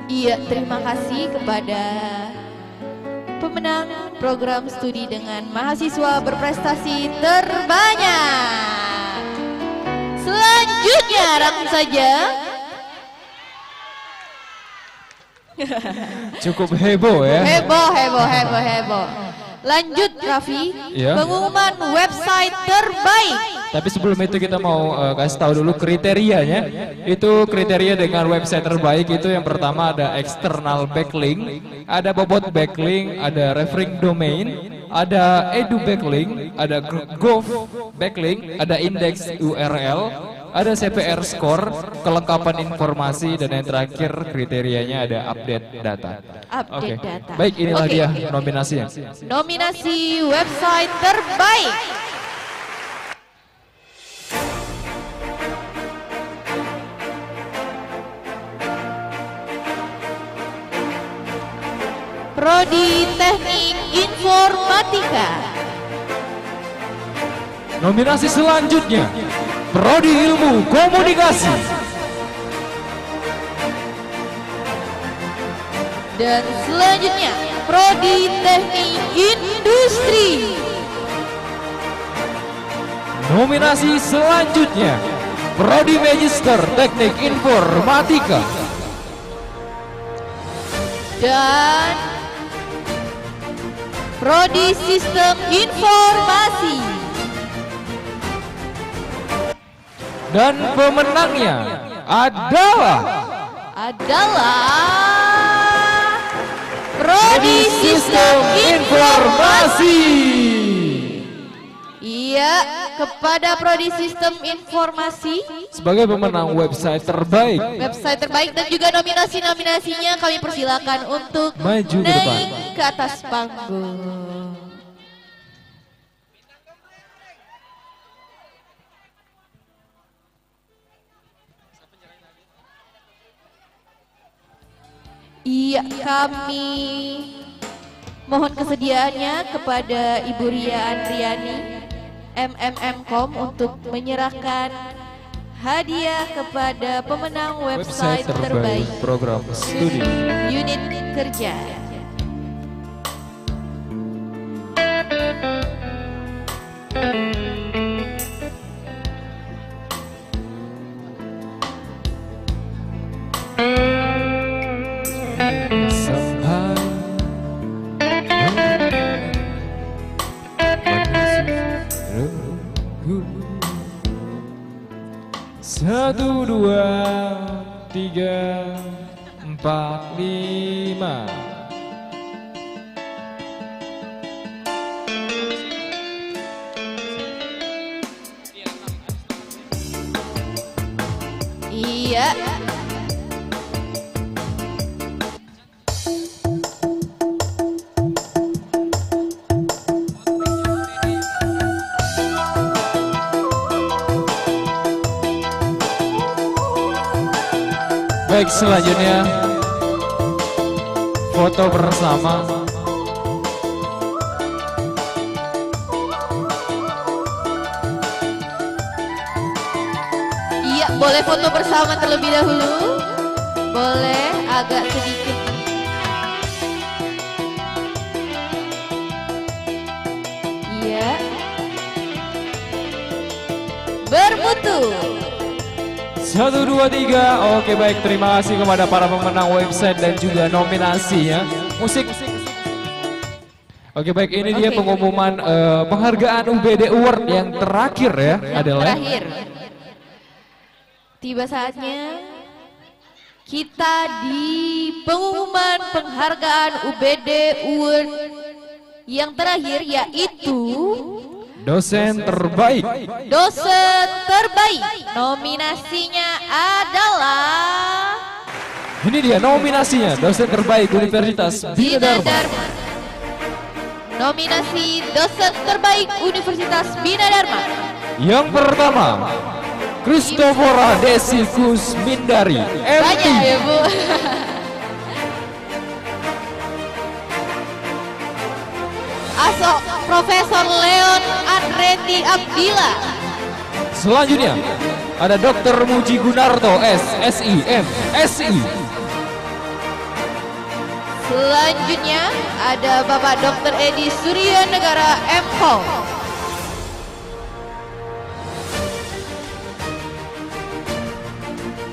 Iya, terima kasih kepada pemenang program studi dengan mahasiswa berprestasi terbanyak. Selanjutnya, langsung saja. Cukup heboh ya. Heboh. Lanjut Raffi, Iya. pengumuman website terbaik Tapi sebelum itu kita mau kasih tahu dulu kriterianya. Itu kriteria dengan website terbaik itu yang pertama ada external backlink, ada bobot backlink, ada referring domain, ada edu backlink, ada gov backlink, ada index URL, ada CPR score, kelengkapan informasi, dan yang terakhir kriterianya ada update data. Update data. Baik, inilah Oke. dia nominasinya. Nominasi website terbaik. Prodi Teknik Informatika. Nominasi selanjutnya, Prodi Ilmu Komunikasi. Dan selanjutnya, Prodi Teknik Industri. Nominasi selanjutnya, Prodi Magister Teknik Informatika. Dan Prodi Sistem Informasi. Dan pemenangnya adalah Prodi Sistem Informasi. Iya, kepada Prodi Sistem Informasi sebagai pemenang website terbaik. website terbaik dan juga nominasi-nominasinya kami persilakan untuk Maju ke depan. naik ke atas panggung. Iya, kami mohon kesediaannya kepada Ibu Ria Andriani MMM.com untuk menyerahkan hadiah kepada pemenang website terbaik program studi. unit kerja. Satu, dua, tiga, empat, lima. Iya. Baik, selanjutnya foto bersama. Iya, boleh foto bersama terlebih dahulu. Boleh agak sedikit. Iya. Bermutu. 1, 2, 3. Oke, baik, terima kasih kepada para pemenang website dan juga nominasinya. Musik. Oke, baik, ini dia pengumuman penghargaan UBD Award yang terakhir ya. Adalah Terakhir. Tiba saatnya kita di pengumuman penghargaan UBD Award yang terakhir, yaitu dosen terbaik. dosen terbaik. Nominasinya adalah Ini dia nominasinya, dosen terbaik Universitas Bina Dharma. Dharma. Nominasi dosen terbaik Universitas Bina Dharma. Yang pertama, Christophora Desikus Mindari, MT. Banyak ya, Bu. Aso Profesor Leon Andreti Abdillah. Selanjutnya ada Dr. Muji Gunarto SSI MSI. Selanjutnya ada Bapak Dr. Edi Surya Negara MPhil.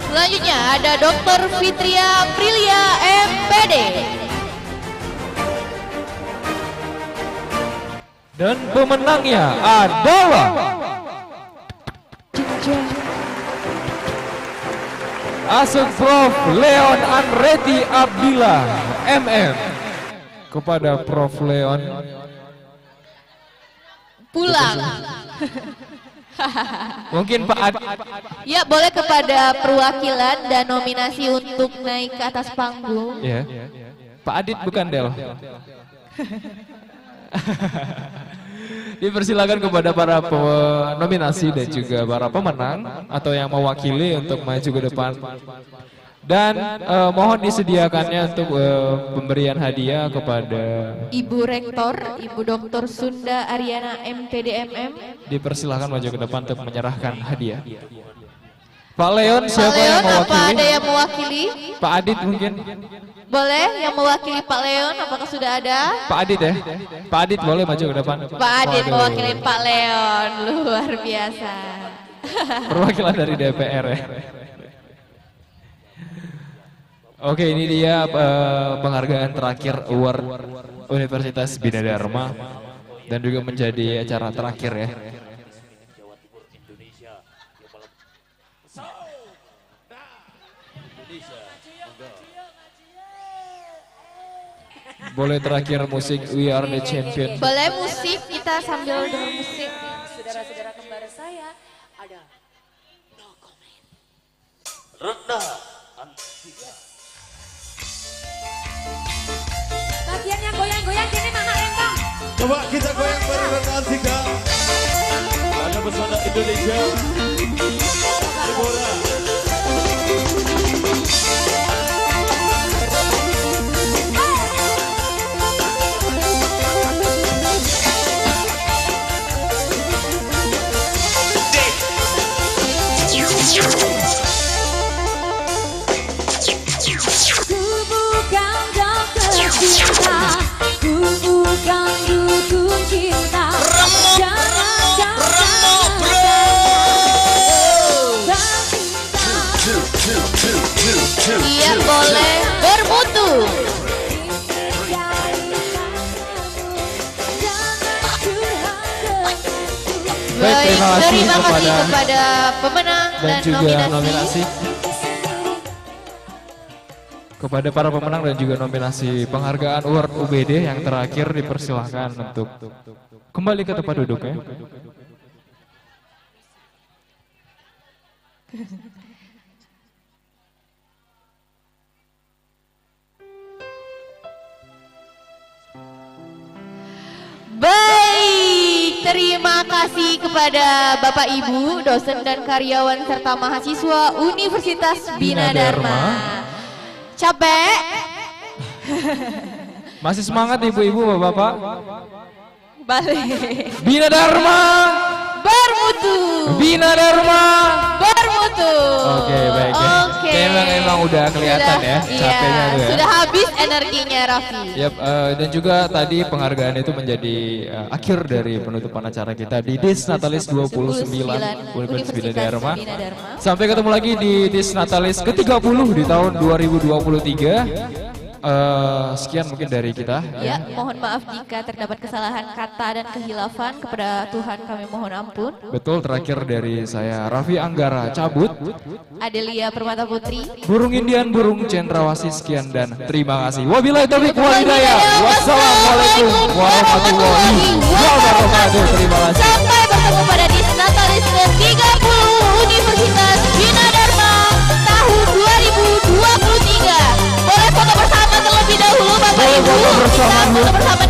Selanjutnya ada Dr. Fitria Aprilia MPD. Dan pemenangnya adalah Asuk Prof. Leon Anreti Abdillah MM. Kepada Prof. Leon Pulang. mungkin Pak Ad. Ya, boleh kepada perwakilan dan nominasi untuk naik ke atas panggung. Ya. Pak Adit bukan Del. Dipersilakan kepada para nominasi dan juga para pemenang atau yang mewakili untuk maju ke depan. Dan mohon disediakannya untuk pemberian hadiah kepada Ibu Rektor, Ibu Dr. Sunda Ariana MPDMM. Dipersilakan maju ke depan untuk menyerahkan hadiah. Pak Leon, Pak siapa Leon, yang apa mewakili? ada yang mewakili? Pak Adit mungkin? Boleh yang mewakili Pak Leon, apakah sudah ada? Pak Adit ya? Pak Adit boleh maju ke depan? Pak Adit Waduh. mewakili Pak Leon, luar biasa. Perwakilan dari DPR ya. Oke, ini dia penghargaan terakhir award Universitas Bina Dharma dan juga menjadi acara terakhir ya. Boleh terakhir musik We Are The Champion. Boleh musik, kita sambil dengar musik. Saudara-saudara kembar saya ada no comment. Rendah. Bagian yang goyang-goyang sini Mama Rentong. Coba kita goyang bareng rekan Sika. Ada pesona Indonesia. Deborah. Ku bukan dokter cinta, ku bukan dukun cinta. Jangan Iya, boleh bermutu. Baik, terima kasih kepada pemenang dan juga nominasi. Kepada para pemenang dan juga nominasi penghargaan award UBD yang terakhir dipersilahkan untuk kembali ke tempat duduknya. Baik, terima kasih kepada Bapak Ibu, dosen dan karyawan serta mahasiswa Universitas Bina Dharma. Capek? Masih semangat ibu-ibu, bapak-bapak? Balik. Bina Dharma bermutu. Bina Dharma bermutu. Oke, baik ya. Oke. Emang udah kelihatan ya capeknya tuh ya. Sudah habis energinya Raffi. Yap, dan juga tadi penghargaan itu menjadi akhir dari penutupan acara kita di Dis Natalis 29 Universitas Bina Dharma. Sampai ketemu lagi di Dis Natalis ke-30 di tahun 2023. Sekian mungkin dari kita. Ya, mohon maaf jika terdapat kesalahan kata dan kehilafan, kepada Tuhan kami mohon ampun. Betul, terakhir dari saya Raffi Anggara cabut. Adelia Permata Putri. Burung Indian, burung cendrawasih, sekian dan terima kasih. Wabillahi taufiq wal hidayah. Wassalamualaikum warahmatullahi wabarakatuh. Terima kasih. Sampai bertemu pada Dis Natalis ke-30 Universitas Bina Dharma tahun 2023. Boleh foto bersama terlebih dahulu Bapak Ibu. Kita foto bersama